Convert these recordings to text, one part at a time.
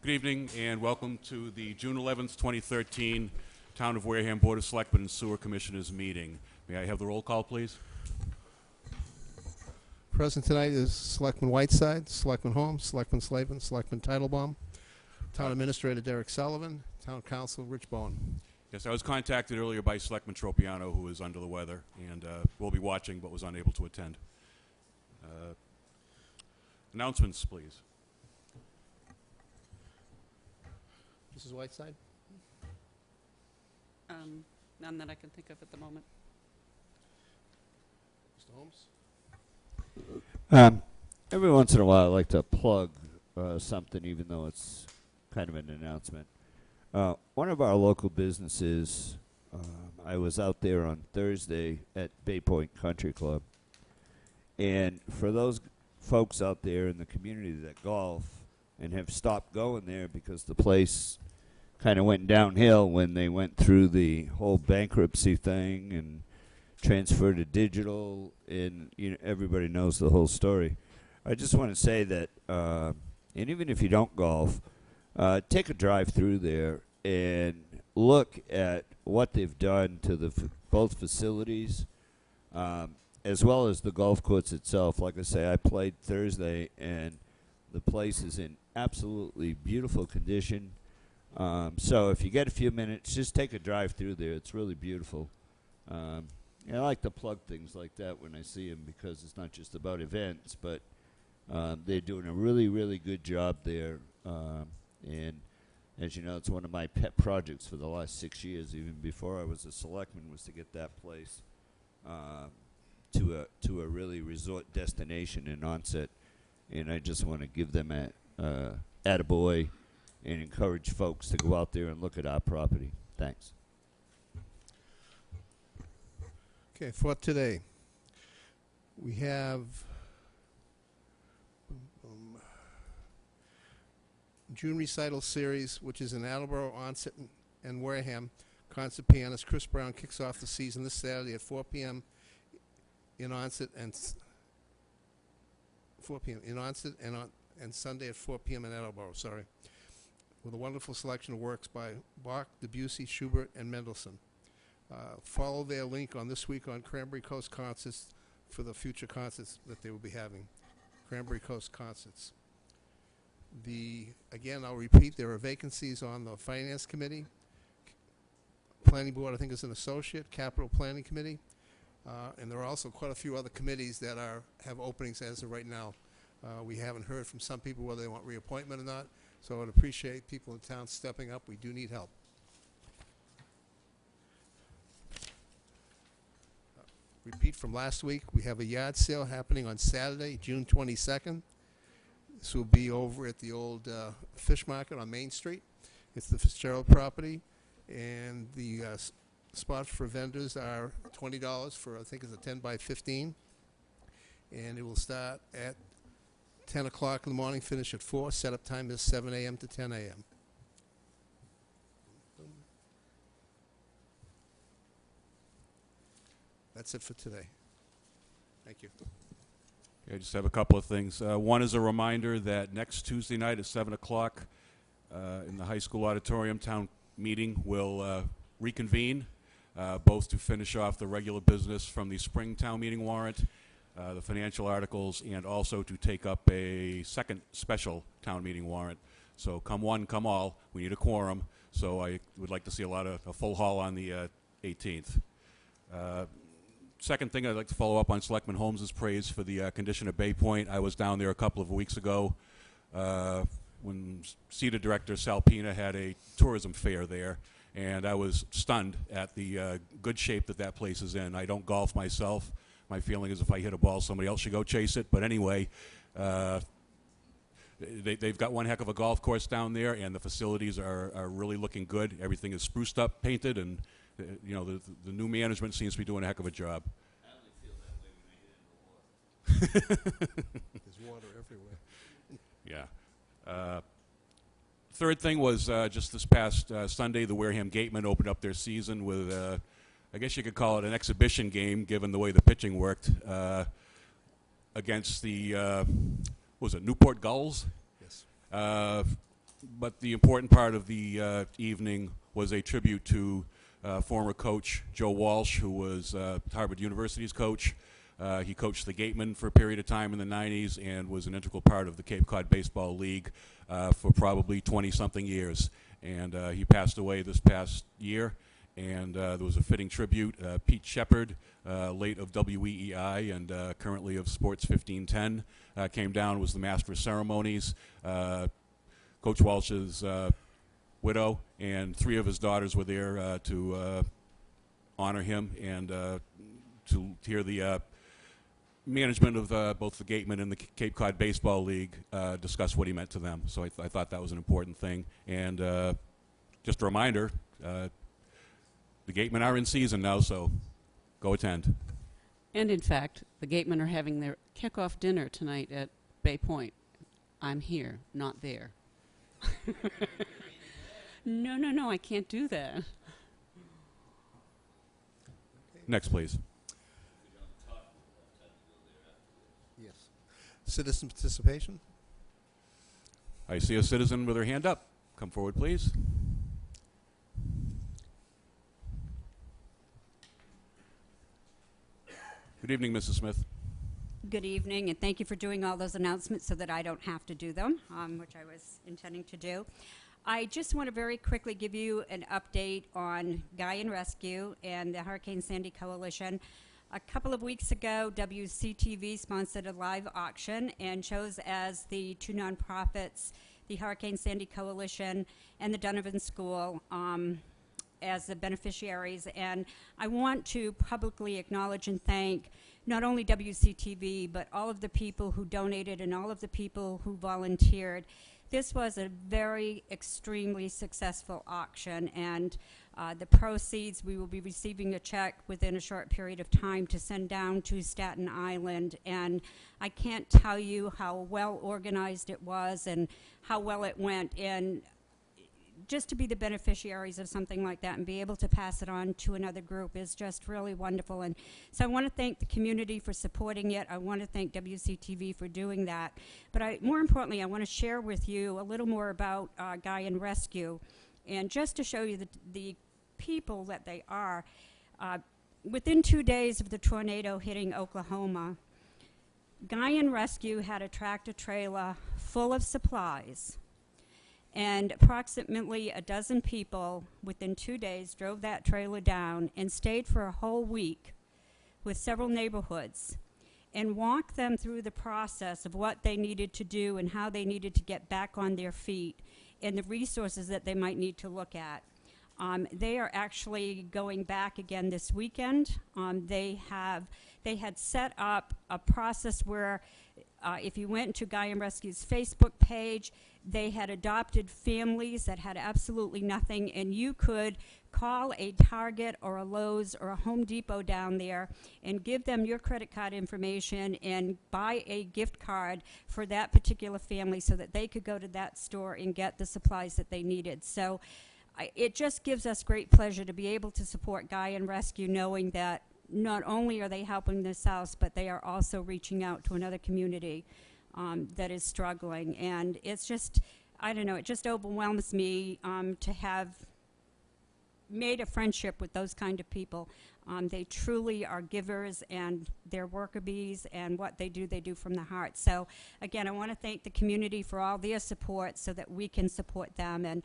Good evening and welcome to the June 11th, 2013 Town of Wareham Board of Selectmen and Sewer Commissioners meeting. May I have the roll call, please? Present tonight is Selectman Whiteside, Selectman Holmes, Selectman Slavin, Selectman Titlebaum, Town Administrator Derek Sullivan, Town Council Rich Bowen. Yes, I was contacted earlier by Selectman Tropiano, who is under the weather and will be watching but was unable to attend. Announcements, please. Mrs. Whiteside? None that I can think of at the moment. Mr. Holmes? Every once in a while, I like to plug something, even though it's kind of an announcement. One of our local businesses, I was out there on Thursday at Bay Point Country Club, and for those folks out there in the community that golf and have stopped going there because the place kind of went downhill when they went through the whole bankruptcy thing and transferred to digital, and everybody knows the whole story. I just want to say that, and even if you don't golf, take a drive through there and look at what they've done to the both facilities, as well as the golf course itself. Like I say, I played Thursday, and the place is in absolutely beautiful condition. So if you get a few minutes, just take a drive through there. It's really beautiful. I like to plug things like that when I see them, because it's not just about events, but they're doing a really, really good job there. And as you know, it's one of my pet projects for the last 6 years, even before I was a selectman, was to get that place to a really resort destination in Onset. And I just want to give them a attaboy and encourage folks to go out there and look at our property. Thanks. Okay, for today, we have June Recital Series, which is in Attleboro, Onset, and Wareham. Concert pianist Chris Brown kicks off the season this Saturday at 4 p.m. in Onset and 4 p.m. in Onset and Sunday at 4 p.m. in Attleboro. With a wonderful selection of works by Bach, Debussy, Schubert, and Mendelssohn. Follow their link on This Week on Cranberry Coast Concerts for the future concerts that they will be having. Cranberry Coast Concerts. Again, I'll repeat, there are vacancies on the Finance Committee. Planning Board, I think, is an associate. Capital Planning Committee. And there are also quite a few other committees that have openings as of right now. We haven't heard from some people whether they want reappointment or not. So I would appreciate people in town stepping up. We do need help. Repeat from last week, we have a yard sale happening on Saturday, June 22nd. This will be over at the old fish market on Main Street. It's the Fitzgerald property. And the spots for vendors are $20 for, I think it's a 10 by 15. And it will start at 10 o'clock in the morning, finish at 4. Setup time is 7 a.m. to 10 a.m. That's it for today. Thank you. Okay, I just have a couple of things. One is a reminder that next Tuesday night at 7 o'clock in the high school auditorium, town meeting will reconvene, both to finish off the regular business from the spring town meeting warrant, the financial articles, and also to take up a second special town meeting warrant. So come one, come all. We need a quorum. So I would like to see a full hall on the 18th. Second thing, I'd like to follow up on Selectman Holmes' praise for the condition of Bay Point. I was down there a couple of weeks ago when CETA Director Salpina had a tourism fair there, and I was stunned at the good shape that place is in. I don't golf myself. My feeling is if I hit a ball, somebody else should go chase it. But anyway, they've got one heck of a golf course down there, and the facilities are really looking good. Everything is spruced up, painted, and the new management seems to be doing a heck of a job. I only feel that way when I get in the water. There's water everywhere. Yeah. Third thing was just this past Sunday, the Wareham Gatemen opened up their season with, I guess you could call it an exhibition game, given the way the pitching worked, against the, Newport Gulls? Yes. But the important part of the evening was a tribute to former coach Joe Walsh, who was Harvard University's coach. He coached the Gatemen for a period of time in the 90s and was an integral part of the Cape Cod Baseball League for probably 20-something years. And he passed away this past year, and there was a fitting tribute. Pete Shepard, late of WEEI and currently of Sports 1510, came down, was the master of ceremonies. Coach Walsh's widow and 3 of his daughters were there to honor him and to hear the management of both the Gatemen and the Cape Cod Baseball League discuss what he meant to them. So I thought that was an important thing. And just a reminder, the Gatemen are in season now, so go attend. And in fact, the Gatemen are having their kickoff dinner tonight at Bay Point. I'm here, not there. No, I can't do that. Next, please. Yes. Citizen participation? I see a citizen with her hand up. Come forward, please. Good evening, Mrs. Smith. Good evening, and thank you for doing all those announcements so that I don't have to do them, which I was intending to do. I just want to very quickly give you an update on Guy and Rescue and the Hurricane Sandy Coalition. A couple of weeks ago, WCTV sponsored a live auction and chose as the 2 nonprofits, the Hurricane Sandy Coalition and the Donovan School, as the beneficiaries. And I want to publicly acknowledge and thank not only WCTV, but all of the people who donated and all of the people who volunteered. This was a very extremely successful auction, and the proceeds, we will be receiving a check within a short period of time to send down to Staten Island. And I can't tell you how well organized it was and how well it went. And just to be the beneficiaries of something like that and be able to pass it on to another group is just really wonderful. And so I want to thank the community for supporting it. I want to thank WCTV for doing that. But more importantly, I want to share with you a little more about Guy and Rescue. And just to show you the people that they are, within 2 days of the tornado hitting Oklahoma, Guy and Rescue had a tractor trailer full of supplies. And approximately a dozen people within 2 days drove that trailer down and stayed for a whole week with several neighborhoods and walked them through the process of what they needed to do and how they needed to get back on their feet and the resources that they might need to look at. They are actually going back again this weekend. They had set up a process where if you went to Guy and Rescue's Facebook page, they had adopted families that had absolutely nothing, and you could call a Target or a Lowe's or a Home Depot down there and give them your credit card information and buy a gift card for that particular family so that they could go to that store and get the supplies that they needed. So it just gives us great pleasure to be able to support Guy and Rescue, knowing that not only are they helping themselves, but they are also reaching out to another community that is struggling. And it's just, I don't know, it just overwhelms me to have made a friendship with those kind of people. They truly are givers, and they're worker bees, and what they do from the heart. So again, I want to thank the community for all their support so that we can support them. And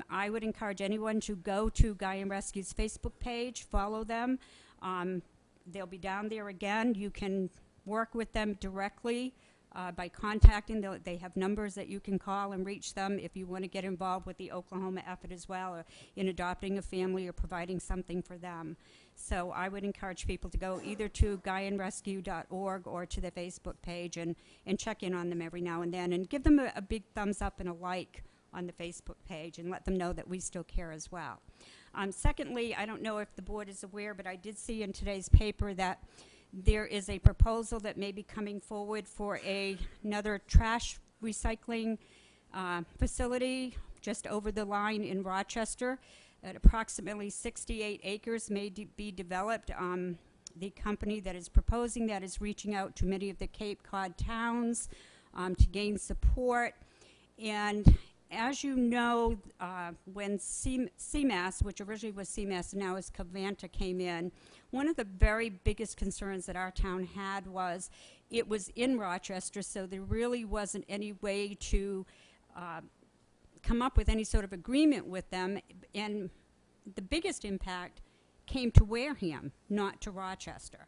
I would encourage anyone to go to Guy and Rescue's Facebook page, follow them. They'll be down there again. You can work with them directly by contacting them. They have numbers that you can call and reach them if you want to get involved with the Oklahoma effort as well, or in adopting a family or providing something for them. So I would encourage people to go either to guyandrescue.org or to the Facebook page and check in on them every now and then, and give them a big thumbs up and a like on the Facebook page and let them know that we still care as well. Secondly, I don't know if the board is aware, but I did see in today's paper that there is a proposal that may be coming forward for another trash recycling facility just over the line in Rochester. At approximately 68 acres may be developed. The company that is proposing that is reaching out to many of the Cape Cod towns to gain support. And as you know, when CMAS, which originally was CMAS and now is Covanta, came in, one of the very biggest concerns that our town had was it was in Rochester, so there really wasn't any way to come up with any sort of agreement with them. And the biggest impact came to Wareham, not to Rochester.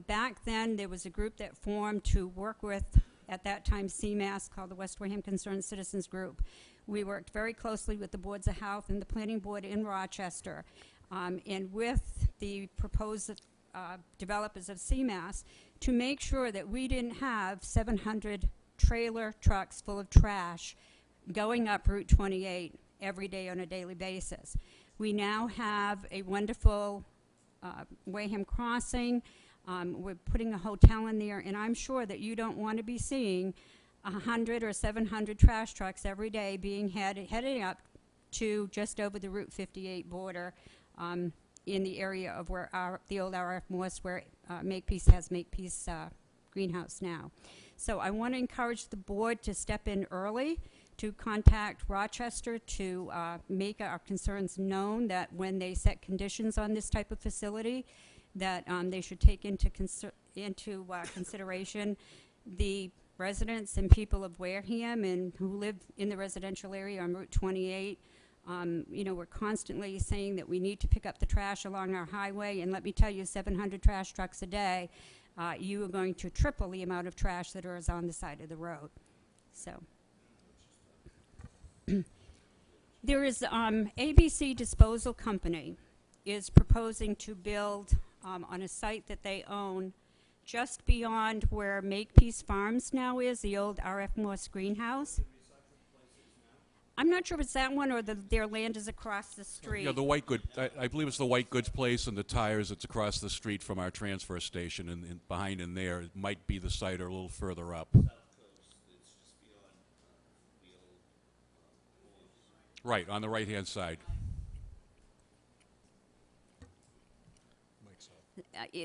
Back then, there was a group that formed to work with, at that time, CMAS, called the West Wareham Concerned Citizens Group. We worked very closely with the boards of health and the planning board in Rochester, and with the proposed developers of CMAS to make sure that we didn't have 700 trailer trucks full of trash going up Route 28 every day on a daily basis. We now have a wonderful Wareham crossing. We're putting a hotel in there, and I'm sure that you don't want to be seeing 100 or 700 trash trucks every day being heading up to just over the Route 58 border in the area of where the old RF Morse, where Makepeace has Makepeace greenhouse now. So I want to encourage the board to step in early, to contact Rochester, to make our concerns known, that when they set conditions on this type of facility, that they should take into consideration the residents and people of Wareham and who live in the residential area on Route 28. You know, we're constantly saying that we need to pick up the trash along our highway, and let me tell you, 700 trash trucks a day, you are going to triple the amount of trash that is on the side of the road. So there is ABC Disposal Company is proposing to build on a site that they own just beyond where Makepeace Farms now is, the old RF Morse greenhouse. I'm not sure if it's that one or their land is across the street. Yeah, the white good. I believe it's the white goods place and the tires. It's across the street from our transfer station, and behind in there it might be the site or a little further up. Right, on the right-hand side.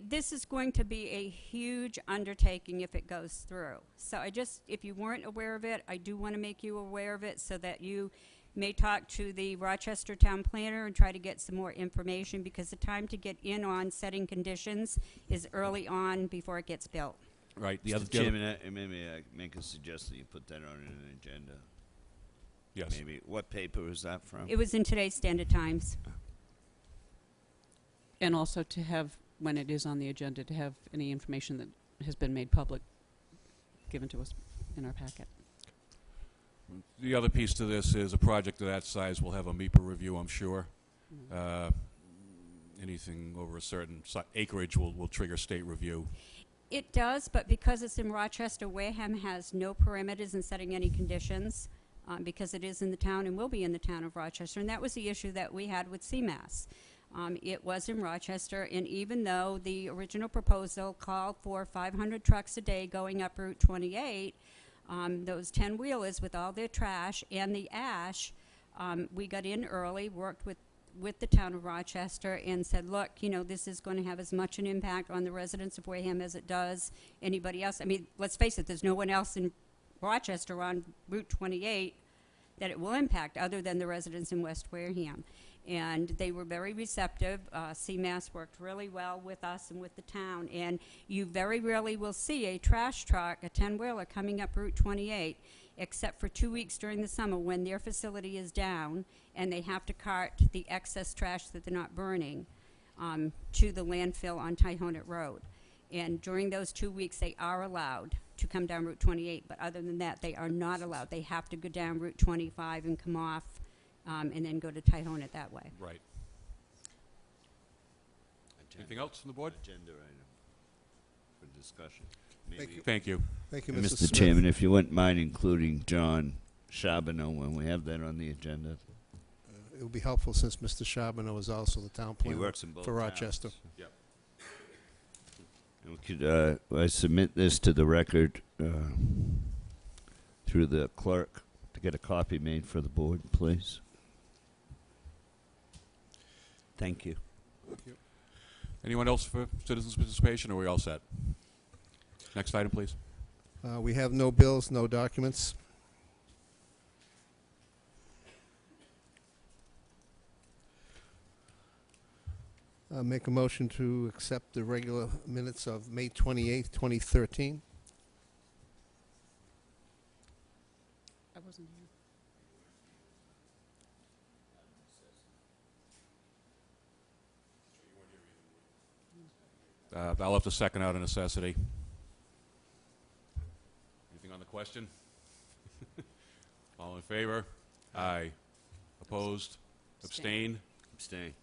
This is going to be a huge undertaking if it goes through. So if you weren't aware of it, I do want to make you aware of it so that you may talk to the Rochester Town Planner and try to get some more information, because the time to get in on setting conditions is early on before it gets built. Right. Mr. Chairman, maybe I make a suggestion you put that on an agenda. Yes. Maybe. What paper is that from? It was in today's Standard Times. And also to have, when it is on the agenda, to have any information that has been made public given to us in our packet. The other piece to this is a project of that size will have a MEPA review, I'm sure. Anything over a certain acreage will trigger state review. It does, but because it's in Rochester, Wareham has no parameters in setting any conditions, because it is in the town and will be in the town of Rochester. And that was the issue that we had with CMAS. It was in Rochester, and even though the original proposal called for 500 trucks a day going up Route 28, those 10-wheelers with all their trash and the ash, we got in early, worked with the town of Rochester, and said, look, you know, this is going to have as much an impact on the residents of Wareham as it does anybody else. I mean, let's face it, there's no one else in Rochester on Route 28 that it will impact other than the residents in West Wareham. And they were very receptive. CMAS worked really well with us and with the town. And you very rarely will see a trash truck, a 10-wheeler, coming up Route 28, except for 2 weeks during the summer when their facility is down and they have to cart the excess trash that they're not burning to the landfill on Tyhonet Road. And during those 2 weeks, they are allowed to come down Route 28. But other than that, they are not allowed. They have to go down Route 25 and come off and then go to Tyhonet that way. Right. Anything else from the board? Agenda item for discussion. Thank you. Thank you. Thank you, And Mr. Mr. Smith. Chairman, if you wouldn't mind including John Charbonneau when we have that on the agenda. It would be helpful since Mr. Charbonneau is also the town He planner works in both for towns. Rochester. Yep. And we could, I submit this to the record through the clerk to get a copy made for the board, please. Thank you. Anyone else for citizens' participation, or are we all set? Next item, please. We have no bills, no documents. Make a motion to accept the regular minutes of May 28th, 2013. I wasn't here. I'll have to second out of necessity. Anything on the question? All in favor? Aye. Opposed? Abstain? Abstain.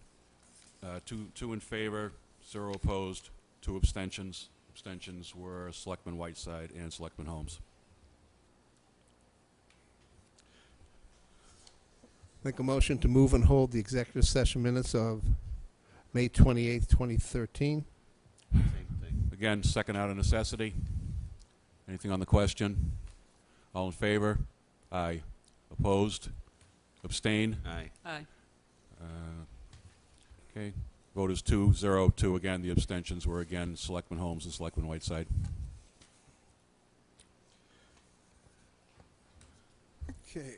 Two in favor, 0 opposed, 2 abstentions. Abstentions were Selectman Whiteside and Selectman Holmes. Make a motion to move and hold the executive session minutes of May 28th, 2013. Same thing. Again, second out of necessity. Anything on the question? All in favor? Aye. Opposed? Abstain? Aye. Aye. Okay. Vote is 2-0-2. Again, the abstentions were again Selectman Holmes and Selectman Whiteside. Okay.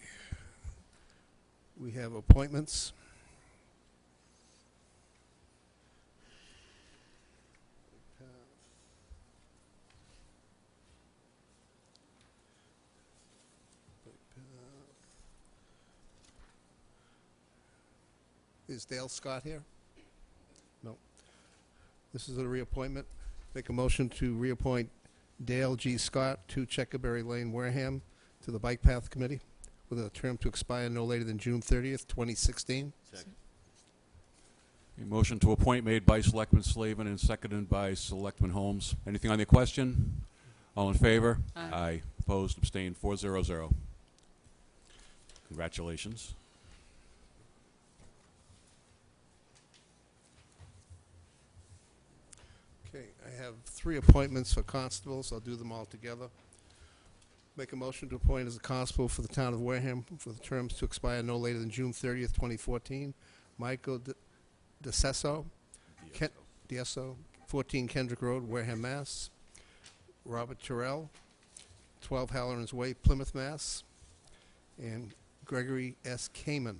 We have appointments. Is Dale Scott here? No. This is a reappointment. Make a motion to reappoint Dale G. Scott, 2 Checkerberry Lane, Wareham, to the Bike Path Committee with a term to expire no later than June 30th, 2016. Second. A motion to appoint made by Selectman Slavin and seconded by Selectman Holmes. Anything on the question? All in favor? Aye. Opposed? Abstained? 4-0-0. Congratulations. Okay, I have 3 appointments for constables. I'll do them all together. Make a motion to appoint as a constable for the town of Wareham for the terms to expire no later than June 30th, 2014. Michael DeCesso, DSO, 14 Kendrick Road, Wareham, Mass. Robert Terrell, 12 Halloran's Way, Plymouth, Mass. And Gregory S. Kamen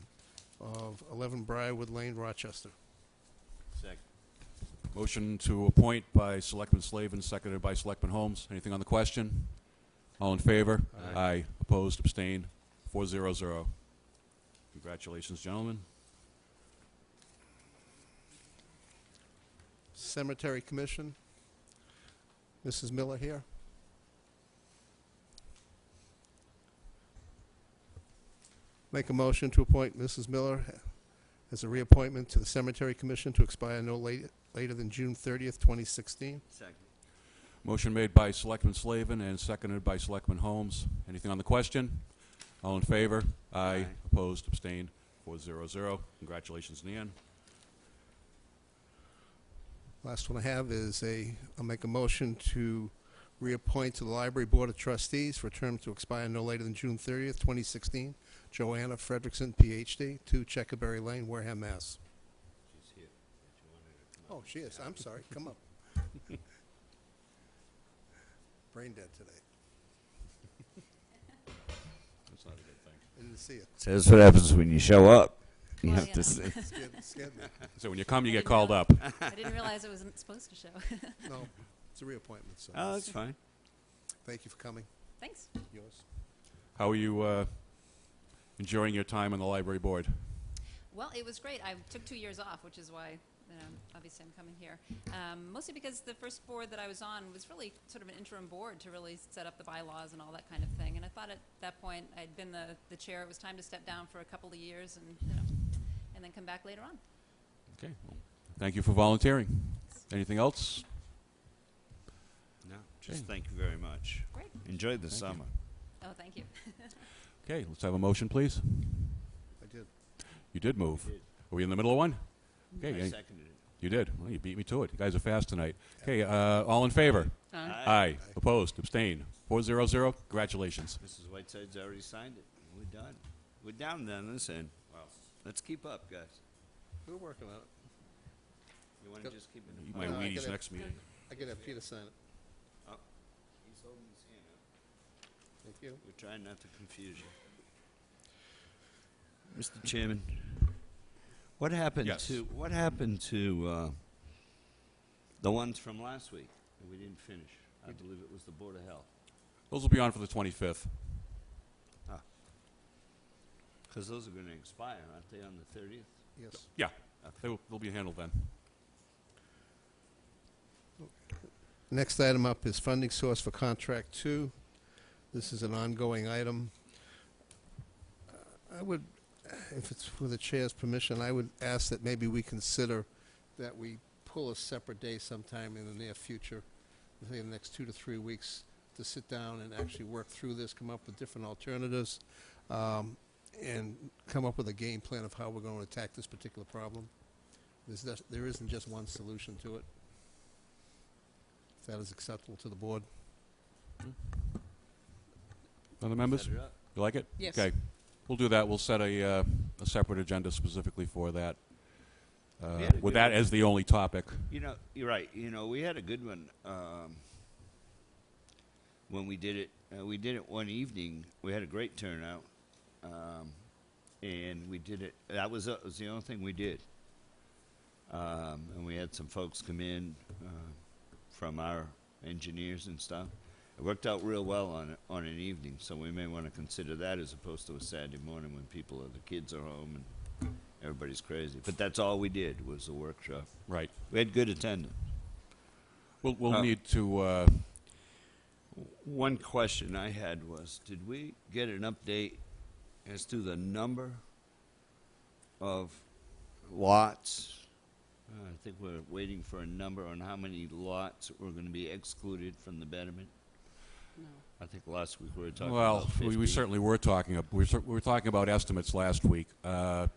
of 11 Briarwood Lane, Rochester. Second. Motion to appoint by Selectman Slavin, seconded by Selectman Holmes. Anything on the question? All in favor? Aye. Opposed? Abstained? 4-0-0. Congratulations, gentlemen. Cemetery Commission. Mrs. Miller here. Make a motion to appoint Mrs. Miller as a reappointment to the Cemetery Commission to expire no later than June 30th, 2016. Second. Motion made by Selectman Slavin and seconded by Selectman Holmes. Anything on the question? All in favor? Aye. Opposed? Abstained? 4-0-0. Congratulations, Nan. Last one I have is I'll make a motion to reappoint to the Library Board of Trustees for a term to expire no later than June 30th, 2016. Joanna Fredrickson, Ph.D., 2 Checkerberry Lane, Wareham, Mass. She's here. But you wanted her to come Oh, up. she is. I'm sorry. Come up. Brain dead today. That's not a good thing. I didn't see it. So that's what happens when you show up. You Well, have yeah. to say. Scared me. So when you come, you get didn't called know. up. I didn't realize it wasn't supposed to show. No, it's a reappointment, so Oh, that's fine. thank you for coming. Thanks. Yours. How are you enjoying your time on the library board? Well, it was great. I took 2 years off, which is why, obviously I'm coming here. Mostly because the first board that I was on was really sort of an interim board to really set up the bylaws and all that kind of thing. And I thought at that point I'd been the chair. It was time to step down for a couple of years and then come back later on. Okay. Well, thank you for volunteering. Anything else? No, just Okay. thank you very much. Great. Enjoy the Thank you. summer. Oh, thank you. Okay, let's have a motion, please. I did. You did move. You did. Are we in the middle of one? I Okay, seconded it. you did. Well, you beat me to it. You guys are fast tonight. Okay, all in favor? Aye. Opposed? Abstained? 4-0-0. Congratulations. Mrs. Whiteside's already signed it. We're done. We're down then this end. Well, let's keep up, guys. We're working on it. You want to just keep it? Eat my I Wheaties gotta- next meeting. I can have Peter sign it. He's holding his hand up. Thank you. We're trying not to confuse you. Mr. Chairman, what happened Yes. to The ones from last week that we didn't finish. I believe it was the Board of Health. Those will be on for the 25th. Because those are going to expire, aren't they, on the 30th? Yes. Yeah, Okay. they'll be handled then. Next item up is funding source for contract 2. This is an ongoing item. I would, if it's with the chair's permission, I would ask that maybe we consider that we pull a separate day sometime in the near future, within the next 2 to 3 weeks, to sit down and actually work through this, come up with different alternatives, and come up with a game plan of how we're going to attack this particular problem. There isn't just one solution to it. If that is acceptable to the board. Other members? Set it up. You like it? Yes. Okay. We'll do that. We'll set a separate agenda specifically for that. We had a With good that one. as the only topic. You know, you're right. You know, we had a good one when we did it. We did it one evening. We had a great turnout, and we did it. That was the only thing we did. And we had some folks come in from our engineers and stuff. It worked out real well on an evening, so we may want to consider that as opposed to a Saturday morning when the kids are home and everybody's crazy. But that's all we did was a workshop. Right. We had good attendance. We'll need to... One question I had was, did we get an update as to the number of lots? I think we're waiting for a number on how many lots were going to be excluded from the betterment. No. I think last week we were talking Well, about 50. we certainly were talking. We were talking about estimates last week. You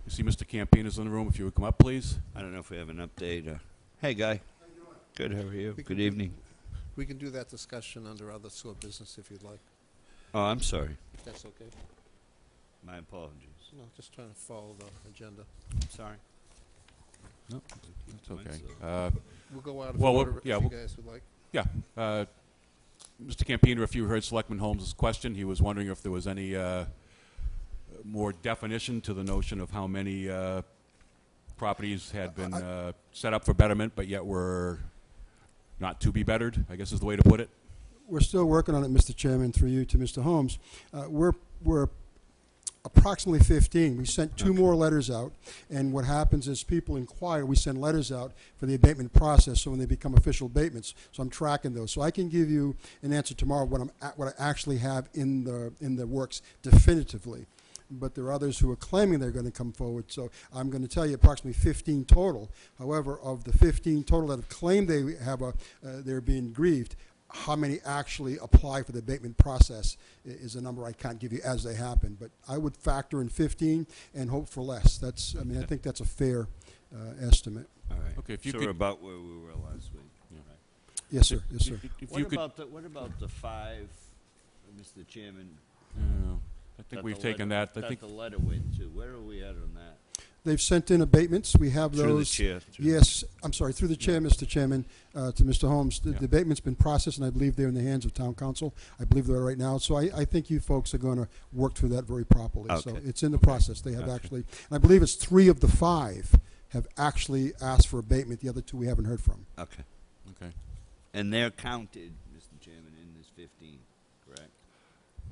see Mr. Campina's in the room. If you would come up, please. I don't know if we have an update. Hey, Guy. Good, how are you? We Good can- evening. We can do that discussion under other sewer business if you'd like, Oh, I'm sorry. if that's okay. My apologies. No, just trying to follow the agenda. Sorry. No, that's okay. Mine's, We'll go out of Well, order if yeah, you we'll- guys would like. Yeah. Mr. Campina, if you heard Selectman Holmes' question, he was wondering if there was any more definition to the notion of how many properties had been set up for betterment, but yet were not to be bettered, I guess is the way to put it. We're still working on it, Mr. Chairman, through you to Mr. Holmes. We're approximately 15. We sent two more letters out, and what happens is people inquire. We send letters out for the abatement process, so when they become official abatements. So I'm tracking those. So I can give you an answer tomorrow what I actually have in the works definitively. But there are others who are claiming they're going to come forward. So I'm going to tell you approximately 15 total. However, of the 15 total that have claimed they have they're being grieved, how many actually apply for the abatement process is a number I can't give you as they happen. But I would factor in 15 and hope for less. I think that's a fair estimate. All right. Okay, if you so could- we're about where we were last week. Yeah. Right. Yes, sir. Yes, sir. If What you could, about the 5, Mr. Chairman? I think we've taken that. I think the letter went to. Where are we at on that? They've sent in abatements. We have those. Through the chair. Yes, I'm sorry, through the chair, Mr. Chairman, to Mr. Holmes. The abatement's been processed, and I believe they're in the hands of town council. I believe they're right now. So I think you folks are going to work through that very properly. So Okay. it's in the process. They have Okay. actually, and I believe it's 3 of the 5 have actually asked for abatement. The other 2 we haven't heard from. Okay. okay. And they're counted, Mr. Chairman, in this 15, correct?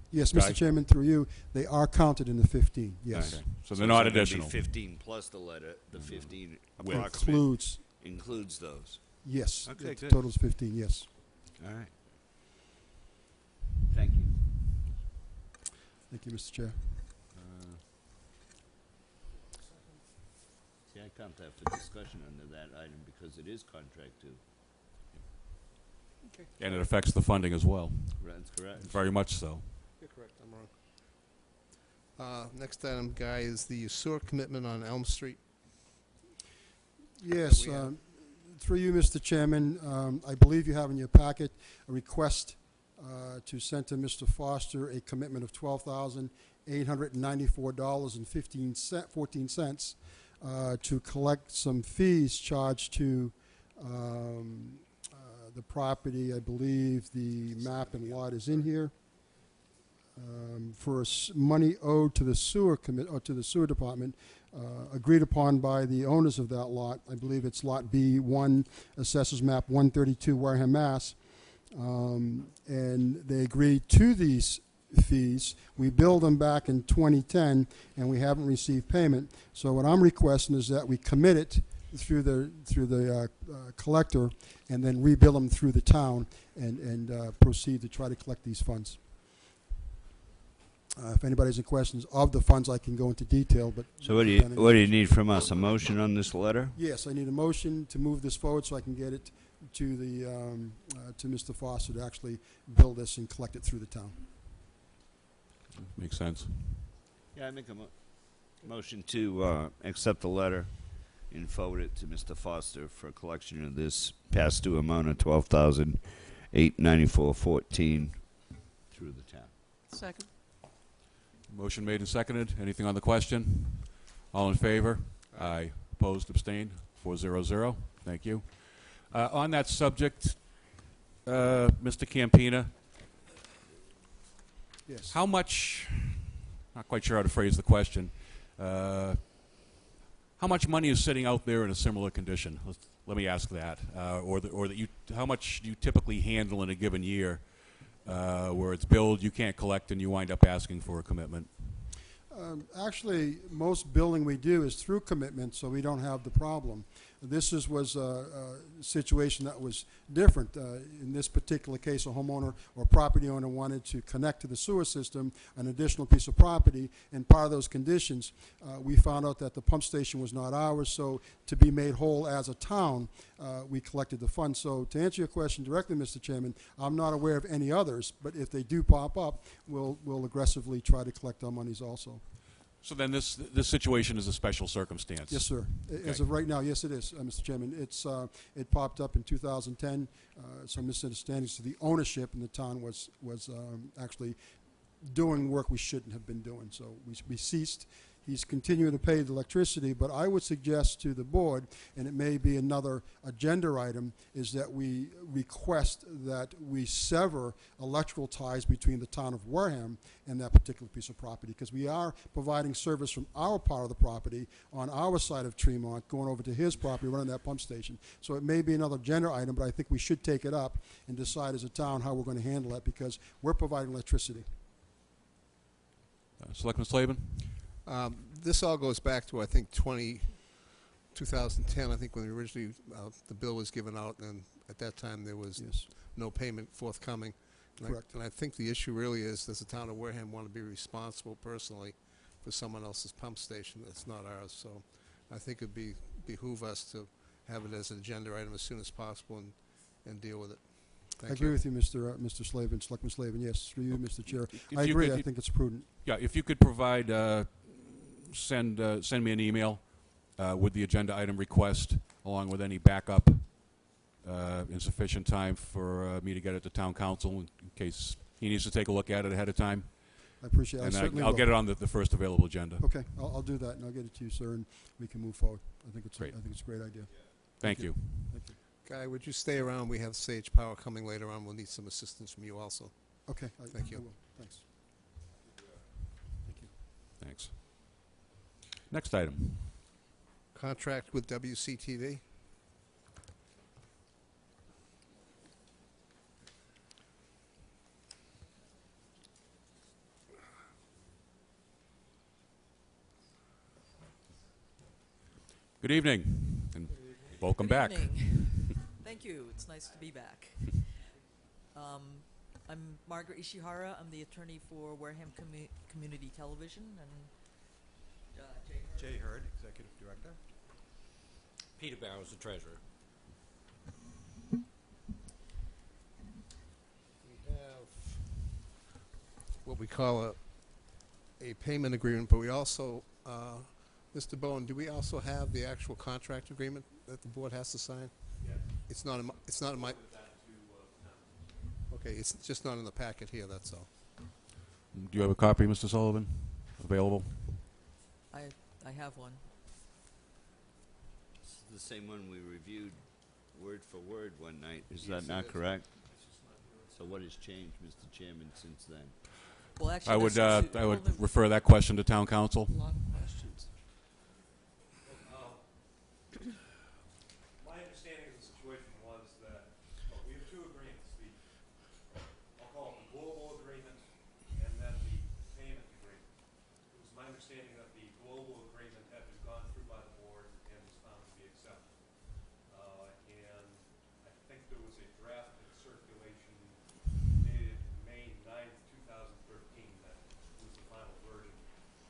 Yes, Guy? Mr. Chairman, through you, they are counted in the 15, yes. Okay. So it's they're not gonna be additional. 15 plus the letter, the 15 With. approximate Includes, those. yes. Okay, The good. total's 15, yes. All right. Thank you. Thank you, Mr. Chair. See, I can't have the discussion under that item because it is contract 2. And it affects the funding as well. That's correct. Very much so. You're correct, I'm wrong. Next item, Guy, is the sewer commitment on Elm Street. Yes, we have. through you, Mr. Chairman, I believe you have in your packet a request to send to Mr. Foster a commitment of $12,894.14 to collect some fees charged to the property. I believe the map and lot is in here. For money owed to the sewer to the sewer department agreed upon by the owners of that lot. I believe it's Lot B1, Assessors Map 132, Wareham, Mass. And they agreed to these fees. We billed them back in 2010, and we haven't received payment. So what I'm requesting is that we commit it through the collector, and then rebill them through the town, and proceed to try to collect these funds. If anybody has any questions of the funds, I can go into detail. But So what do you need from us? A motion on this letter? yes, I need a motion to move this forward so I can get it to the to Mr. Foster to actually bill this and collect it through the town. Makes sense. Yeah, I make a motion to accept the letter and forward it to Mr. Foster for collection of this past due amount of $12,894.14 through the town. Second. Motion made and seconded. Anything on the question? All in favor? Aye. Opposed? Abstained? 400. Thank you. On that subject, Mr. Campina, Yes. how much, not quite sure how to phrase the question, how much money is sitting out there in a similar condition? Let me ask that. How much do you typically handle in a given year where it's billed, you can't collect, and you wind up asking for a commitment? Actually, most billing we do is through commitment, so we don't have the problem. This was a situation that was different. In this particular case, a homeowner or property owner wanted to connect to the sewer system, an additional piece of property, and part of those conditions, we found out that the pump station was not ours, so to be made whole as a town, we collected the funds. So to answer your question directly, Mr. Chairman, I'm not aware of any others, but if they do pop up, we'll aggressively try to collect our monies also. So then this situation is a special circumstance? Yes, sir. Okay. As of right now, yes, it is, Mr. Chairman. It popped up in 2010. Some misunderstandings to the ownership, and the town was actually doing work we shouldn't have been doing. So we ceased. He's continuing to pay the electricity, but I would suggest to the board, and it may be another agenda item, is that we request that we sever electrical ties between the town of Wareham and that particular piece of property, because we are providing service from our part of the property on our side of Tremont, going over to his property, running that pump station. So it may be another agenda item, but I think we should take it up and decide as a town how we're going to handle it, because we're providing electricity. Selectman Slavin? This all goes back to, I think, 2010, I think, when originally the bill was given out, and at that time there was Yes. no payment forthcoming. Correct. And I think the issue really is, does the town of Wareham want to be responsible personally for someone else's pump station that's not ours? So I think it'd behoove us to have it as an agenda item as soon as possible and deal with it. I agree with you, Mr. Slavin, Selectman Slavin. Yes, through you, Mr. Chair. If I you agree. could- I think it's prudent. Yeah, if you could provide, send me an email with the agenda item request, along with any backup in sufficient time for me to get it to town council in case he needs to take a look at it ahead of time. I appreciate it. I And certainly I'll will. get it on the first available agenda. Okay, I'll do that, and I'll get it to you, sir, and we can move forward. I think it's Great. a great idea. Thank you. Thank you. Guy, would you stay around? We have Sage Power coming later on. We'll need some assistance from you also. Okay. Thank you. I will. Thanks. Thanks. Next item. Contract with WCTV. Good evening, and welcome back. Good evening. Thank you. It's nice to be back. I'm Margaret Ishihara. I'm the attorney for Wareham Community Television, and Jay Hurd, Executive Director. Peter Barrows, the Treasurer. We have what we call a payment agreement, but we also, Mr. Bowen, do we also have the actual contract agreement that the board has to sign? Yes. It's not in my. Okay, it's just not in the packet here, that's all. Do you have a copy, Mr. Sullivan, available? I have one. This is the same one we reviewed word for word one night. Is Yes, that not it is. correct? So what has changed, Mr. Chairman, since then? Well, actually, I would there's refer that question to town council. a lot of questions. My understanding of the situation was that we have two agreements, I'll call it the global agreement and then the payment agreement. It was my understanding that the global agreement had been gone through by the board and was found to be accepted. And I think there was a draft in circulation dated May 9th, 2013 that was the final version.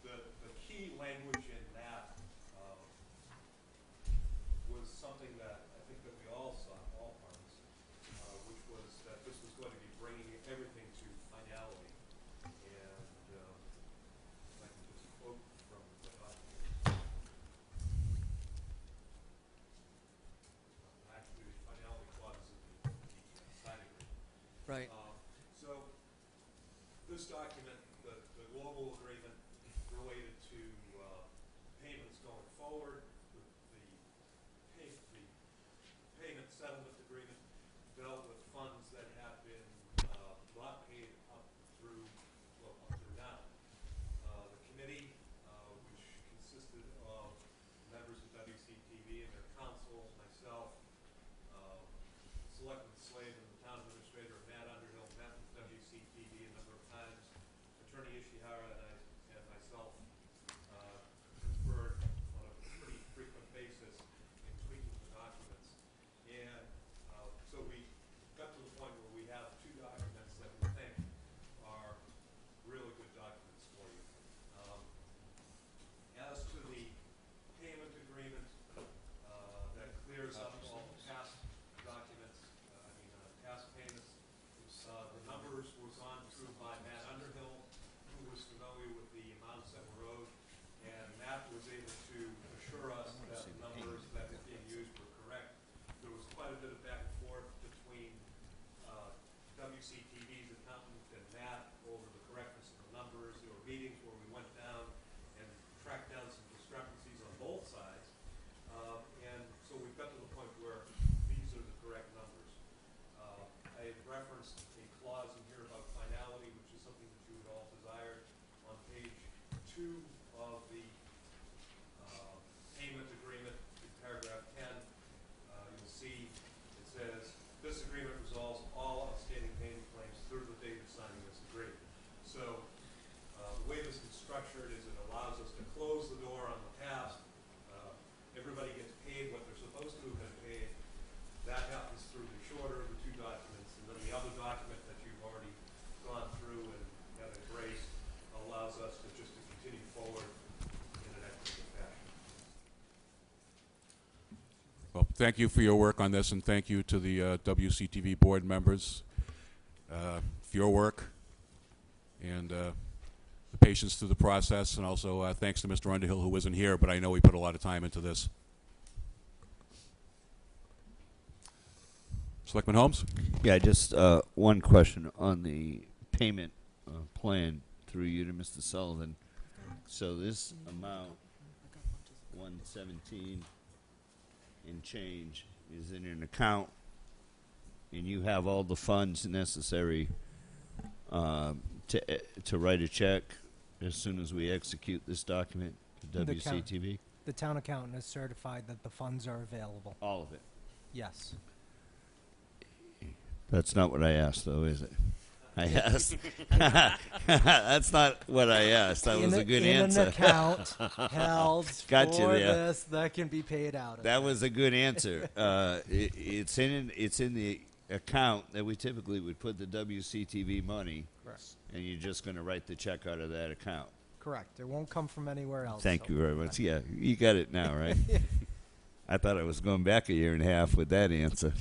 The key language in that was something that I think that we all saw, all parties, which was that this was going to be bringing everything to finality. And I can just quote from the document. Actually, the finality clause is in the side agreement. Right. So this document, the global agreement related to payments going forward, the payment settlement agreement dealt with funds that have been not paid up through now. The committee, which consisted of members of WCTV and their council, myself, Selectman Slade and the town administrator, Matt Underhill, met with WCTV a number of times. Attorney Ishihara and myself conferred on a pretty frequent basis in tweaking the documents. And so we got to the point where we have two documents that we think are really good documents for you. As to the payment agreement, that clears up all the past documents, past payments. The numbers were gone through by Matt Underhill, who was familiar with the amounts that were owed, and Matt was able to assure us that the numbers that were being used were correct. There was quite a bit of back and forth between WCTV's accountant and Matt over the correctness of the numbers. There were meetings where we went down and tracked down some discrepancies on both sides. And so we've got to the point where these are the correct numbers. I had referenced a clause in here about finality, which is something that you had all desired. On page 2 of the payment agreement, in paragraph 10, you'll see it says, this agreement resolves all outstanding payment claims through the date of signing this agreement. So the way this is structured is it allows us to close the door on the past. Everybody gets paid what they're supposed to have been paid. That happens through the shorter of the two documents, and then the other document that you've already gone through and have embraced allows us to just to continue forward in an equitable fashion. Well, thank you for your work on this, and thank you to the WCTV board members for your work and the patience through the process, and also thanks to Mr. Underhill, who wasn't here, but I know he put a lot of time into this. Selectman Holmes? Yeah, just one question on the payment plan through you to Mr. Sullivan. So this amount, 117 and change, is in an account, and you have all the funds necessary to write a check as soon as we execute this document to The account- WCTV? The town accountant has certified that the funds are available. All of it. Yes. That's not what I asked, though, is it? I asked. That's not what I asked. That was a good answer. In an account held Got you for there. this that can be paid out of. That was a good answer. It's in the account that we typically would put the WCTV money, Correct. and you're just going to write the check out of that account. Correct. It won't come from anywhere else. Thank so- you very much. Yeah, you got it now, right? I thought I was going back a year and a half with that answer.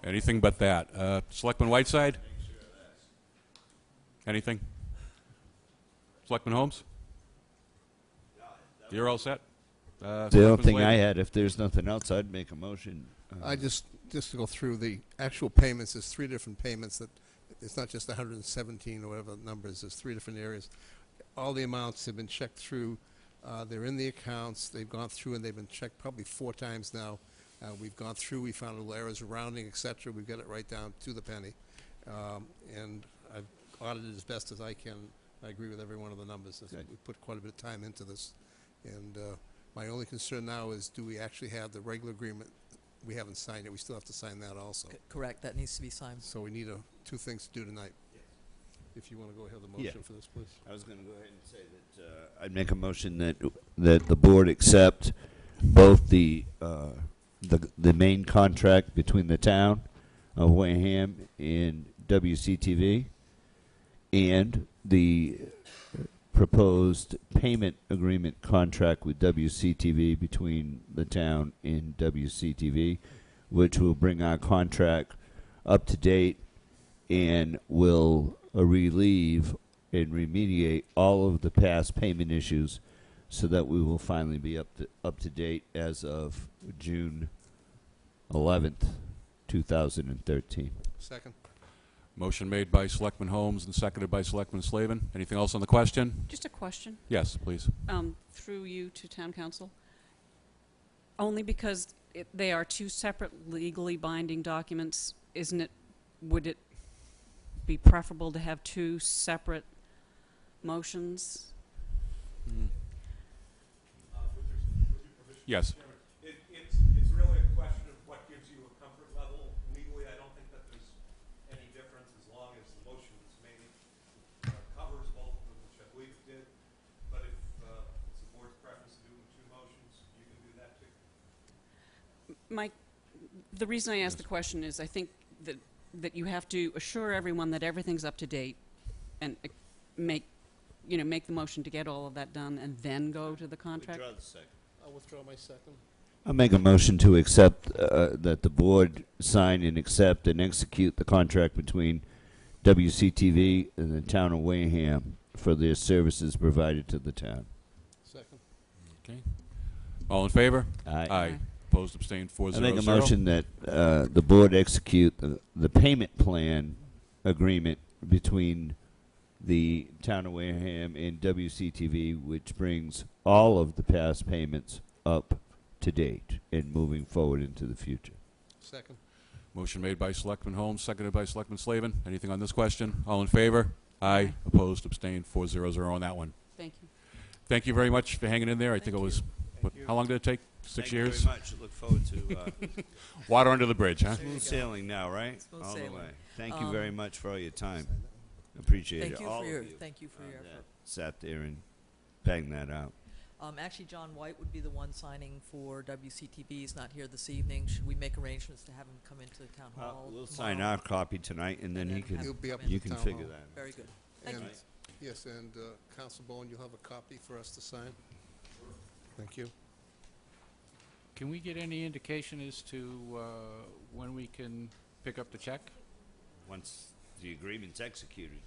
Anything but that. Selectman Whiteside? Anything? Selectman Holmes? You're all set? The only Selectman thing Slade? I had, if there's nothing else, I'd make a motion. I just to go through the actual payments, there's 3 different payments that, it's not just 117 or whatever the number is, there's 3 different areas. All the amounts have been checked through, they're in the accounts, they've gone through and they've been checked probably 4 times now. We've gone through, we found little errors of rounding, etc. We've got it right down to the penny. And I've audited as best as I can. I agree with every one of the numbers. Good. We put quite a bit of time into this. And My only concern now is, do we actually have the regular agreement? We haven't signed it. We still have to sign that also. Correct, that needs to be signed. So we need two things to do tonight. If you want to go ahead with the Yeah. motion for this, please. I was going to go ahead and say that I'd make a motion that the board accept both the main contract between the town of Wareham and WCTV and the proposed payment agreement contract with WCTV between the town and WCTV, which will bring our contract up to date and will relieve and remediate all of the past payment issues so that we will finally be up to date as of June 11th, 2013. Second. Motion made by Selectman Holmes and seconded by Selectman Slavin. Anything else on the question? Just a question, Yes, please. through you to town council. Only because they are two separate legally binding documents, would it be preferable to have two separate motions? Yes. It's really a question of what gives you a comfort level. Legally, I don't think that there's any difference as long as the motion that's made covers both of them, which I believe it did. But if it's the board's preference to do two motions, you can do that too. The reason I ask the question is I think that you have to assure everyone that everything's up to date and make the motion to get all of that done and then go to the contract. I'll withdraw my second. I'll make a motion to accept that the board sign and accept and execute the contract between WCTV and the town of Wareham for their services provided to the town. Second. Okay. All in favor? Aye. Aye. Opposed, abstained, 4-0-0. I make a motion that the board execute the payment plan agreement between the town of Wareham and WCTV, which brings all of the past payments up to date and moving forward into the future. Second. Motion made by Selectman Holmes, seconded by Selectman Slavin. Anything on this question? All in favor? Aye. Opposed, abstained, 4-0-0 on that one. Thank you. Thank you very much for hanging in there. I think it was, how long did it take? 6 years? Thank you very much. Look forward to Water under the bridge, huh? smooth sailing now, right? Smooth all sailing. the way. Thank you very much for all your time. Appreciate Thank it. you all for of your you thank you for your that effort. sat there and banged that out. Actually, John White would be the one signing for WCTV. He's not here this evening. Should we make arrangements to have him come into the town hall? We'll tomorrow? sign our copy tonight, and then And he then can. have He'll be up come in. You at the can town figure hall. that. Very good. Thank And, you. yes, and Council Bowen, you'll have a copy for us to sign? Thank you. Can we get any indication as to when we can pick up the check? Once the agreement's executed.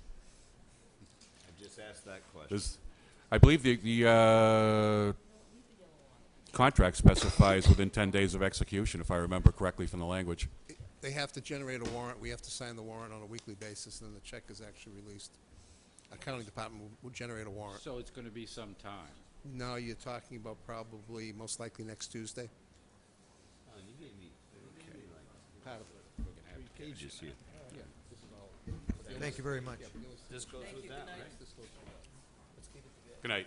I just asked that question. I believe the contract specifies within 10 days of execution, if I remember correctly from the language. They have to generate a warrant. We have to sign the warrant on a weekly basis, and then the check is actually released. Accounting department will generate a warrant. So it's going to be some time. No, you're talking about probably, most likely next Tuesday. Oh, you gave me Part of it. We're going to have to cash pages it here. Yeah, this is all. Thank you very much. This goes Thank with you. that, Good night. right? This goes to that. Let's keep it together. Good night.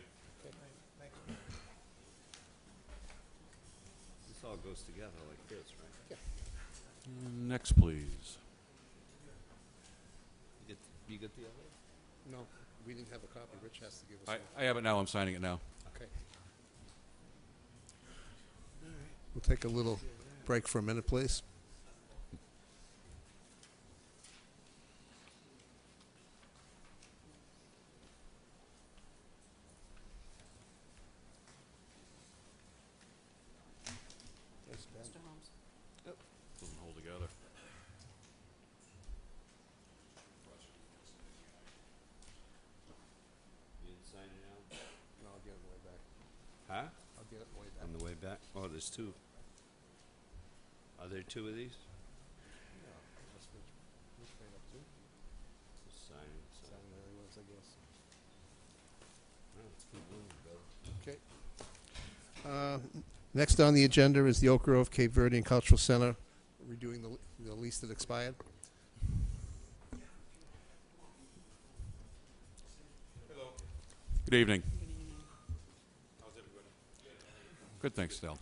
This all goes together like this, right? Next, please. You get the other? No, we didn't have a copy. Rich has to give us I, one. I have it now. I'm signing it now. Okay. We'll take a little break for a minute, please. Mr. Holmes. Doesn't hold together. You didn't sign it out? No, I'll get it on the way back. Huh? I'll get it on the way back. On the way back? Oh, there's two. Are there two of these? Yeah, that's which way up to? Just sign it. So. Sign the other ones, I guess. Oh, let's keep moving, brother. Okay. Next on the agenda is the Oak Grove Cape Verdean Cultural Center, redoing the lease that expired. Good evening. Good, thanks, Dale.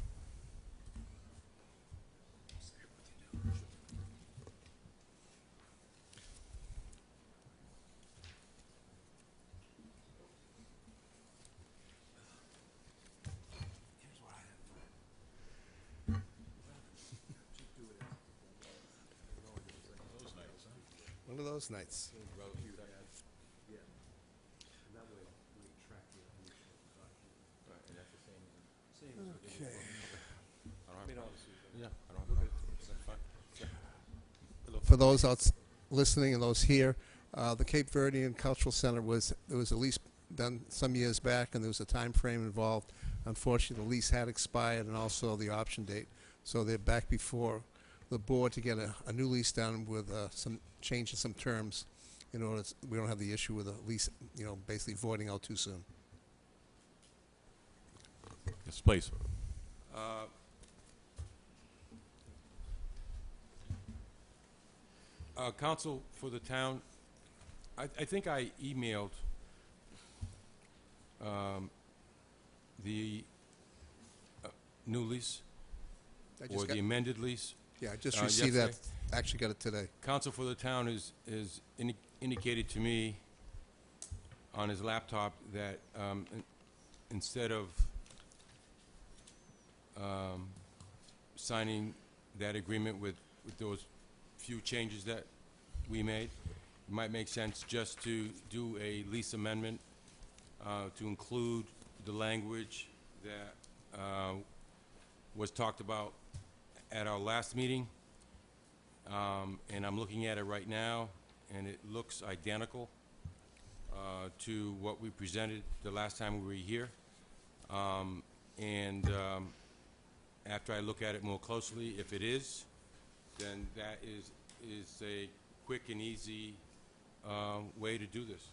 One of those nights. Okay. For those listening and those here, the Cape Verdean Cultural Center was a lease done some years back, and there was a time frame involved. Unfortunately, the lease had expired, and also the option date. So they're back before the board to get a new lease done with some change in some terms, in order we don't have the issue with the lease, basically voiding out too soon. Yes, please. Counsel for the town, I think I emailed the new lease or the amended lease. Yeah, I just received that. Actually got it today. Counsel for the town is indicated to me on his laptop that instead of signing that agreement with those few changes that we made, it might make sense just to do a lease amendment to include the language that was talked about at our last meeting. And I'm looking at it right now, and it looks identical to what we presented the last time we were here. After I look at it more closely, if it is, then that is a quick and easy way to do this.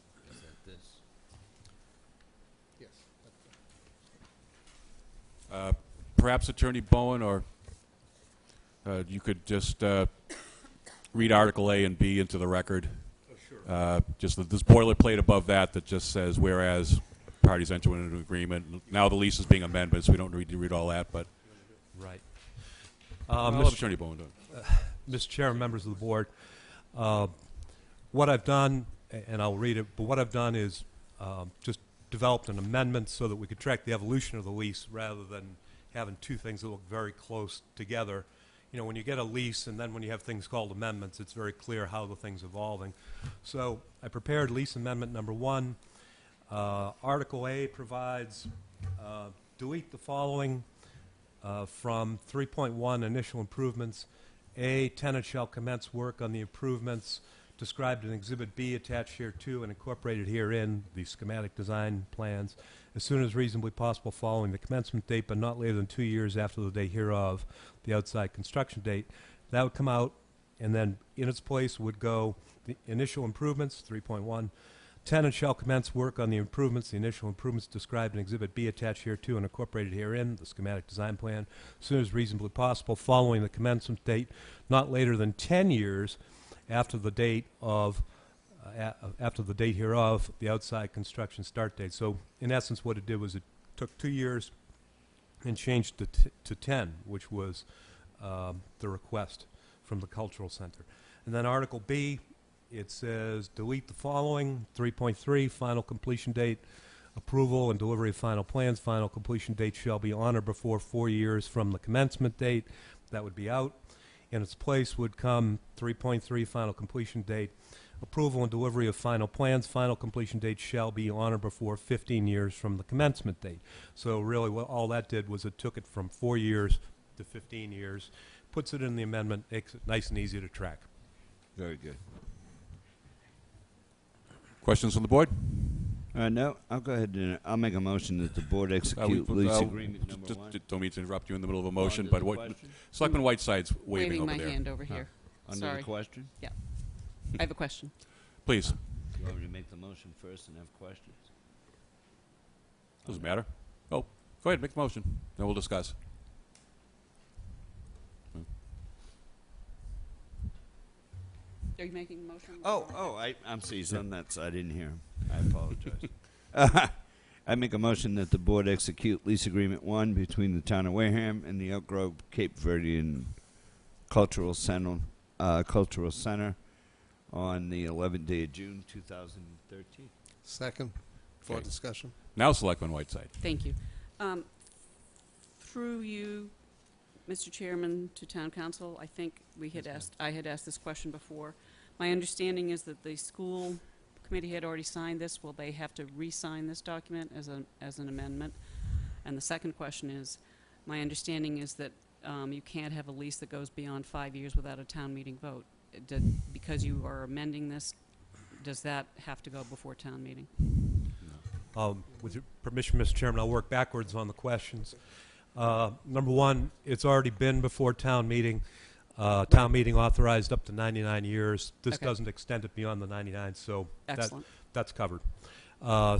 Yes. Perhaps Attorney Bowen, or you could just read Article A and B into the record. Oh, sure. Just this boilerplate above that just says, whereas parties enter into an agreement. Now the lease is being amended, so we don't need to read all that, but Right. I'll let Attorney Bowen do it. Mr. Chair, members of the board, what I've done, and I'll read it, but what I've done is just developed an amendment so that we could track the evolution of the lease rather than having two things that look very close together. You know, when you get a lease and then when you have things called amendments, it's very clear how the thing's evolving. So I prepared lease amendment number 1. Article A provides delete the following from 3.1 initial improvements. A, tenant shall commence work on the improvements described in Exhibit B attached here to and incorporated herein, the schematic design plans, as soon as reasonably possible following the commencement date, but not later than 2 years after the date hereof, the outside construction date. That would come out, and then in its place would go the initial improvements, 3.1. Tenant shall commence work on the improvements, the initial improvements described in Exhibit B attached here to and incorporated herein, the schematic design plan, as soon as reasonably possible following the commencement date, not later than 10 years after the date of after the date hereof, the outside construction start date. So in essence what it did was it took 2 years and changed it to 10, which was the request from the Cultural Center. And then Article B, it says delete the following, 3.3, final completion date, approval and delivery of final plans. Final completion date shall be on or before 4 years from the commencement date. That would be out. In its place would come 3.3, final completion date, approval and delivery of final plans. Final completion date shall be on or before 15 years from the commencement date. So really what all that did was it took it from 4 years to 15 years, puts it in the amendment, makes it nice and easy to track. Very good. Questions from the board? No, I'll go ahead and I'll make a motion that the board execute lease agreement number 1. Don't mean to interrupt you in the middle of a motion, Under but the what question? Selectman Whiteside's waving Waving over my there. hand over here. Under Sorry. the question? I have a question. Please. You want me to make the motion first and have questions? Doesn't matter. Oh, go ahead, make the motion, then we'll discuss. Are you making a motion? I'm seized on that, so I didn't hear him. I apologize. I make a motion that the board execute lease agreement 1 between the town of Wareham and the Elk Grove Cape Verdean Cultural Center on the 11th day of June 2013. Second, for Okay. discussion. Now Selectman Whiteside. Thank you. Through you, Mr. Chairman, to Town Council, I think I had asked this question before. My understanding is that the school committee had already signed this. Will they have to re-sign this document as an amendment? And the second question is, my understanding is that you can't have a lease that goes beyond 5 years without a town meeting vote. Because you are amending this, does that have to go before town meeting? With your permission, Mr. Chairman, I'll work backwards on the questions. Number one, it's already been before town meeting. Town meeting authorized up to 99 years. This Okay. doesn't extend it beyond the 99, so Excellent. that's covered.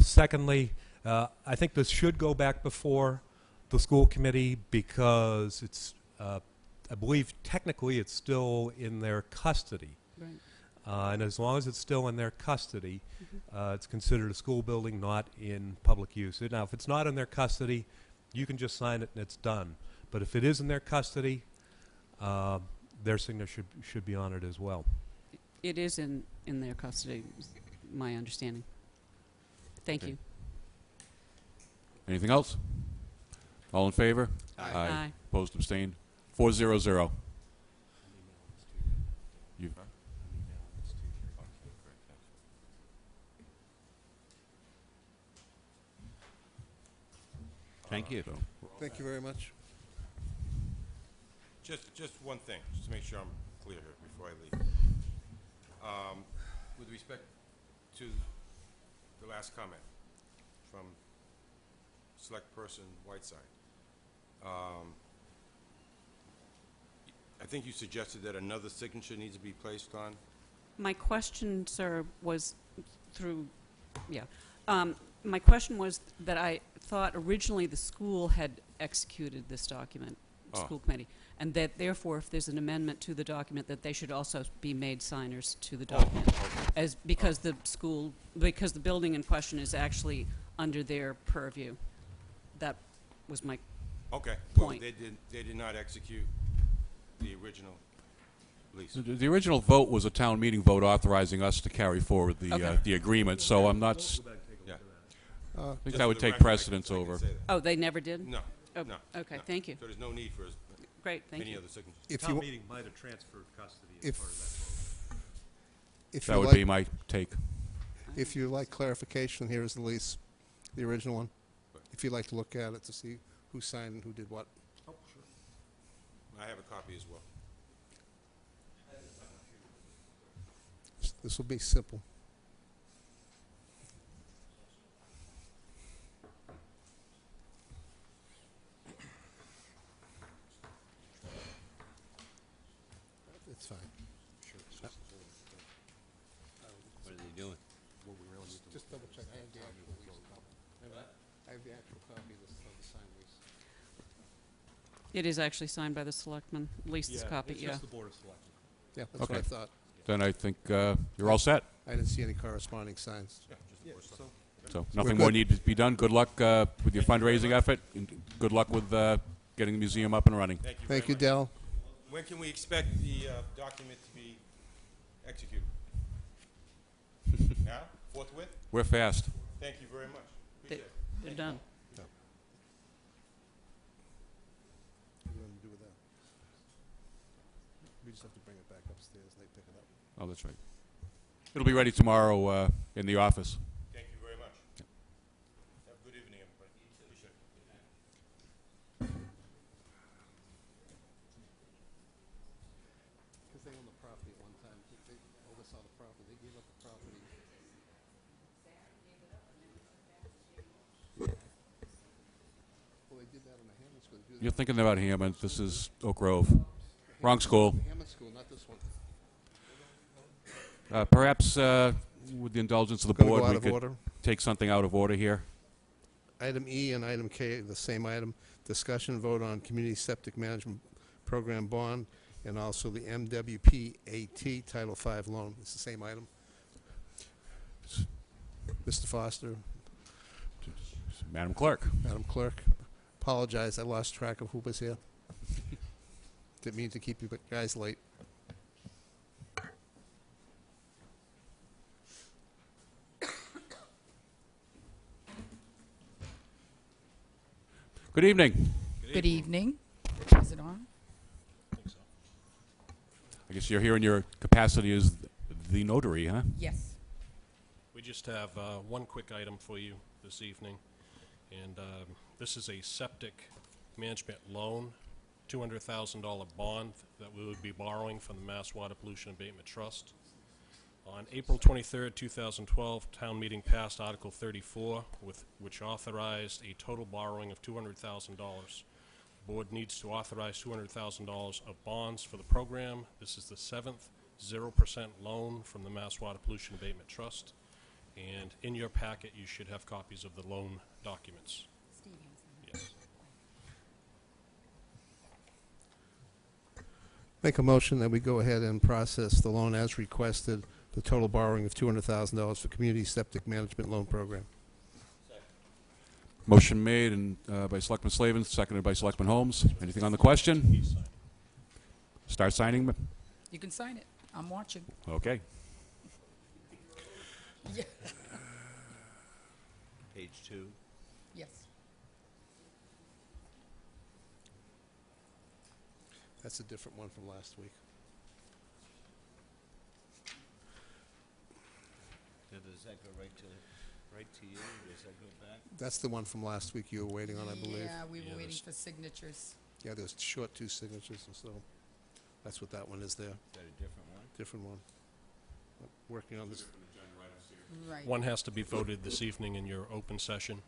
Secondly, I think this should go back before the school committee because it's, I believe technically it's still in their custody. Right. And as long as it's still in their custody, it's considered a school building, not in public use. Now, if it's not in their custody, you can just sign it and it's done. But if it is in their custody, their signature should be on it as well. It is in their custody, is my understanding. Thank Okay. you. Anything else? All in favor? Aye. Opposed, abstained? 400. You, Thank you. Thank you very much. Just one thing, just to make sure I'm clear here before I leave. With respect to the last comment from Select Person Whiteside, I think you suggested that another signature needs to be placed on. My question, sir, was my question was that I thought originally the school had executed this document, Oh. school committee, and that therefore if there's an amendment to the document that they should also be made signers to the document. Because the building in question is actually under their purview. That was my Okay, well, Point. they did not execute the original lease. the original vote was a town meeting vote authorizing us to carry forward Okay. the agreement, so I'm not, Yeah. I think Just that for would the take record, precedence so I can over. say that. Oh, they never did? No, Oh, no. okay, no. thank you. So there's no need for Great, thank any you. other signatures. If Town you, meeting might have transferred custody as If- part of that vote. if That you would like, be my take. if you like clarification, here is the lease, the original one. If you'd like to look at it to see who signed and who did what. Oh, sure. I have a copy as well. This will be simple. It's fine. What are they doing? Just double check. I have the actual lease copy. I have the actual copy of the signed lease. It is actually signed by the selectmen, at least this copy, It's yeah. just the Board of Selectmen. Yeah, that's what I Okay. thought. Then I think you're all set. I didn't see any corresponding signs. So nothing more good. needs to be done. Good luck with your fundraising effort, and good luck with getting the museum up and running. Thank you very Thank you, much. Dell. When can we expect the document to be executed? Now? Forthwith? We're fast. Thank you very much. They- Appreciate it. They're done. What do you want to do with that? We just have to bring it back upstairs and they pick it up. Oh, that's right. It'll be ready tomorrow in the office. Thank you very much. Have a good evening, everybody. Appreciate it. Because they own the property at one time. They oversaw the property. They gave up the property. Well, they did that in the Hammond School. They do that You're in thinking about Hammond. This is Oak Grove. Wrong school. the Hammond School, not this one. Perhaps with the indulgence of the Gonna board, go out we of could order. take something out of order here. Item E and item K, the same item. Discussion vote on Community Septic Management Program bond and also the MWPAT Title V loan. It's the same item. Mr. Foster, Madam Clerk. Madam Clerk, apologize, I lost track of who was here. Didn't mean to keep you guys late. Good evening. Good evening. Is it on? I guess you're here in your capacity as the notary, huh? Yes. We just have one quick item for you this evening, and this is a septic management loan, $200,000 bond that we would be borrowing from the Mass Water Pollution Abatement Trust. On April 23rd, 2012, town meeting passed Article 34, which authorized a total borrowing of $200,000. The board needs to authorize $200,000 of bonds for the program. This is the 7th 0% loan from the Mass Water Pollution Abatement Trust. And in your packet, you should have copies of the loan documents. Steve has them. Yes. Make a motion that we go ahead and process the loan as requested, the total borrowing of $200,000 for Community Septic Management Loan Program. Motion made and by Selectman Slavin, seconded by Selectman Holmes. Anything on the question? Start signing. You can sign it. I'm watching. Okay. Yeah. Page 2. Yes. That's a different one from last week. Does that go right to you, or does that go back? That's the one from last week you were waiting on, I believe. Yeah, we were Yeah, waiting this- for signatures. Yeah, there's short 2 signatures, and so that's what that one is there. Is that a different one? Different one. Working on this. Right. One has to be voted this evening in your open session,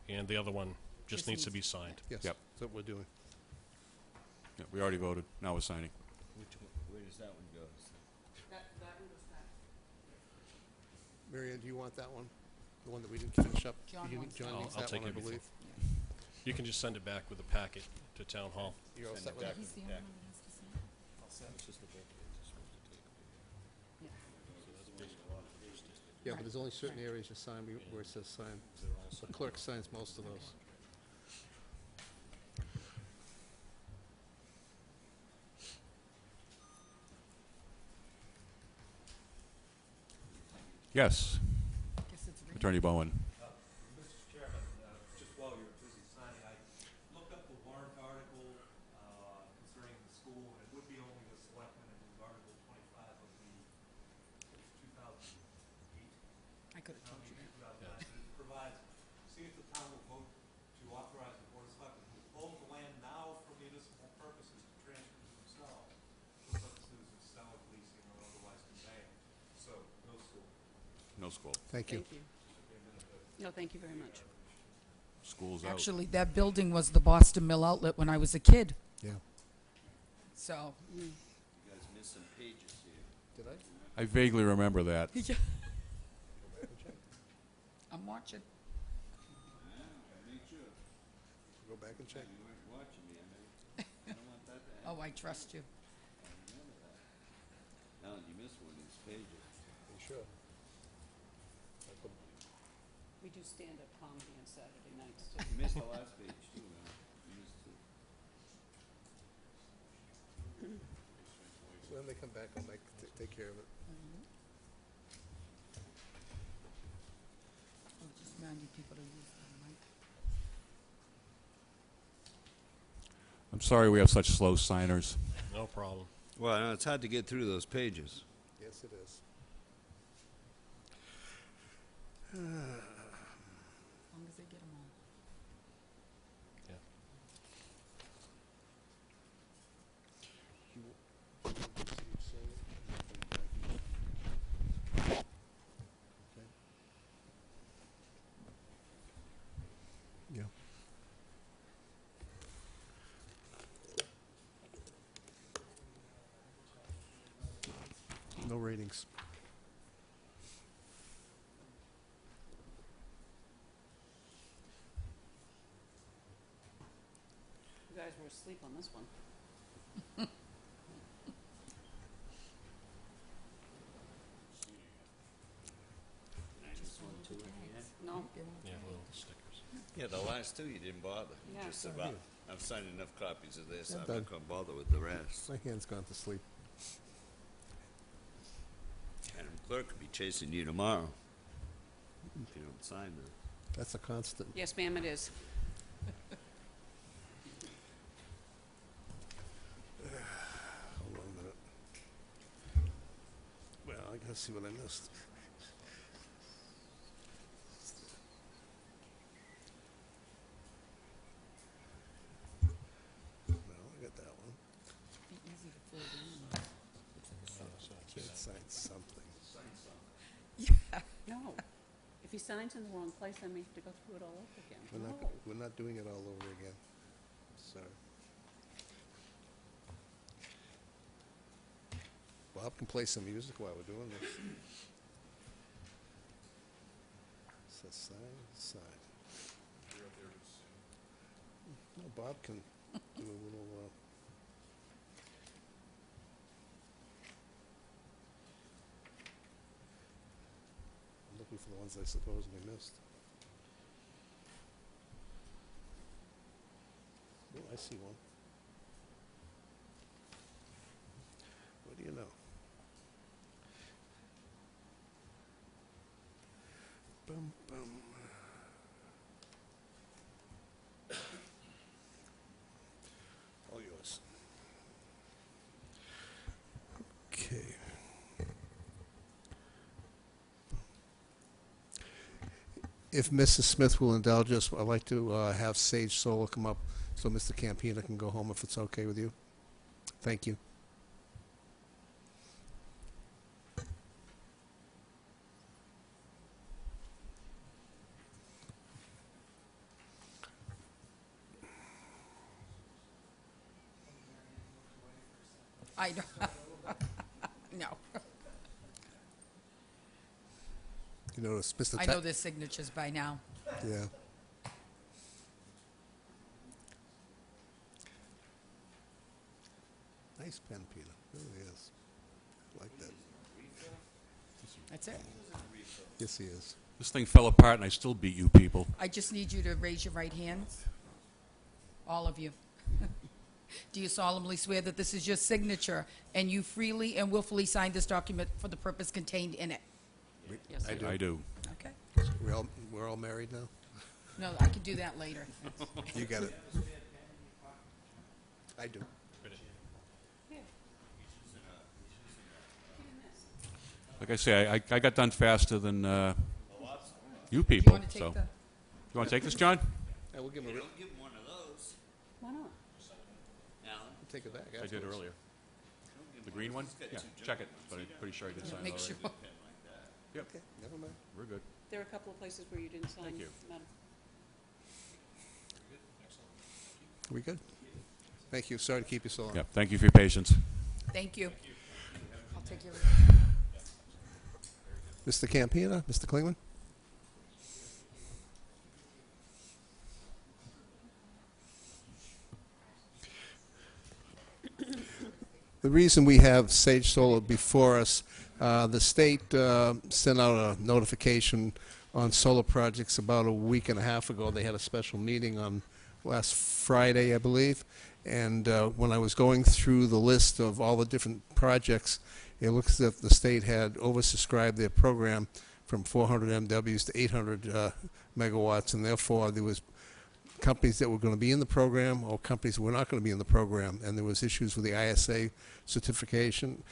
and the other one just needs to be signed. Yes, Yep. that's what we're doing. Yeah, we already voted. Now we're signing. Where does that one go? Mary Ann, do you want that one? The one that we didn't finish up? John You- wants John that. needs I'll that take one, I everything. believe. You can just send it back with the packet to Town Hall. You're all Send set it with back. that? He's the only one that has to sign. Yeah, but there's only certain areas you sign where it says sign. The clerk signs most of those. Yes, Guess it's Rita. Attorney Bowen. Mr. Chairman, just while you're busy signing, I looked up the warrant article concerning the school, and it would be only the selectmen, and it was Article 25 of the 2008 I could have told you that. 2009. It provides, see if the town will vote to authorize the board of selectmen to withhold the land now for municipal purposes to transfer to themselves for purposes of selling, leasing, or otherwise conveying. So, no school. No school. Thank you. No, thank you very much. School's out. Actually, that building was the Boston Mill Outlet when I was a kid. Yeah. So, You guys missed some pages here. Did I? I vaguely remember that. yeah. I'm watching. Me too. Go back and check. You weren't watching me. I don't want that to happen. Oh, I trust you. I remember that. Alan, you missed one of these pages. Are you sure? We do stand-up comedy on Saturday nights, too. You missed the last page too, huh? You missed two. When they come back, I'll take care of it. Oh, just remind you people to use the mic. I'm sorry we have such slow signers. No problem. Well, I know it's hard to get through those pages. Yes, it is. As long as they get them all. Yeah. No ratings. You guys were asleep on this one. Just one, two, No. Yeah, little stickers. last two, you didn't bother. Yeah. Just about. I've signed enough copies of this. I'm I'm done. not going to bother with the rest. My hand's gone to sleep. Madam Clerk could be chasing you tomorrow if you don't sign them. That's a constant. Yes, ma'am, it is. Hold on a minute. Well, I gotta see what I missed. Well, I got that one. Can't sign something. No. If he signs in the wrong place, I may have to go through it all over again. We're not doing it all over again. Sorry. Bob can play some music while we're doing this. So sign. No, Bob can do a little, I'm looking for the ones I supposedly missed. Oh, I see one. What do you know? Bum, bum. All yours. Okay. If Mrs. Smith will indulge us, I'd like to have Sage Solar come up so Mr. Campina can go home if it's okay with you. Thank you. I don't, no. You notice Mr. I know their signatures by now. Yeah. Nice pen, Peter. Really is. I like that. That's it. Yes, he is. This thing fell apart and I still beat you people. I just need you to raise your right hand. All of you. Do you solemnly swear that this is your signature and you freely and willfully sign this document for the purpose contained in it? Yes, I do. I do. Okay. We're all married now? No, I can do that later. You got it. I do. Like I say, I got done faster than you Do you people. want to take So, the, you want to take this, John? Yeah, we'll give him a Don't give him one of those, Why not? Alan. take it back. I did afterwards. earlier. The green one? Yeah, check it, but I'm pretty sure I did sign it make already. sure. Yep, Okay, never mind. we're good. There are a couple of places where you didn't sign. Thank you. Madam. Are we good? Thank you. Sorry to keep you so long. Yep, thank you for your patience. Thank you. I'll take your. Mr. Campina, Mr. Klingman? The reason we have Sage Solar before us, the state sent out a notification on solar projects about a week and a half ago. They had a special meeting on last Friday, I believe. And when I was going through the list of all the different projects, it looks as if the state had oversubscribed their program from 400 MWs to 800 megawatts, and therefore there was companies that were going to be in the program or companies that were not going to be in the program, and there was issues with the ISA certification.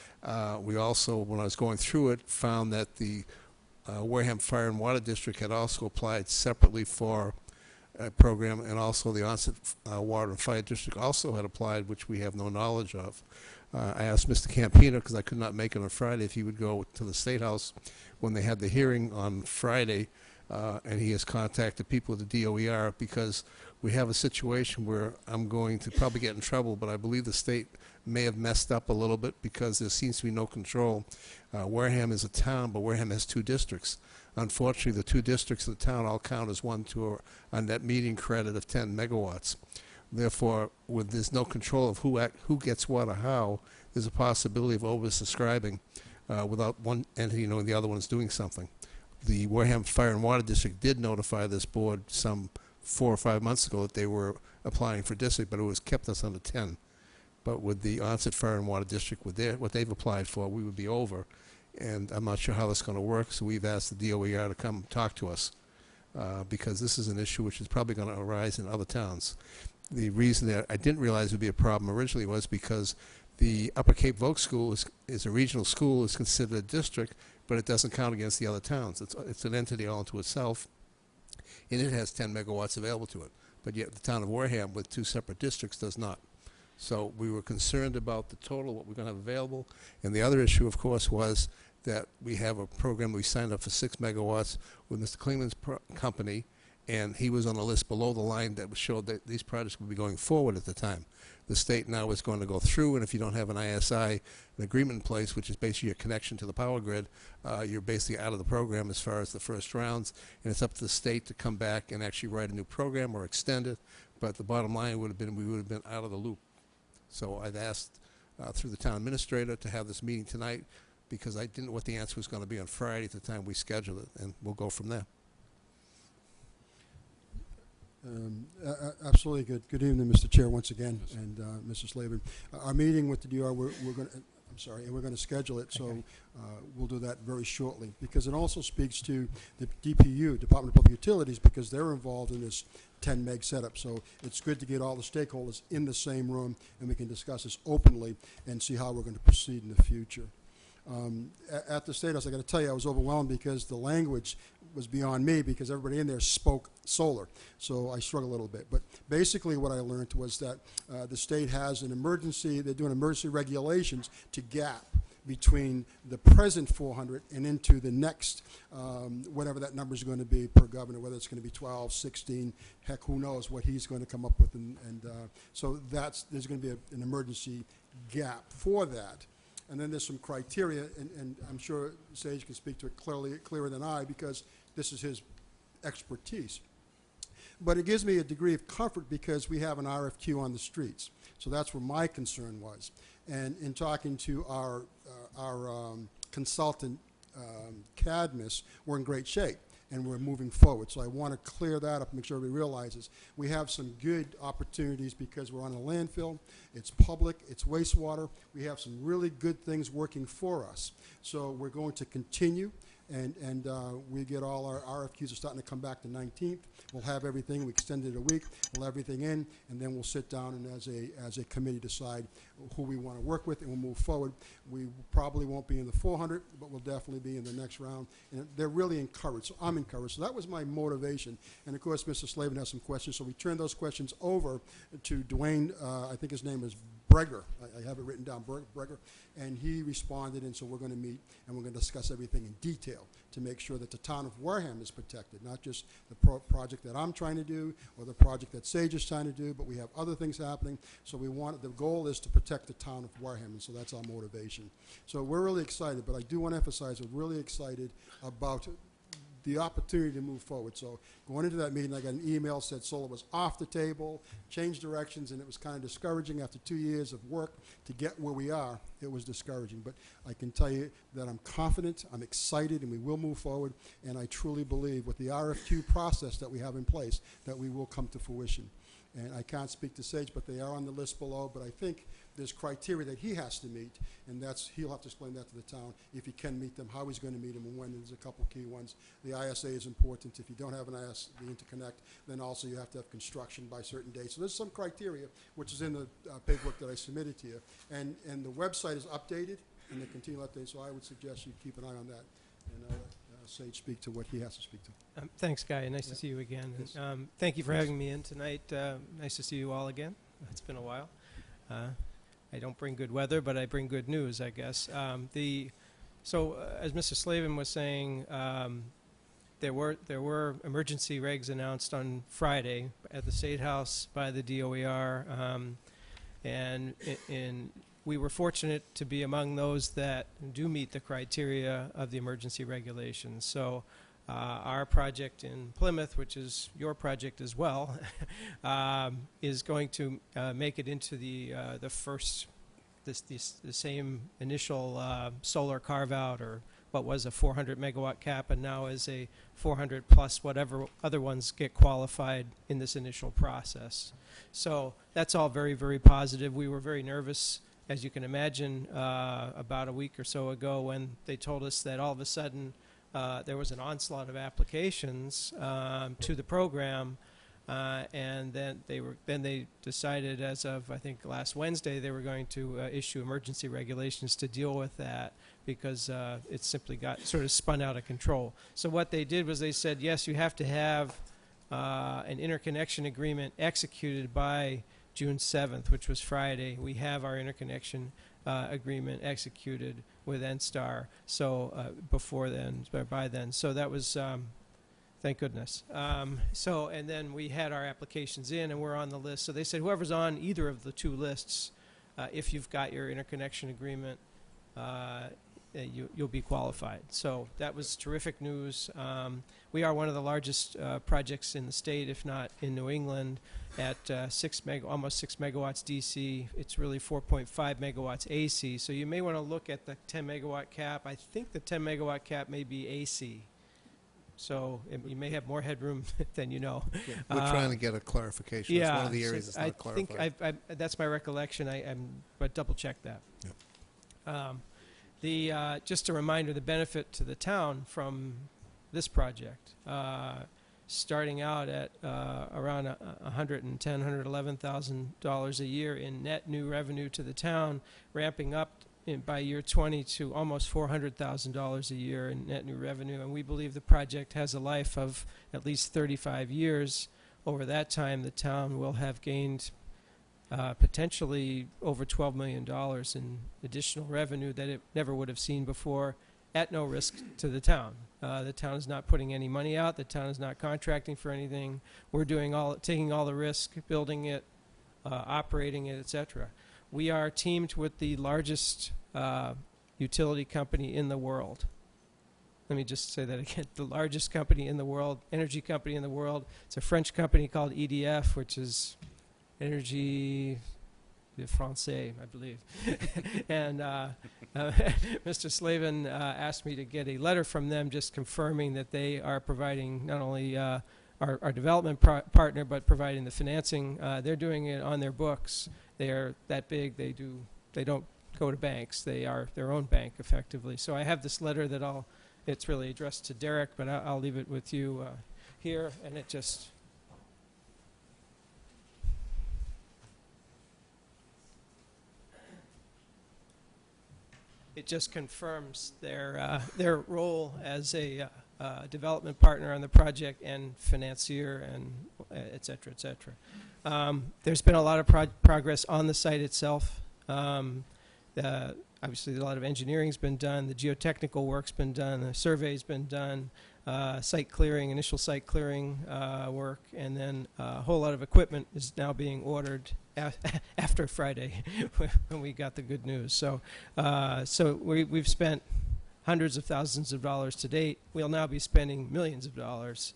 We also, when I was going through it, found that the Wareham Fire and Water District had also applied separately for a program, and also the Onset Water and Fire District also had applied, which we have no knowledge of. I asked Mr. Campina, because I could not make it on Friday, if he would go to the State House when they had the hearing on Friday, and he has contacted people at the DOER, because we have a situation where I'm going to probably get in trouble, but I believe the state may have messed up a little bit because there seems to be no control. Wareham is a town, but Wareham has 2 districts. Unfortunately, the 2 districts of the town all count as one to a net metering credit of 10 megawatts. Therefore, with there's no control of who gets what or how, there's a possibility of oversubscribing without one entity knowing the other one's doing something. The Wareham Fire and Water District did notify this board some 4 or 5 months ago that they were applying for district, but it was kept us under 10. But with the Onset Fire and Water District, with what they've applied for, we would be over. And I'm not sure how that's going to work, so we've asked the DOER to come talk to us because this is an issue which is probably going to arise in other towns. The reason that I didn't realize it would be a problem originally was because the Upper Cape Vogue School is a regional school, is considered a district, but it doesn't count against the other towns. It's an entity all unto itself, and it has 10 megawatts available to it. But yet the town of Wareham, with 2 separate districts, does not. So we were concerned about the total, what we're going to have available. And the other issue, of course, was that we have a program, we signed up for 6 megawatts with Mr. Klingman's company, and he was on a list below the line that showed that these projects would be going forward at the time. The state now is going to go through, and if you don't have an ISI, an agreement in place, which is basically a connection to the power grid, you're basically out of the program as far as the first rounds, and it's up to the state to come back and actually write a new program or extend it. But the bottom line would have been we would have been out of the loop. So I've asked through the town administrator to have this meeting tonight because I didn't know what the answer was going to be on Friday at the time we scheduled it, and we'll go from there. Absolutely. Good evening, Mr. Chair, once again, and Mr. Slavin. Our meeting with the DR, we're going to, I'm sorry, and we're going to schedule it, so we'll do that very shortly, because it also speaks to the DPU, Department of Public Utilities, because they're involved in this 10 meg setup. So it's good to get all the stakeholders in the same room, and we can discuss this openly and see how we're going to proceed in the future. At the State House, I got to tell you, I was overwhelmed because the language was beyond me, because everybody in there spoke solar. So I struggled a little bit. But basically what I learned was that the state has an emergency, they're doing emergency regulations to gap between the present 400 and into the next, whatever that number is going to be per governor, whether it's going to be 12, 16, heck, who knows what he's going to come up with. And so there's going to be an emergency gap for that. And then there's some criteria, and I'm sure Sage can speak to it clearer than I, because this is his expertise. But it gives me a degree of comfort because we have an RFQ on the streets. So that's where my concern was. And in talking to our consultant, Cadmus, we're in great shape, and we're moving forward. So I want to clear that up and make sure everybody realizes we have some good opportunities because we're on a landfill. It's public. It's wastewater. We have some really good things working for us. So we're going to continue, and we get all our RFQs are starting to come back the 19th. We'll have everything. We extended it a week. We'll have everything in, and then we'll sit down and as a committee decide who we want to work with, and we'll move forward. We probably won't be in the 400, but we'll definitely be in the next round. And they're really encouraged, so I'm encouraged. So that was my motivation. And of course, Mr. Slavin has some questions, so we turned those questions over to Dwayne, I think his name is Breger. I have it written down, Breger. And he responded, and so we're going to meet, and we're going to discuss everything in detail to make sure that the town of Wareham is protected, not just the project that I'm trying to do or the project that Sage is trying to do, but we have other things happening. So the goal is to protect the town of Wareham, and so that's our motivation. So we're really excited, but I do want to emphasize we're really excited about the opportunity to move forward. So going into that meeting, I got an email said solar was off the table, changed directions, and it was kind of discouraging after 2 years of work to get where we are. It was discouraging, but I can tell you that I'm confident, I'm excited, and we will move forward, and I truly believe with the RFQ process that we have in place that we will come to fruition. And I can't speak to Sage, but they are on the list below, but I think there's criteria that he has to meet, and he'll have to explain that to the town, if he can meet them, how he's going to meet them, and when. There's a couple key ones. The ISA is important. If you don't have an ISA, the interconnect, then also you have to have construction by certain dates. So there's some criteria, which is in the paperwork that I submitted to you. And the website is updated, and they continue to update, so I would suggest you keep an eye on that. And I'll let Sage speak to what he has to speak to. Thanks, Guy. Nice to see you again. Yes. Thank you for having me in tonight. Nice to see you all again. It's been a while. I don't bring good weather, but I bring good news, I guess. So as Mr. Slavin was saying, there were emergency regs announced on Friday at the State House by the DOER, and we were fortunate to be among those that do meet the criteria of the emergency regulations. So our project in Plymouth, which is your project as well, is going to make it into the first, the same initial solar carve-out or what was a 400 megawatt cap and now is a 400 plus whatever other ones get qualified in this initial process. So that's all very, very positive. We were very nervous, as you can imagine, about a week or so ago when they told us that all of a sudden there was an onslaught of applications to the program. And then they decided, as of I think last Wednesday, they were going to issue emergency regulations to deal with that because it simply got sort of spun out of control. So what they did was they said, yes, you have to have an interconnection agreement executed by June 7th, which was Friday. We have our interconnection agreement executed with NSTAR. So by then, so that was. Thank goodness. And then we had our applications in, and we're on the list. So they said whoever's on either of the two lists, if you've got your interconnection agreement, you'll be qualified. So that was terrific news. We are one of the largest projects in the state, if not in New England, at almost 6 megawatts DC. It's really 4.5 megawatts AC. So you may want to look at the 10 megawatt cap. I think the 10 megawatt cap may be AC. So you may have more headroom than you know. Yeah, we're trying to get a clarification. Yeah, it's one of the areas that's not clarified. I think that's my recollection. But double check that. Yep. Just a reminder, the benefit to the town from this project, starting out at around $110,000, $111,000 a year in net new revenue to the town, ramping up by year 20 to almost $400,000 a year in net new revenue, and we believe the project has a life of at least 35 years. Over that time, the town will have gained potentially over $12 million in additional revenue that it never would have seen before, at no risk to the town. The town is not putting any money out. The town is not contracting for anything. We're taking all the risk, building it, operating it, etc. We are teamed with the largest utility company in the world. Let me just say that again. The largest company in the world, energy company in the world. It's a French company called EDF, which is Energy Francais, I believe. And Mr. Slavin asked me to get a letter from them just confirming that they are providing not only our development partner, but providing the financing. They're doing it on their books. They are that big. They don't go to banks. They are their own bank, effectively. So I have this letter that it's really addressed to Derek, but I'll leave it with you here, and it just confirms their role as a development partner on the project and financier, and et cetera, et cetera. There's been a lot of progress on the site itself. Obviously, a lot of engineering's been done. The geotechnical work's been done. The survey's been done. Site clearing, initial site clearing work, and then a whole lot of equipment is now being ordered after Friday when we got the good news. So, we've spent hundreds of thousands of dollars to date. We'll now be spending millions of dollars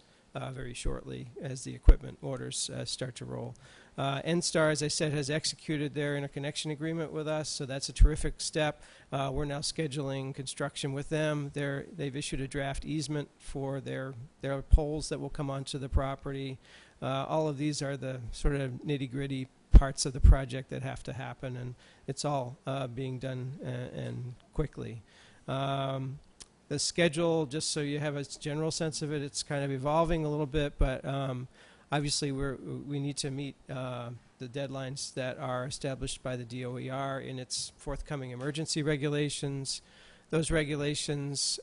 very shortly as the equipment orders start to roll. NSTAR, as I said, has executed their interconnection agreement with us, so that's a terrific step. We're now scheduling construction with them. They've issued a draft easement for their poles that will come onto the property. All of these are the sort of nitty-gritty parts of the project that have to happen, and it's all being done and quickly. The schedule, just so you have a general sense of it, it's kind of evolving a little bit, but obviously we need to meet the deadlines that are established by the DOER in its forthcoming emergency regulations. Those regulations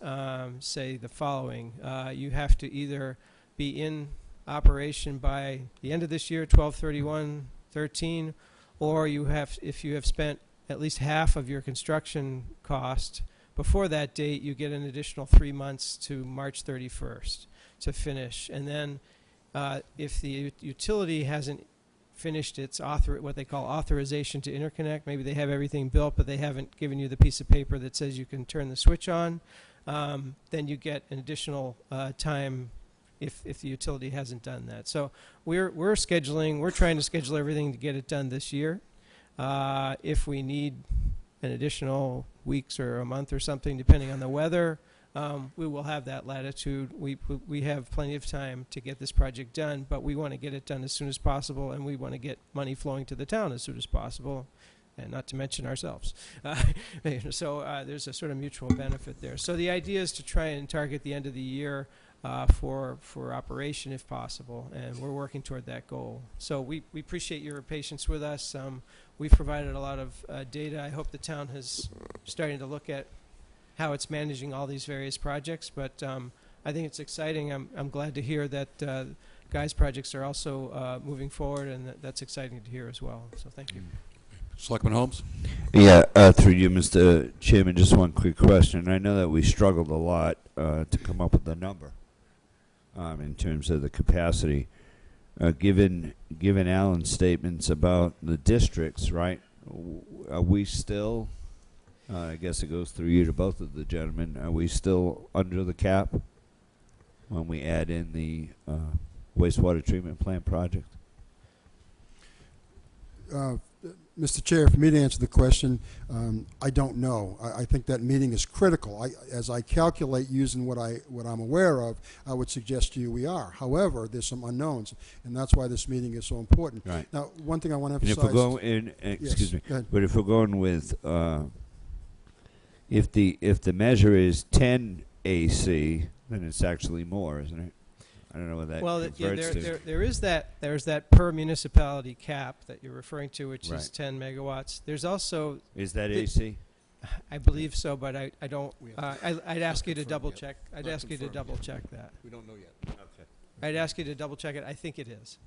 say the following. You have to either be in operation by the end of this year, 12/31/13, or if you have spent at least half of your construction cost before that date, you get an additional 3 months to March 31st to finish. And then if the utility hasn't finished its what they call authorization to interconnect, maybe they have everything built, but they haven't given you the piece of paper that says you can turn the switch on, then you get an additional time if the utility hasn't done that. So we're trying to schedule everything to get it done this year. If we need an additional weeks or a month or something, depending on the weather, we will have that latitude. We have plenty of time to get this project done, but we want to get it done as soon as possible, and we want to get money flowing to the town as soon as possible, and not to mention ourselves. So there's a sort of mutual benefit there. So the idea is to try and target the end of the year for operation if possible, and we're working toward that goal. So we appreciate your patience with us. We've provided a lot of data. I hope the town is starting to look at how it's managing all these various projects, but I think it's exciting. I'm glad to hear that Guy's projects are also moving forward, and that's exciting to hear as well. So thank you. Selectman Holmes? Yeah, through you, Mr. Chairman, just one quick question. I know that we struggled a lot to come up with the number in terms of the capacity. Given Alan's statements about the districts, right, are we still, I guess it goes through you to both of the gentlemen, are we still under the cap when we add in the wastewater treatment plant project? Mr. Chair, for me to answer the question, I don't know. I think that meeting is critical. As I calculate using what I'm aware of, I would suggest to you we are. However, there's some unknowns, and that's why this meeting is so important. Right. Now, one thing I want to And emphasize. if we're going in, excuse me, go ahead. but if we're going with, if the measure is 10 AC, then it's actually more, isn't it? I don't know what that converts to. There's that per municipality cap that you're referring to, which is Right. 10 megawatts. There's also Is that AC? I believe so, but I don't. We have to I'd ask you to confirm double yet. check. I'd Not ask you to confirmed double yet. check that. We don't know yet. Okay. I'd ask you to double check it. I think it is.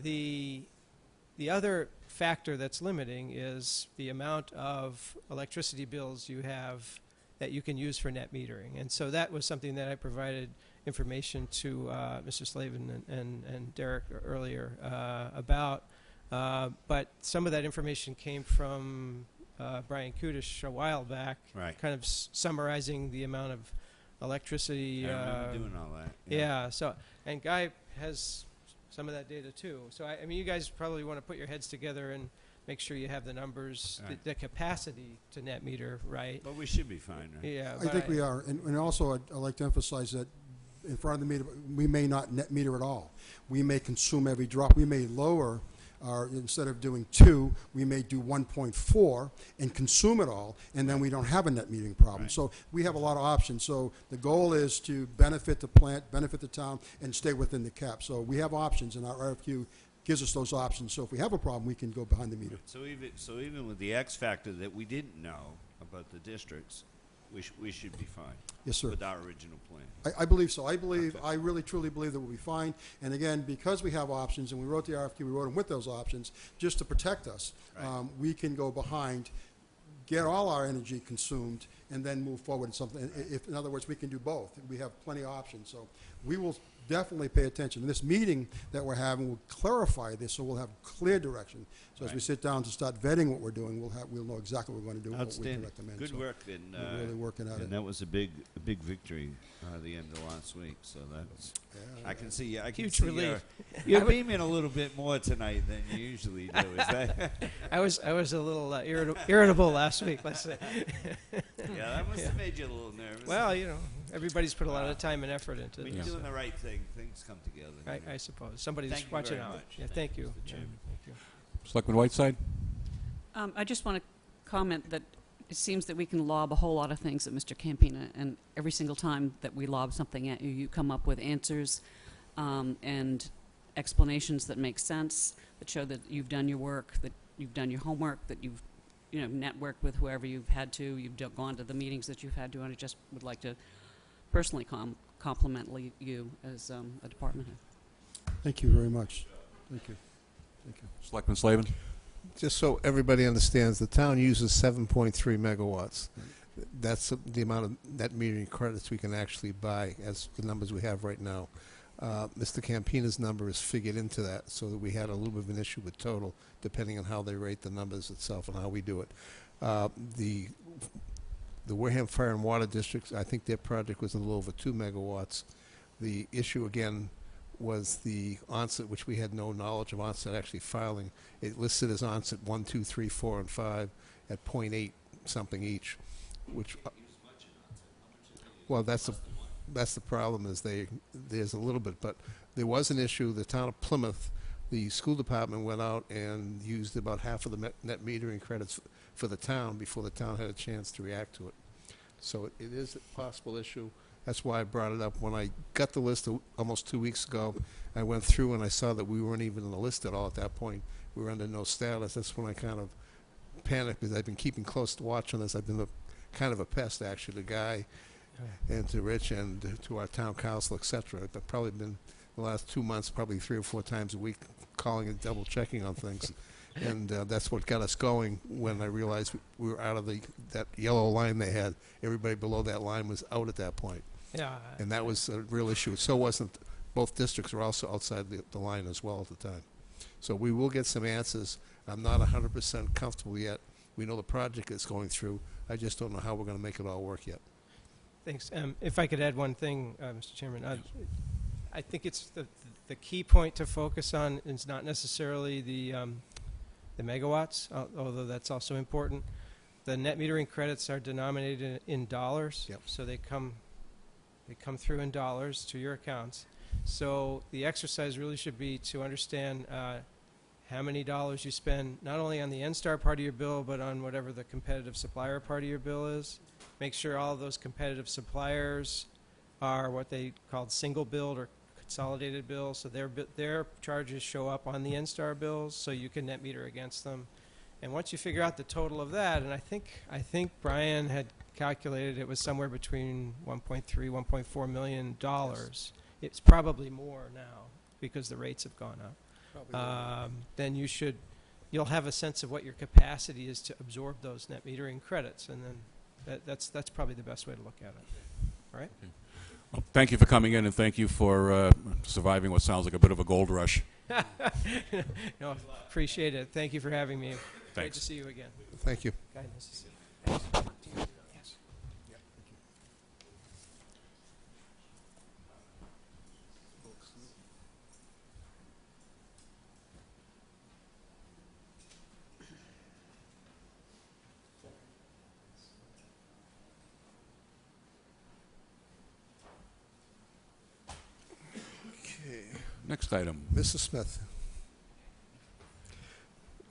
The other factor that's limiting is the amount of electricity bills you have that you can use for net metering, and so that was something that I provided information to Mr. Slavin and Derek earlier about. But some of that information came from Brian Kudish a while back, Right. kind of summarizing the amount of electricity. I remember doing all that. Yeah. So, and Guy has some of that data too. So I mean, you guys probably want to put your heads together and make sure you have the numbers, Right. the capacity to net meter, right? But we should be fine, right? Yeah. I think we are. And also, I'd like to emphasize that in front of the meter, we may not net meter at all. We may consume every drop. We may lower our, instead of doing 2, we may do 1.4 and consume it all, and then we don't have a net metering problem. Right. So we have a lot of options. So the goal is to benefit the plant, benefit the town, and stay within the cap. So we have options, and our RFQ gives us those options. So if we have a problem, we can go behind the meter. So even with the X factor that we didn't know about the districts, we should be fine. Yes, sir. With our original plan. I believe so. I really, truly believe that we'll be fine. And again, because we have options, and we wrote the RFQ, we wrote them with those options, just to protect us, Right. we can go behind, get all our energy consumed, and then move forward in something. If, in other words, we can do both. We have plenty of options. So we will definitely pay attention. This meeting that we're having will clarify this, so we'll have clear direction. So as we Right. sit down to start vetting what we're doing, we'll know exactly what we're going to do and what we can Outstanding. recommend. Good So work. And, we're really working at and it. that was a big victory the end of last week. So that's, I can see, I can Huge see relief. you're beaming a little bit more tonight than you usually do. Is that? I was a little irritable last week, let's say. Yeah, that must have made you a little nervous. Well, you know, everybody's put a lot of time and effort into when this. you're doing the right thing, things come together. you know. I suppose somebody's Thank you watching very out. much. Yeah, Thank thank you, you. Mr. Chairman. Thank you. Selectman Whiteside? I just want to comment that it seems that we can lob a whole lot of things at Mr. Campina, and every single time that we lob something at you, you come up with answers and explanations that make sense, that show that you've done your work, that you've done your homework, that you've networked with whoever you've had to, you've gone to the meetings that you've had to, and I just would like to personally compliment you as a department head. Thank you very much. Thank you. Thank you. Selectman Slavin? Just so everybody understands, the town uses 7.3 megawatts. That's the amount of net metering credits we can actually buy as the numbers we have right now. Mr. Campina's number is figured into that, so that we had a little bit of an issue with total, depending on how they rate the numbers itself and how we do it. The Wareham Fire and Water Districts, I think their project was a little over 2 megawatts. The issue, again, was the onset, which we had no knowledge of onset actually filing. It listed as onset 1, 2, 3, 4, and 5 at 0.8 something each, which Well, that's the problem is there's a little bit, but there was an issue. The town of Plymouth, the school department went out and used about half of the net metering credits for the town before the town had a chance to react to it. So it is a possible issue. That's why I brought it up. When I got the list almost 2 weeks ago, I went through and I saw that we weren't even on the list at all at that point. We were under no status. That's when I kind of panicked because I've been keeping close to watch on this. I've been kind of a pest, actually, to Guy and to Rich and to our town council, etc. I've probably been the last 2 months, probably 3 or 4 times a week, calling and double checking on things. And that's what got us going when I realized we were out of that yellow line they had. Everybody below that line was out at that point. Yeah. And that was a real issue. So wasn't, both districts were also outside the line as well at the time. So we will get some answers. I'm not 100% comfortable yet. We know the project is going through. I just don't know how we're going to make it all work yet. Thanks. If I could add one thing, Mr. Chairman, I think it's the key point to focus on is not necessarily the megawatts, although that's also important. The net metering credits are denominated in dollars, Yep. so they come through in dollars to your accounts. So the exercise really should be to understand how many dollars you spend, not only on the N-Star part of your bill, but on whatever the competitive supplier part of your bill is. Make sure all of those competitive suppliers are what they called single billed or consolidated bills, so their charges show up on the N-Star bills, so you can net meter against them. And once you figure out the total of that, and I think Brian had calculated it was somewhere between 1.3, 1.4 million dollars. It's probably more now because the rates have gone up. Then you'll have a sense of what your capacity is to absorb those net metering credits, and then that's probably the best way to look at it. All right? Well, thank you for coming in, and thank you for surviving what sounds like a bit of a gold rush. No, appreciate it. Thank you for having me. Great Thanks. to see you again. Thank you. Guy, nice to see you. Yes. Okay. Next item. Mrs. Smith.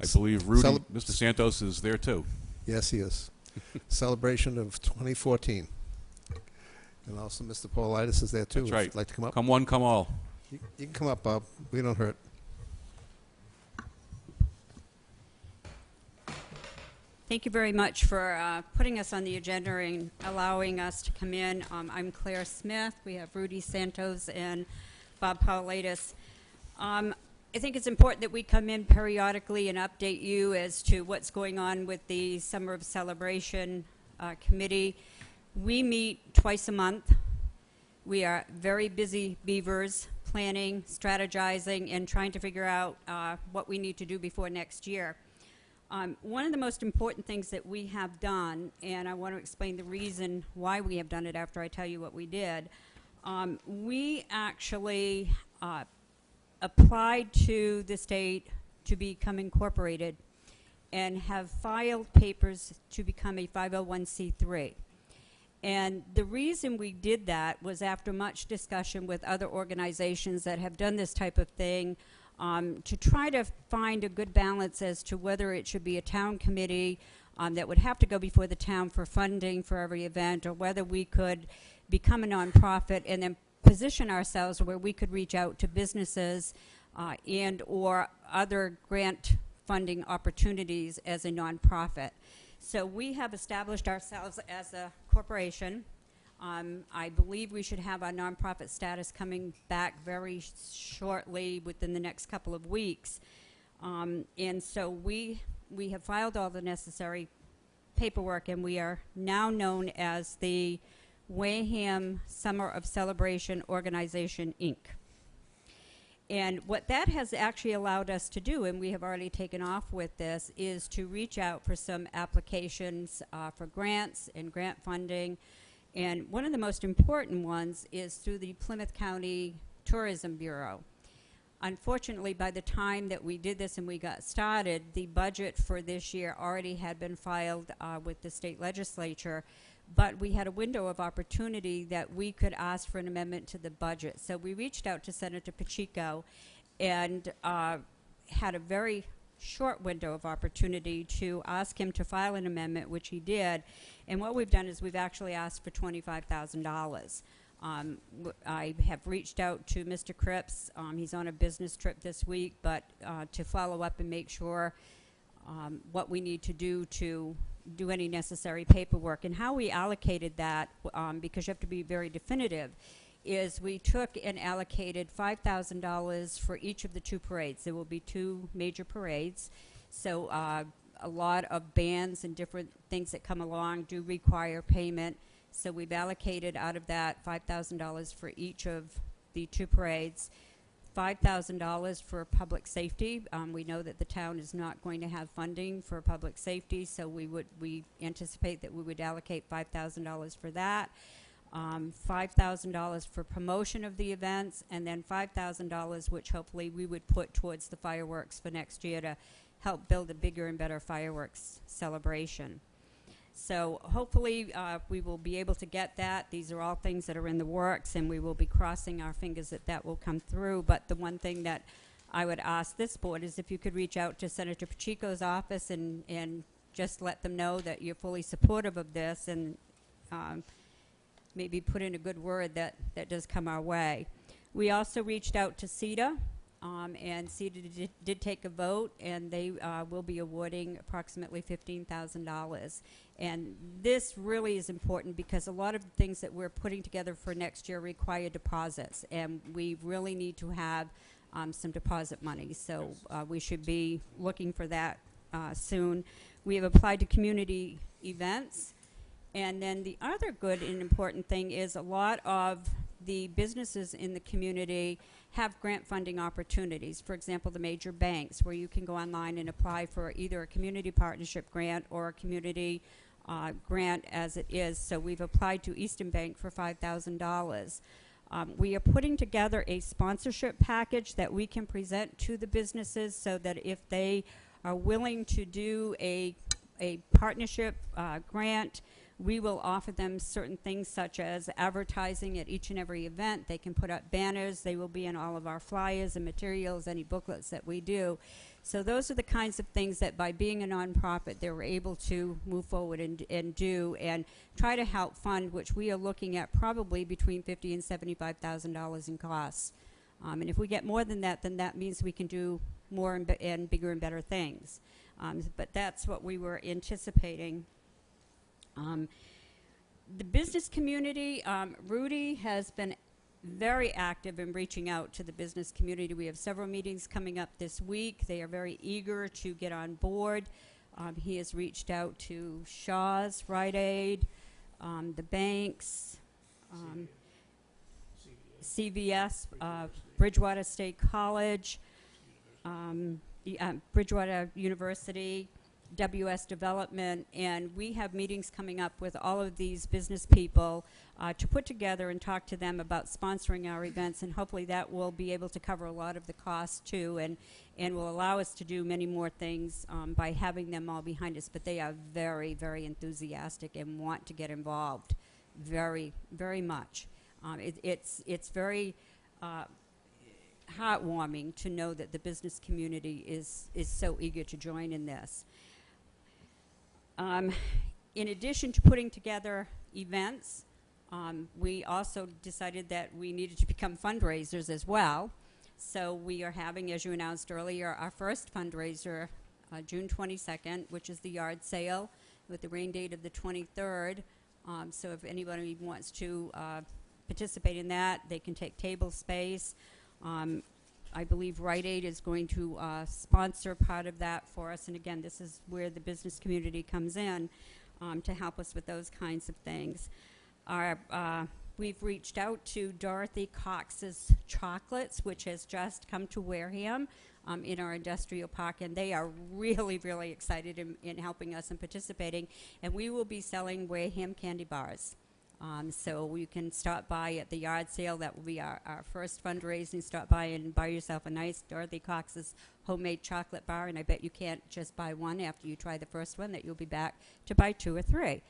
I believe Rudy, Cele- Mr. Santos is there too. Yes, he is. Celebration of 2014. And also Mr. Paulides is there too. That's If right. you'd like to come up. Come one, come all. You can come up, Bob. We don't hurt. Thank you very much for putting us on the agenda and allowing us to come in. I'm Claire Smith. We have Rudy Santos and Bob Paulides. I think it's important that we come in periodically and update you as to what's going on with the Summer of Celebration Committee. We meet twice a month. We are very busy beavers, planning, strategizing, and trying to figure out what we need to do before next year. One of the most important things that we have done, and I want to explain the reason why we have done it after I tell you what we did, we actually applied to the state to become incorporated and have filed papers to become a 501c3. And the reason we did that was after much discussion with other organizations that have done this type of thing, to try to find a good balance as to whether it should be a town committee that would have to go before the town for funding for every event, or whether we could become a nonprofit and then position ourselves where we could reach out to businesses and or other grant funding opportunities as a nonprofit. So we have established ourselves as a corporation. I believe we should have our nonprofit status coming back very shortly within the next couple of weeks. And so we have filed all the necessary paperwork, and we are now known as the Wareham Summer of Celebration Organization, Inc. And what that has actually allowed us to do, and we have already taken off with this, is to reach out for some applications for grants and grant funding. And one of the most important ones is through the Plymouth County Tourism Bureau. Unfortunately, by the time that we did this and we got started, the budget for this year already had been filed with the state legislature, but we had a window of opportunity that we could ask for an amendment to the budget. So we reached out to Senator Pacheco and had a very short window of opportunity to ask him to file an amendment, which he did. And what we've done is we've actually asked for $25,000. I have reached out to Mr. Cripps. He's on a business trip this week, but to follow up and make sure what we need to do any necessary paperwork. And how we allocated that, because you have to be very definitive, is we took and allocated $5,000 for each of the two parades. There will be two major parades, so a lot of bands and different things that come along do require payment. So we've allocated out of that $5,000 for each of the two parades, $5,000 for public safety. We know that the town is not going to have funding for public safety, so we anticipate that we would allocate $5,000 for that. $5,000 for promotion of the events, and then $5,000 which hopefully we would put towards the fireworks for next year to help build a bigger and better fireworks celebration. So hopefully we will be able to get that. These are all things that are in the works, and we will be crossing our fingers that that will come through. But the one thing that I would ask this board is if you could reach out to Senator Pacheco's office and just let them know that you're fully supportive of this, and maybe put in a good word that does come our way. We also reached out to CETA, and CETA did take a vote, and they will be awarding approximately $15,000. And this really is important because a lot of the things that we're putting together for next year require deposits, and we really need to have some deposit money. So we should be looking for that soon. We have applied to community events. And then the other good and important thing is a lot of the businesses in the community have grant funding opportunities. For example, the major banks, where you can go online and apply for either a community partnership grant or a community grant as it is. So we've applied to Eastern Bank for $5,000. We are putting together a sponsorship package that we can present to the businesses so that if they are willing to do a partnership grant, we will offer them certain things such as advertising at each and every event. They can put up banners. They will be in all of our flyers and materials, any booklets that we do. So those are the kinds of things that by being a nonprofit, they were able to move forward and do and try to help fund, which we are looking at probably between $50,000 and $75,000 in costs. And if we get more than that, then that means we can do more and bigger and better things. But that's what we were anticipating. The business community, Rudy has been very active in reaching out to the business community. We have several meetings coming up this week. They are very eager to get on board. He has reached out to Shaw's, Rite Aid, the banks, CVS, Bridgewater State College, Bridgewater University, WS Development, and we have meetings coming up with all of these business people to put together and talk to them about sponsoring our events, and hopefully that will be able to cover a lot of the costs too, and will allow us to do many more things by having them all behind us. But they are very, very enthusiastic and want to get involved very, very much. It's very heartwarming to know that the business community is so eager to join in this. In addition to putting together events, we also decided that we needed to become fundraisers as well. So we are having, as you announced earlier, our first fundraiser June 22nd, which is the yard sale with the rain date of the 23rd. So if anybody wants to participate in that, they can take table space. I believe Rite Aid is going to sponsor part of that for us. And again, this is where the business community comes in to help us with those kinds of things. We've reached out to Dorothy Cox's Chocolates, which has just come to Wareham in our industrial park, and they are really, really excited in helping us and participating. And we will be selling Wareham candy bars. So you can stop by at the yard sale. That will be our first fundraising. Stop by and buy yourself a nice Dorothy Cox's homemade chocolate bar, and I bet you can't just buy one after you try the first one, that you'll be back to buy 2 or 3.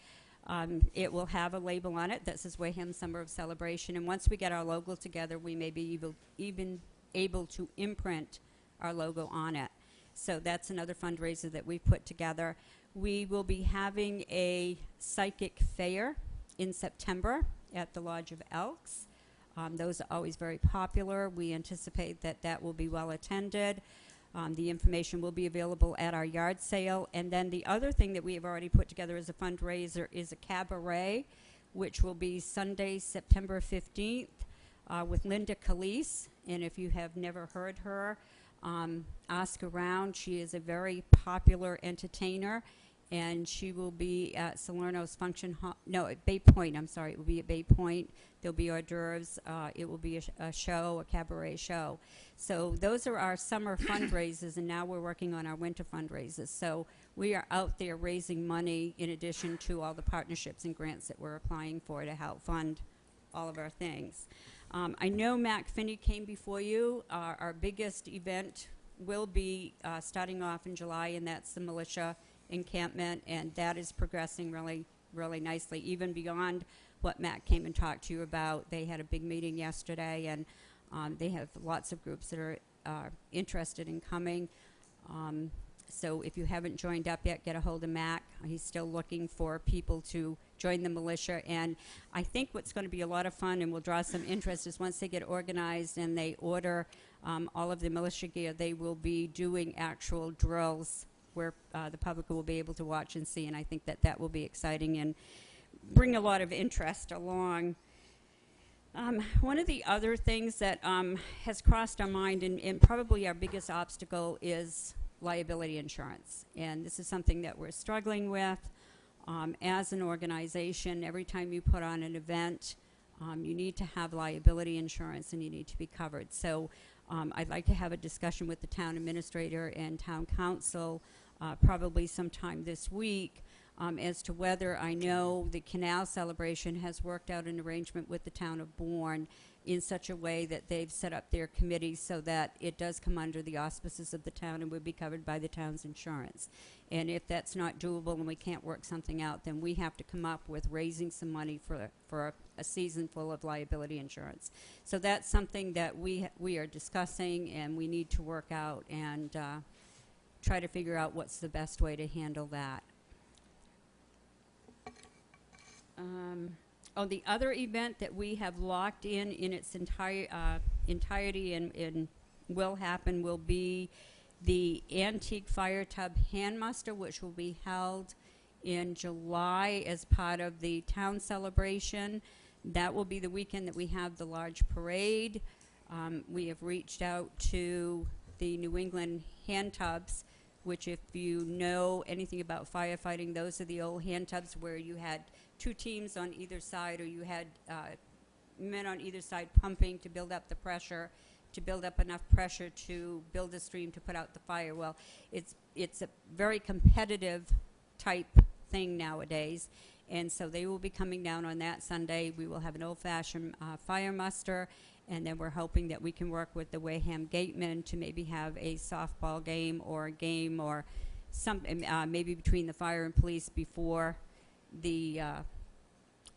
It will have a label on it that says Wareham Summer of Celebration, and once we get our logo together, we may be even able to imprint our logo on it. So that's another fundraiser that we've put together. We will be having a psychic fair in September at the Lodge of Elks. Those are always very popular. We anticipate that that will be well attended. The information will be available at our yard sale. And then the other thing that we have already put together as a fundraiser is a cabaret, which will be Sunday, September 15th, with Linda Calise. And if you have never heard her, ask around. She is a very popular entertainer, and she will be at Salerno's Function Hall. No, at Bay Point. I'm sorry. It will be at Bay Point. There'll be hors d'oeuvres. It will be a show, a cabaret show. So those are our summer fundraisers, and now we're working on our winter fundraisers. So we are out there raising money in addition to all the partnerships and grants that we're applying for to help fund all of our things. I know Mac Finney came before you. Our biggest event will be starting off in July, and that's the militia encampment, and that is progressing really, really nicely, even beyond what Matt came and talked to you about. They had a big meeting yesterday, and they have lots of groups that are interested in coming. So if you haven't joined up yet, get a hold of Mac. He's still looking for people to join the militia, and I think what's going to be a lot of fun and will draw some interest is once they get organized and they order all of the militia gear, they will be doing actual drills where the public will be able to watch and see, and I think that that will be exciting and bring a lot of interest along. One of the other things that has crossed our mind, and probably our biggest obstacle, is liability insurance. And this is something that we're struggling with as an organization. Every time you put on an event, you need to have liability insurance and you need to be covered. So I'd like to have a discussion with the town administrator and town council probably sometime this week as to whether, I know the Canal Celebration has worked out an arrangement with the town of Bourne in such a way that they've set up their committee so that it does come under the auspices of the town and would be covered by the town's insurance. And if that's not doable and we can't work something out, then we have to come up with raising some money for a season full of liability insurance. So that's something that we are discussing, and we need to work out and try to figure out what's the best way to handle that. The other event that we have locked in its entirety and will happen will be the Antique Fire Tub Hand Muster, which will be held in July as part of the town celebration. That will be the weekend that we have the large parade. We have reached out to the New England hand tubs, which, if you know anything about firefighting, those are the old hand tubs where you had two teams on either side, or you had men on either side pumping to build up the pressure, to build up enough pressure to build a stream to put out the fire. Well, it's a very competitive type thing nowadays, and so they will be coming down on that Sunday. We will have an old-fashioned fire muster, and then we're hoping that we can work with the Wareham Gatemen to maybe have a softball game or a game or some maybe between the fire and police before the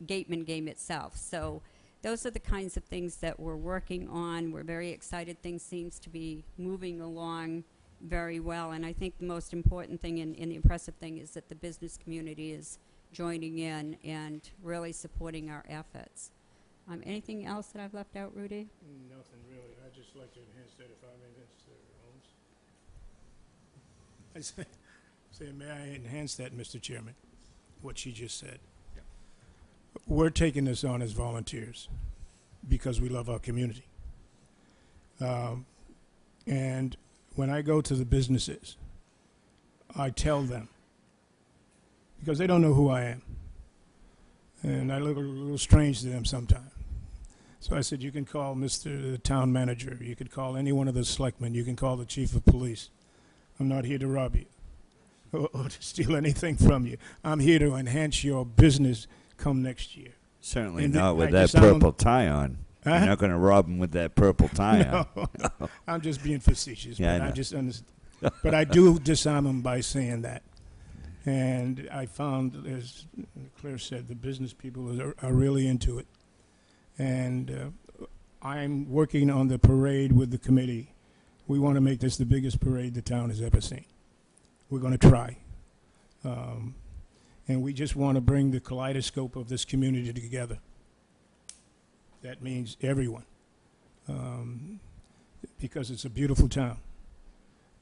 Gateman game itself. So those are the kinds of things that we're working on. We're very excited. Things seems to be moving along very well, and I think the most important thing and the impressive thing is that the business community is joining in and really supporting our efforts. Anything else that I've left out, Rudy? Nothing really. I'd just like to enhance that, if I may, Mr. Holmes. I say, may I enhance that, Mr. Chairman, what she just said? Yeah. We're taking this on as volunteers because we love our community. And when I go to the businesses, I tell them, because they don't know who I am, and I look a little strange to them sometimes. So I said, you can call the town manager, you could call any one of the selectmen, you can call the chief of police. I'm not here to rob you or to steal anything from you. I'm here to enhance your business come next year. Certainly And not with I that disarm- purple tie on. Huh? You're not going to rob him with that purple tie on. No, I'm just being facetious, Yeah, I but know. I just understand. But I do disarm them by saying that. And I found, as Claire said, the business people are really into it. And I'm working on the parade with the committee. We want to make this the biggest parade the town has ever seen. We're going to try. And we just want to bring the kaleidoscope of this community together. That means everyone. Because it's a beautiful town.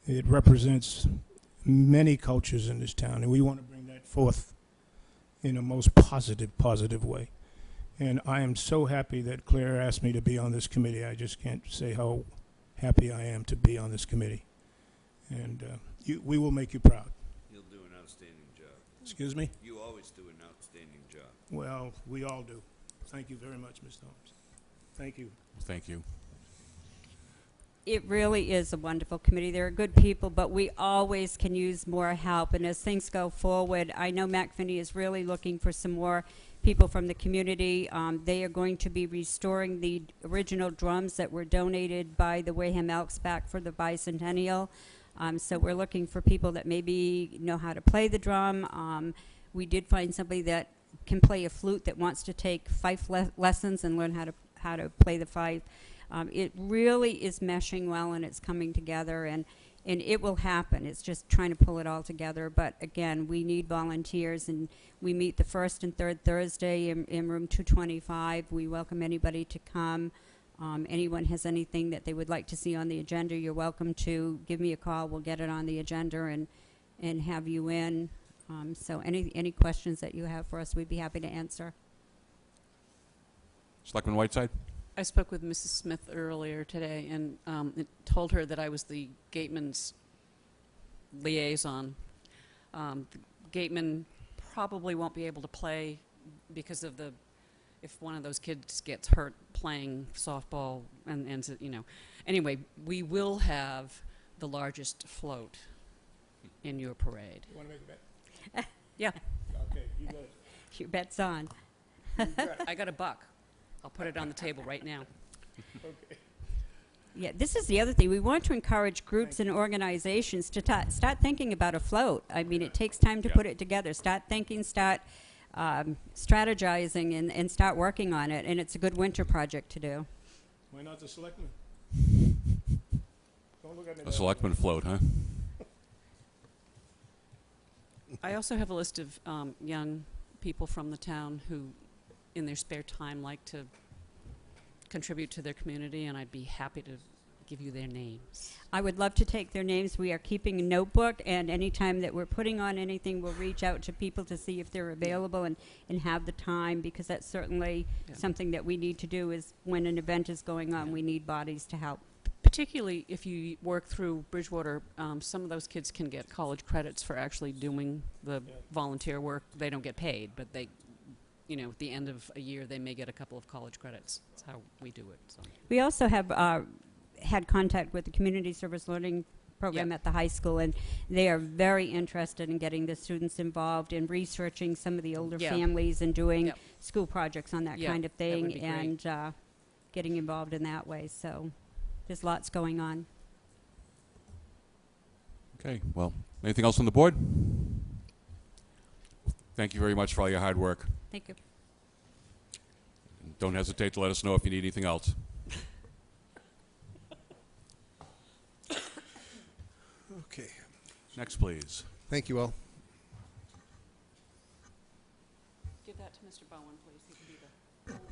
It represents many cultures in this town, and we want to bring that forth in a most positive way. And I am so happy that Claire asked me to be on this committee. I just can't say how happy I am to be on this committee. And we will make you proud. You'll do an outstanding job. Excuse me? You always do an outstanding job. Well, we all do. Thank you very much, Mr. Holmes. Thank you. Thank you. It really is a wonderful committee. They're good people, but we always can use more help. And as things go forward, I know Mac Finney is really looking for some more people from the community. They are going to be restoring the original drums that were donated by the Wareham Elks back for the bicentennial. So we're looking for people that maybe know how to play the drum. We did find somebody that can play a flute that wants to take fife lessons and learn how to play the fife. It really is meshing well, and it's coming together, and it will happen. It's just trying to pull it all together. But again, we need volunteers, and we meet the first and third Thursday in room 225. We welcome anybody to come. Anyone has anything that they would like to see on the agenda, you're welcome to give me a call. We'll get it on the agenda and have you in. So any questions that you have for us, we'd be happy to answer. Selectman Whiteside? I spoke with Mrs. Smith earlier today and told her that I was the Gateman's liaison. The Gateman probably won't be able to play because of if one of those kids gets hurt playing softball and you know. Anyway, we will have the largest float in your parade. You want to make a bet? Yeah. Okay, you got it. Your bet's on. I got $1. I'll put it on the table right now. Okay. Yeah, this is the other thing. We want to encourage groups and organizations to start thinking about a float. I mean, it takes time to put it together. Start thinking, start strategizing, and start working on it. And it's a good winter project to do. Why not the selectmen? Don't look at me A that selectman float, huh? I also have a list of young people from the town who, in their spare time, like to contribute to their community, and I'd be happy to give you their names. I would love to take their names. We are keeping a notebook, and anytime that we're putting on anything, we'll reach out to people to see if they're available and have the time, because that's certainly something that we need to do. Is when an event is going on, we need bodies to help. Particularly if you work through Bridgewater, some of those kids can get college credits for actually doing the volunteer work. They don't get paid, but they, you know, at the end of a year, they may get a couple of college credits. That's how we do it. So. We also have had contact with the Community Service Learning Program at the high school, and they are very interested in getting the students involved in researching some of the older families and doing school projects on that kind of thing, and getting involved in that way. So there's lots going on. Okay, well, anything else on the board? Thank you very much for all your hard work. Thank you. And don't hesitate to let us know if you need anything else. Okay. Next, please. Thank you all. Give that to Mr. Bowen, please. He can be the owner of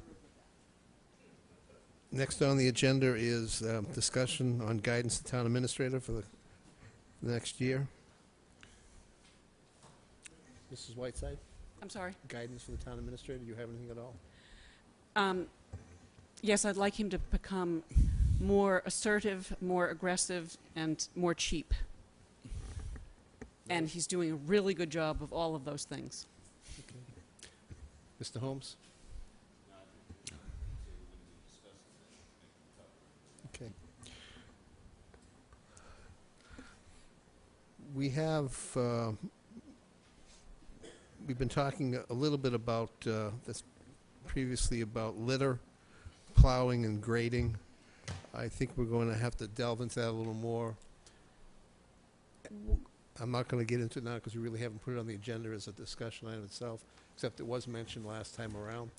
that. Next on the agenda is discussion on guidance to town administrator for the next year. Mrs. Whiteside, I'm sorry? guidance for the town administrator. Do you have anything at all? Yes, I'd like him to become more assertive, more aggressive, and more cheap. And he's doing a really good job of all of those things. Mr. Holmes? Okay. We have, we've been talking a little bit about this previously about litter, plowing and grading. I think we're going to have to delve into that a little more. I'm not going to get into it now because we really haven't put it on the agenda as a discussion item itself, except it was mentioned last time around.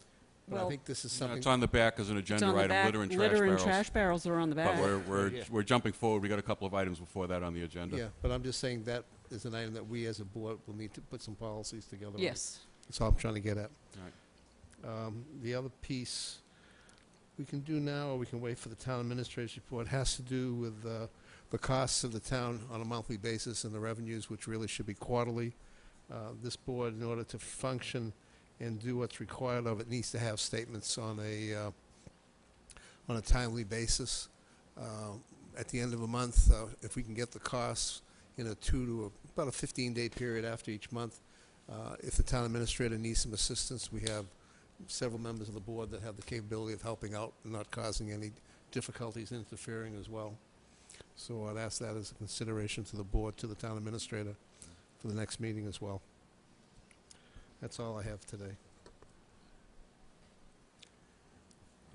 But I Well, think this is No, something. it's on the back as an It's agenda on the item, back. litter and trash Litter and barrels. trash barrels are on the back. But Yeah. we're jumping forward. We got a couple of items before that on the agenda. Yeah, but I'm just saying that is an item that we as a board will need to put some policies together on. Yes. That's all I'm trying to get at. All right. The other piece we can do now, or we can wait for the town administrator's report, has to do with the costs of the town on a monthly basis and the revenues, which really should be quarterly. This board, in order to function and do what's required of it, needs to have statements on a timely basis. At the end of a month, if we can get the costs in about a 15-day period after each month. If the town administrator needs some assistance, we have several members of the board that have the capability of helping out and not causing any difficulties interfering as well. So I'd ask that as a consideration to the board, to the town administrator, for the next meeting as well. That's all I have today.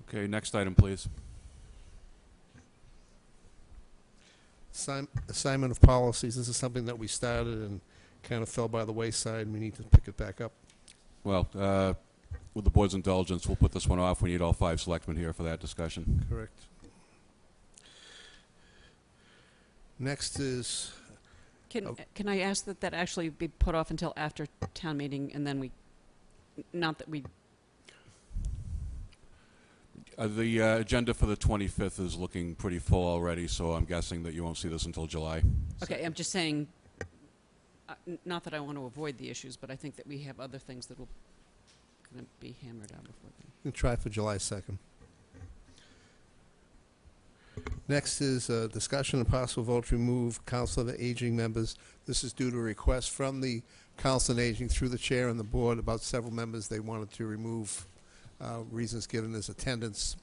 Okay, next item, please. Assignment of policies. This is something that we started and kind of fell by the wayside, and we need to pick it back up. Well, with the board's indulgence, we'll put this one off. We need all 5 selectmen here for that discussion. Correct. Next is... Can I ask that actually be put off until after town meeting, and then not that we... The agenda for the 25th is looking pretty full already, so I'm guessing that you won't see this until July. Okay, I'm just saying, not that I want to avoid the issues, but I think that we have other things that will going to be hammered out before then. We'll try for July 2nd. Next is a discussion and possible vote to remove Council of Aging members. This is due to a request from the Council on Aging through the chair and the board about several members they wanted to remove. Reasons given as attendance.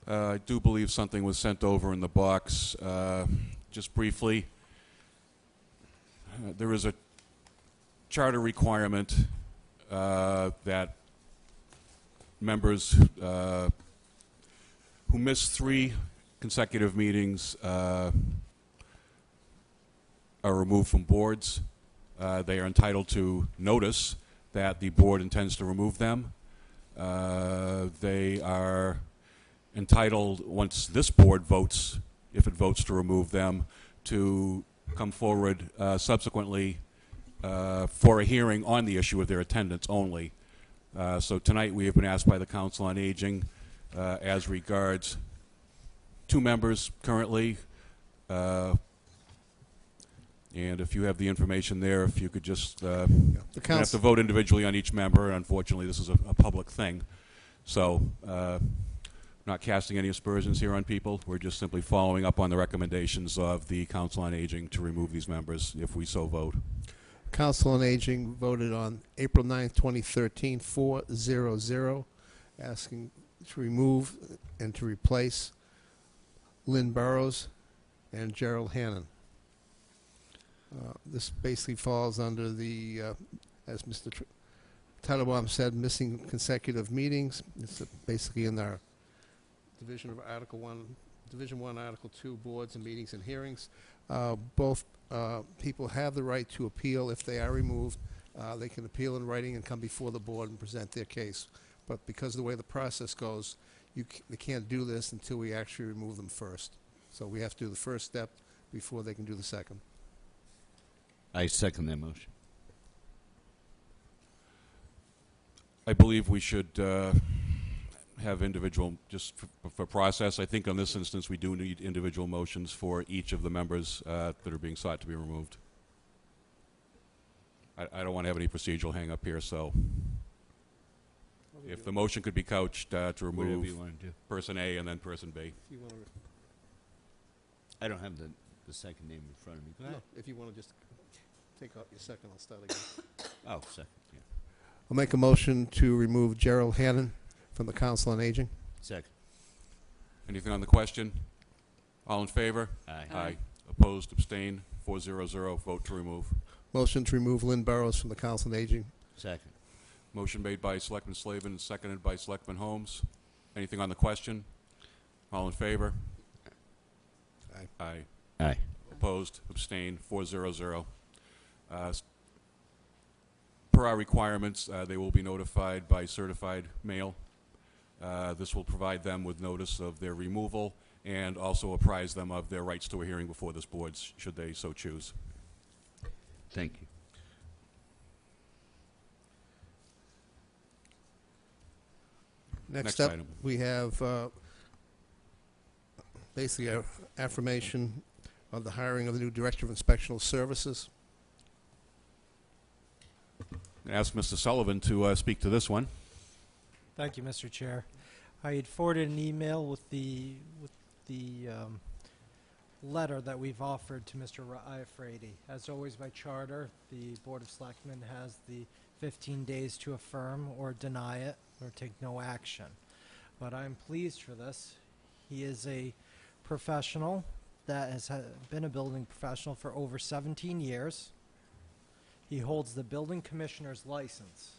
I do believe something was sent over in the box. Just briefly, there is a charter requirement that members who miss 3 consecutive meetings are removed from boards. They are entitled to notice that the board intends to remove them. They are entitled, once this board votes, if it votes to remove them, to come forward subsequently for a hearing on the issue of their attendance only. So tonight we have been asked by the Council on Aging as regards 2 members currently, and if you have the information there, if you could just, you have to vote individually on each member. Unfortunately, this is a public thing. So, not casting any aspersions here on people. We're just simply following up on the recommendations of the Council on Aging to remove these members if we so vote. Council on Aging voted on April 9th, 2013, 4-0-0, asking to remove and to replace Lynn Burrows and Gerald Hannon. This basically falls under the, as Mr. Titlebaum said, missing consecutive meetings. It's basically in our Division 1, Article 2, boards and meetings and hearings. Both people have the right to appeal if they are removed. They can appeal in writing and come before the board and present their case. But because of the way the process goes, they can't do this until we actually remove them first. So we have to do the first step before they can do the second. I second that motion. I believe we should have individual, just for process. I think on this instance we do need individual motions for each of the members that are being sought to be removed. I don't want to have any procedural hang up here, so if the motion could be couched to remove person A and then person B. I don't have the second name in front of me. Go ahead. No, if you want to just take out your second, I'll start again. Oh, second, yeah. I'll make a motion to remove Gerald Hannon from the Council on Aging. Second. Anything on the question? All in favor? Aye. Aye. Opposed, abstained, 4-0-0, vote to remove. Motion to remove Lynn Burrows from the Council on Aging. Second. Motion made by Selectman Slavin and seconded by Selectman Holmes. Anything on the question? All in favor? Aye. Aye. Aye. Opposed, abstained, 400. Per our requirements, they will be notified by certified mail. This will provide them with notice of their removal and also apprise them of their rights to a hearing before this board, should they so choose. Thank you. Next Next up, item. we have basically an affirmation of the hiring of the new Director of Inspectional Services. Ask Mr. Sullivan to speak to this one. Thank you, Mr. Chair. I had forwarded an email with the letter that we've offered to Mr. Iafredi. As always, by charter, the Board of Selectmen has the 15 days to affirm or deny it or take no action. But I'm pleased for this. He is a professional that has been a building professional for over 17 years. He holds the building commissioner's license,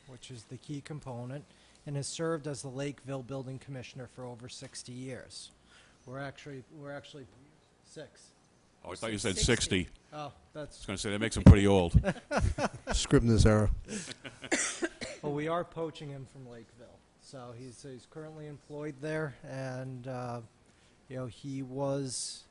which is the key component, and has served as the Lakeville building commissioner for over 60 years. We're actually 6. Oh, I thought you said 60. Oh, I was that's going to say, that makes him pretty old. Scribner's error. well, we are poaching him from Lakeville, so he's currently employed there, and he was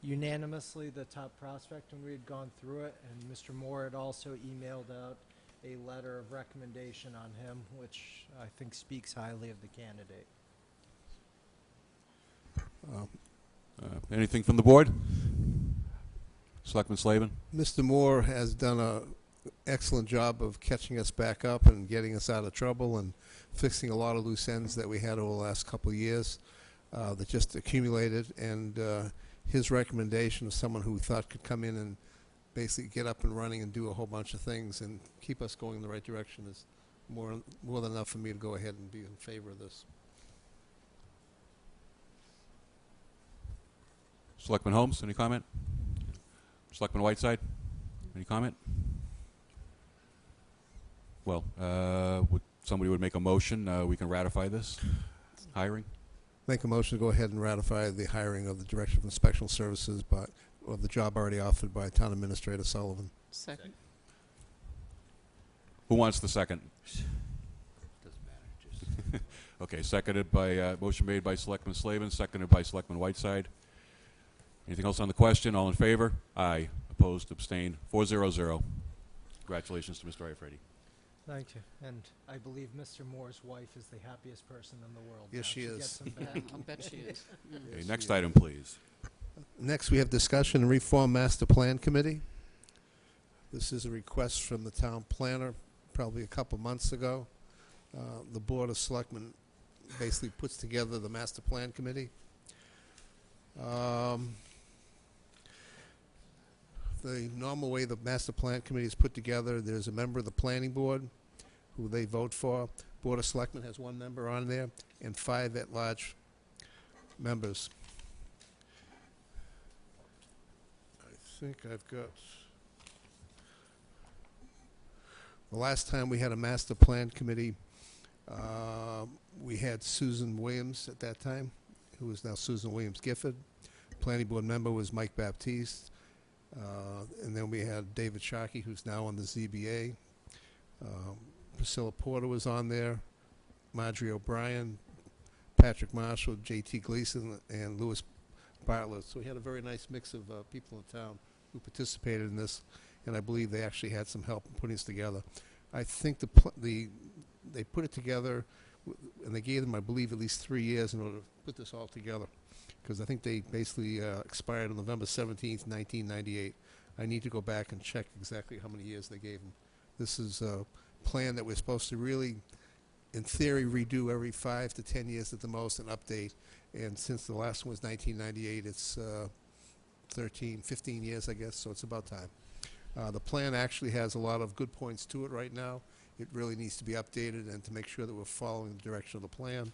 unanimously the top prospect when we had gone through it, and Mr. Moore had also emailed out a letter of recommendation on him, which I think speaks highly of the candidate. Anything from the board? Selectman Slavin? Mr. Moore has done an excellent job of catching us back up and getting us out of trouble and fixing a lot of loose ends that we had over the last couple of years that just accumulated. And his recommendation of someone who we thought could come in and basically get up and running and do a whole bunch of things and keep us going in the right direction is more than enough for me to go ahead and be in favor of this. Selectman Holmes, any comment? Selectman Whiteside, any comment? Well, somebody would make a motion, we can ratify this hiring? Make a motion to go ahead and ratify the hiring of the Director of Inspectional Services of the job already offered by Town Administrator Sullivan. Second. Who wants the second? Doesn't matter. Just Okay, seconded by, motion made by Selectman Slavin, seconded by Selectman Whiteside. Anything else on the question? All in favor? Aye. Opposed? Abstained? 400. Congratulations to Mr. Iafredi. Thank you. And I believe Mr. Moore's wife is the happiest person in the world. Yes, now. she is. Gets him back. I'll bet she is. Okay, next item, please. Next, we have discussion and reform master plan committee. This is a request from the town planner probably a couple months ago. The Board of Selectmen basically puts together the master plan committee. The normal way the master plan committee is put together, there's a member of the planning board who they vote for. Board of Selectmen has one member on there and 5 at-large members. I think I've got... The last time we had a master plan committee, we had Susan Williams at that time, who is now Susan Williams Gifford. Planning board member was Mike Baptiste. And then we had David Sharkey, who's now on the ZBA. Priscilla Porter was on there. Marjorie O'Brien, Patrick Marshall, J.T. Gleason, and Louis Bartlett. So we had a very nice mix of people in town who participated in this, and I believe they actually had some help in putting this together. I think they put it together, and they gave them, I believe, at least 3 years in order to put this all together, because I think they basically expired on November 17th, 1998. I need to go back and check exactly how many years they gave them. This is a plan that we're supposed to really, in theory, redo every 5 to 10 years at the most and update. And since the last one was 1998, it's 15 years, I guess, so it's about time. The plan actually has a lot of good points to it right now. It really needs to be updated and to make sure that we're following the direction of the plan.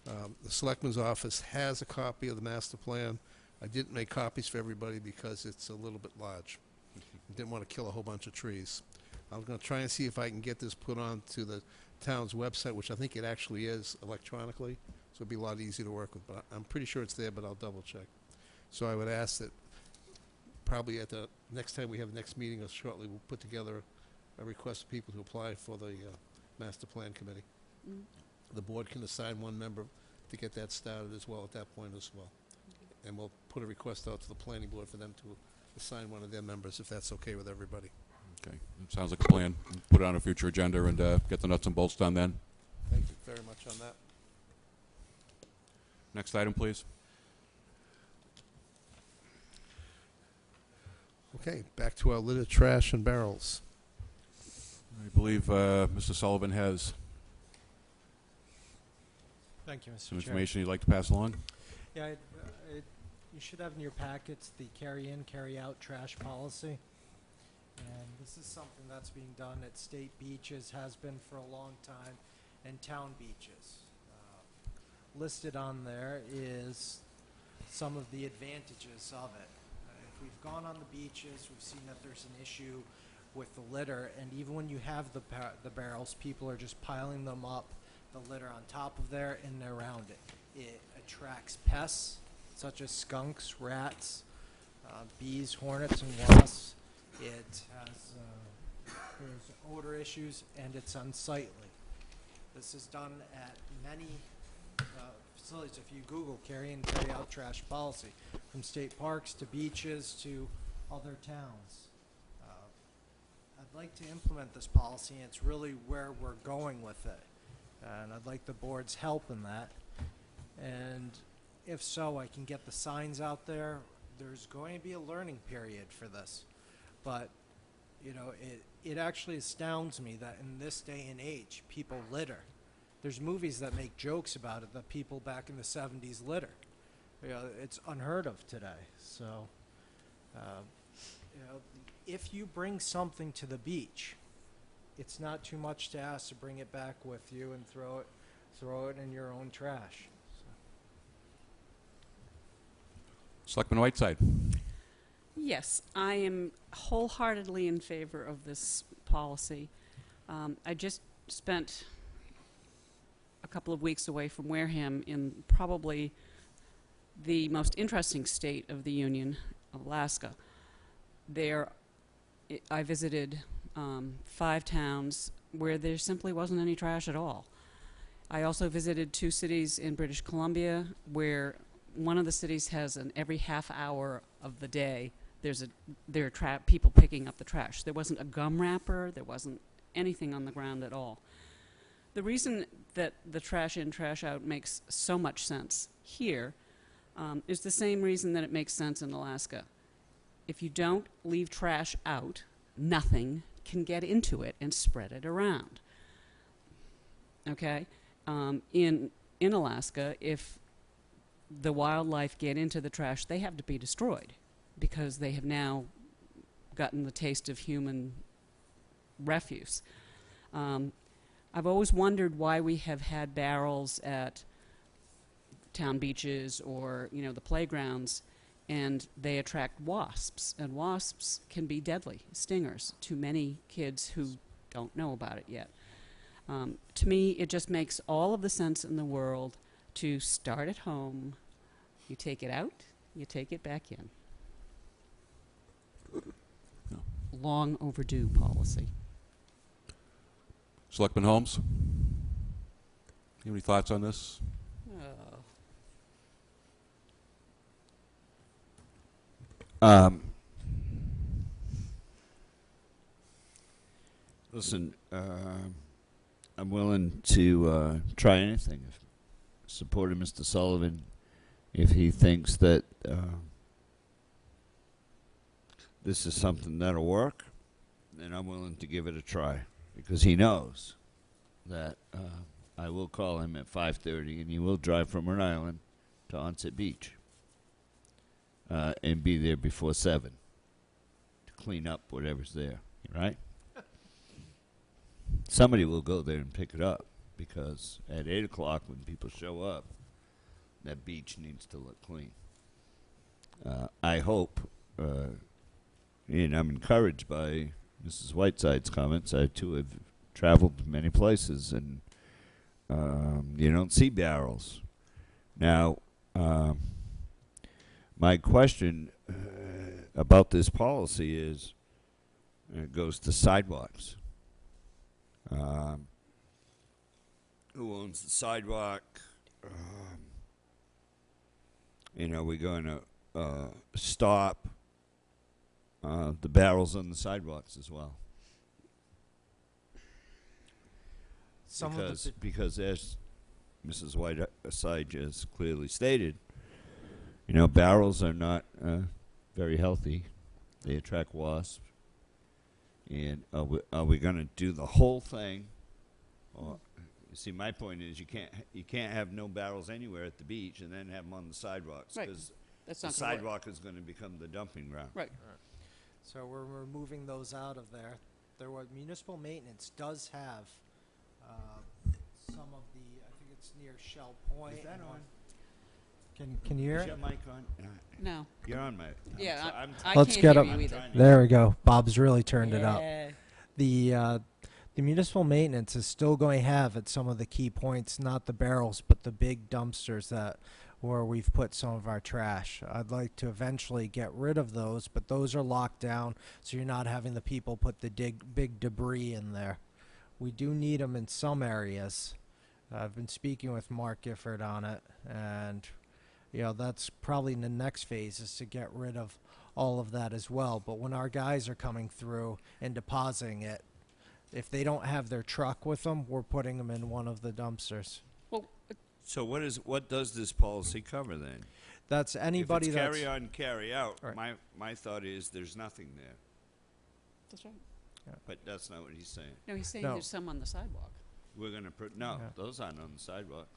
The Selectman's office has a copy of the master plan. I didn't make copies for everybody because it's a little bit large. I didn't want to kill a whole bunch of trees. I'm going to try and see if I can get this put onto the town's website, which I think it actually is electronically, so it'll be a lot easier to work with. But I'm pretty sure it's there, but I'll double check. So I would ask that probably at the next time we have the next meeting or shortly, we'll put together a request for people to apply for the master plan committee. Mm. The board can assign one member to get that started as well at that point as well. And we'll put a request out to the planning board for them to assign one of their members, if that's okay with everybody. Okay, it sounds like a plan. Put it on a future agenda and get the nuts and bolts done then. Thank you very much on that. Next item, please. Okay, back to our litter, trash, and barrels. I believe Mr. Sullivan has Thank you, Mr. some Chair. information you'd like to pass along. Yeah, you should have in your packets the carry-in, carry-out trash policy. And this is something that's being done at state beaches, has been for a long time, and town beaches. Listed on there is some of the advantages of it. If we've gone on the beaches, we've seen that there's an issue with the litter, and even when you have the barrels, people are just piling them up, the litter on top of there and around it. It attracts pests such as skunks, rats, bees, hornets, and wasps. It has there's odor issues, and it's unsightly. This is done at many facilities. If you Google carry in, carry out trash policy, from state parks to beaches to other towns. I'd like to implement this policy, and it's really where we're going with it. And I'd like the board's help in that. And if so, I can get the signs out there. There's going to be a learning period for this. But, you know, it actually astounds me that in this day and age, people litter. There's movies that make jokes about it, that people back in the 70s litter. You know, it's unheard of today. So, you know, if you bring something to the beach, it's not too much to ask to bring it back with you and throw it in your own trash. Selectman Whiteside. Yes, I am wholeheartedly in favor of this policy. I just spent a couple of weeks away from Wareham in probably the most interesting state of the Union, Alaska. There, I visited 5 towns where there simply wasn't any trash at all. I also visited 2 cities in British Columbia where one of the cities has every half hour of the day there are people picking up the trash. There wasn't a gum wrapper, there wasn't anything on the ground at all. The reason that the trash in, trash out makes so much sense here is the same reason that it makes sense in Alaska. If you don't leave trash out, nothing can get into it and spread it around. Okay? In Alaska, if the wildlife get into the trash, they have to be destroyed because they have now gotten the taste of human refuse. I've always wondered why we have had barrels at town beaches or, you know, the playgrounds, and they attract wasps, and wasps can be deadly stingers to many kids who don't know about it yet. To me, it just makes all of the sense in the world to start at home. You take it out, you take it back in. No. Long overdue policy. Selectman Holmes. You have any thoughts on this? Listen, I'm willing to try anything. Supporting Mr. Sullivan, if he thinks that this is something that'll work, then I'm willing to give it a try, because he knows that I will call him at 5:30, and he will drive from Rhode Island to Onset Beach and be there before 7 to clean up whatever's there, right? Somebody will go there and pick it up, because at 8 o'clock when people show up, that beach needs to look clean. I hope, and I'm encouraged by Mrs. Whiteside's comments. I, too, have traveled to many places, and you don't see barrels. Now, my question, about this policy is, it goes to sidewalks. Who owns the sidewalk? We're going to stop the barrels on the sidewalks as well. Because as Mrs. Whiteside just clearly stated, barrels are not very healthy. They attract wasps. And are we going to do the whole thing? Or, see, my point is you can't have no barrels anywhere at the beach and then have them on the sidewalks, Right. because That's the not gonna work. sidewalk is going to become the dumping ground. Right. So we're removing those out of there. Municipal maintenance does have some of the, I think it's near Shell Point. Is that on? Can you hear Is it? your mic on? No. You're on my. Yeah, I Let's can't get hear up. you either. There we go. Bob's really turned it up. Yeah. The municipal maintenance is still going to have at some of the key points, not the barrels, but the big dumpsters where we've put some of our trash. I'd like to eventually get rid of those, but those are locked down, so you're not having the people put the big debris in there. We do need them in some areas. I've been speaking with Mark Gifford on it, and that's probably in the next phase, is to get rid of all of that as well. But when our guys are coming through and depositing it, if they don't have their truck with them, we're putting them in one of the dumpsters. Well, So what does this policy cover then? That's anybody if it's that's carry on, carry out. Right. My thought is there's nothing there, that's right. but that's not what he's saying. No, he's saying No. there's some on the sidewalk. We're gonna those aren't on the sidewalk.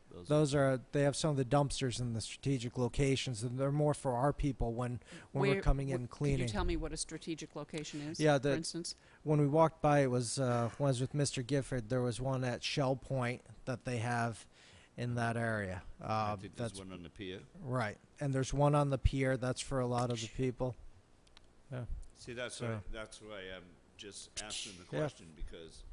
they have some of the dumpsters in the strategic locations, and they're more for our people when we're coming in cleaning. Could you tell me what a strategic location is? Yeah, for instance. When we walked by, it was when I was with Mr. Gifford. There was one at Shell Point that they have in that area. I think there's one on the pier. Right, and there's one on the pier. That's for a lot of the people. Yeah. See, that's why I'm just asking the Yeah. question, because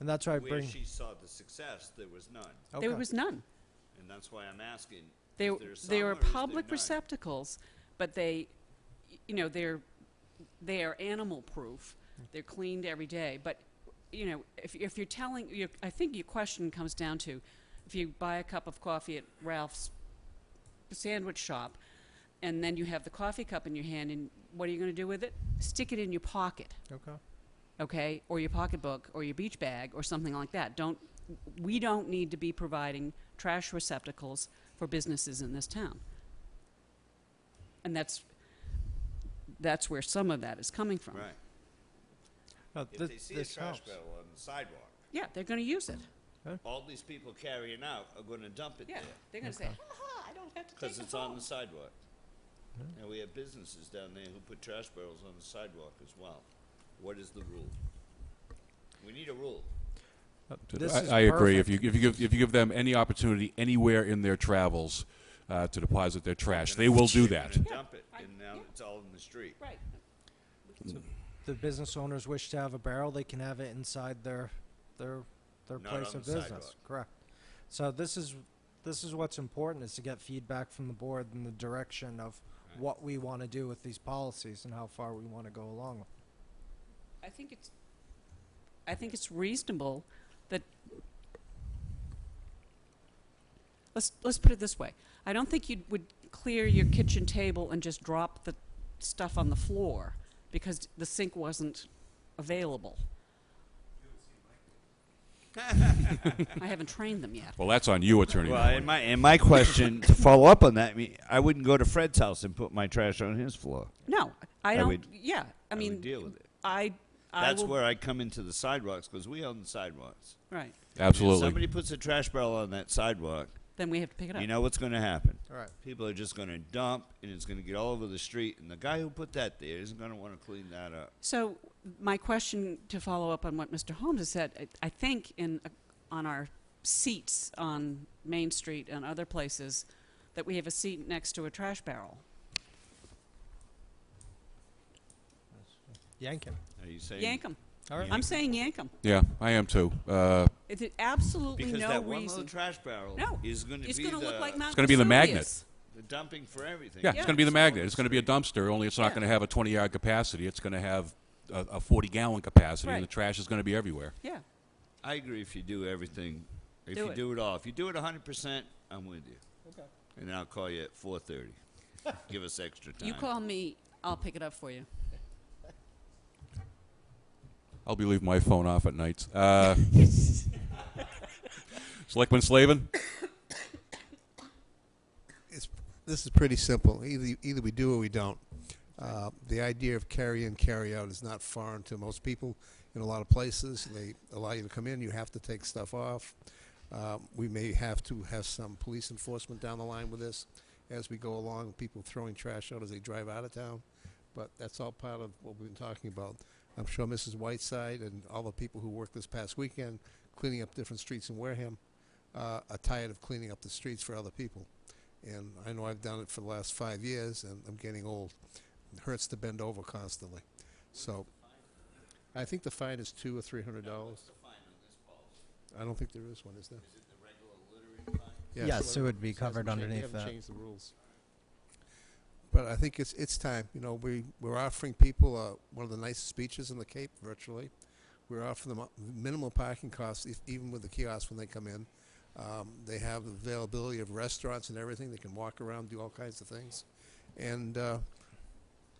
And that's why I where bring. she saw the success, there was none, Okay. There was none. and that's why I'm asking. They is there some they or are is there public none? receptacles, but they are animal proof. They're cleaned every day. But if you're telling, I think your question comes down to, if you buy a cup of coffee at Ralph's sandwich shop, and then you have the coffee cup in your hand, and what are you going to do with it? Stick it in your pocket. Okay. Okay, or your pocketbook, or your beach bag, or something like that. We don't need to be providing trash receptacles for businesses in this town. And that's where some of that is coming from. Right. If they see a trash barrel on the sidewalk, Yeah, they're going to use it. all these people carrying out are going to dump it Yeah, there they're going to say, "Ha, I don't have to take because it it's on home." the sidewalk. And we have businesses down there who put trash barrels on the sidewalk as well. What is the rule? We need a rule. I agree. If you give them any opportunity anywhere in their travels to deposit their trash, they will do that. Dump it, and now it's all in the street. Right. The business owners wish to have a barrel, they can have it inside their Not place on of the business. sidewalk. Correct. So this is what's important, is to get feedback from the board in the direction of what we want to do with these policies and how far we want to go along with. I think it's reasonable that let's put it this way. I don't think you would clear your kitchen table and just drop the stuff on the floor because the sink wasn't available. I haven't trained them yet. Well, that's on you, Attorney. Well, Nolan. and my question to follow up on that, I wouldn't go to Fred's house and put my trash on his floor. No, I I don't. would- Yeah, I mean, would deal with it. I That's will, where I come into the sidewalks, because we own the sidewalks. right. Absolutely. If somebody puts a trash barrel on that sidewalk, Then we have to pick it up. you know what's going to happen. All right. People are just going to dump, and it's going to get all over the street, and the guy who put that there isn't going to want to clean that up. So my question, to follow up on what Mr. Holmes has said, I think on our seats on Main Street and other places, that we have a seat next to a trash barrel. Yank him. Are you saying? Yank them. All right. I'm saying yank them. Yeah, I am too. It's absolutely Because no that one reason. little trash barrel No, is going to it's be going to look like Mount It's gonna be the magnet. Vesuvius. The dumping for everything. Yeah, it's going to be the magnet. It's going to be a dumpster, only it's not going to have a 20-yard capacity. It's going to have a 40-gallon capacity, and the Right. trash is going to be everywhere. Yeah. I agree if you do everything. If Do you it. do it all. If you do it 100%, I'm with you. Okay. And then I'll call you at 4:30. Give us extra time. You call me, I'll pick it up for you. I'll be leaving my phone off at nights. Selectman Slavin? This is pretty simple. Either we do or we don't. The idea of carry in, carry out is not foreign to most people. In a lot of places, they allow you to come in. You have to take stuff off. We may have to have some police enforcement down the line with this as we go along. People throwing trash out as they drive out of town. But that's all part of what we've been talking about. I'm sure Mrs. Whiteside and all the people who worked this past weekend cleaning up different streets in Wareham are tired of cleaning up the streets for other people. And I know I've done it for the last 5 years, and I'm getting old. It hurts to bend over constantly. So I think the fine is $200 or $300. I don't think there is one, is there? Is it the regular littering fine? Yes, it would be It hasn't covered changed- underneath They haven't that. changed the rules. But I think it's time. You know, we're offering people one of the nicest beaches in the Cape, virtually. We're offering them minimal parking costs, even with the kiosks when they come in. They have availability of restaurants and everything. They can walk around, do all kinds of things. And,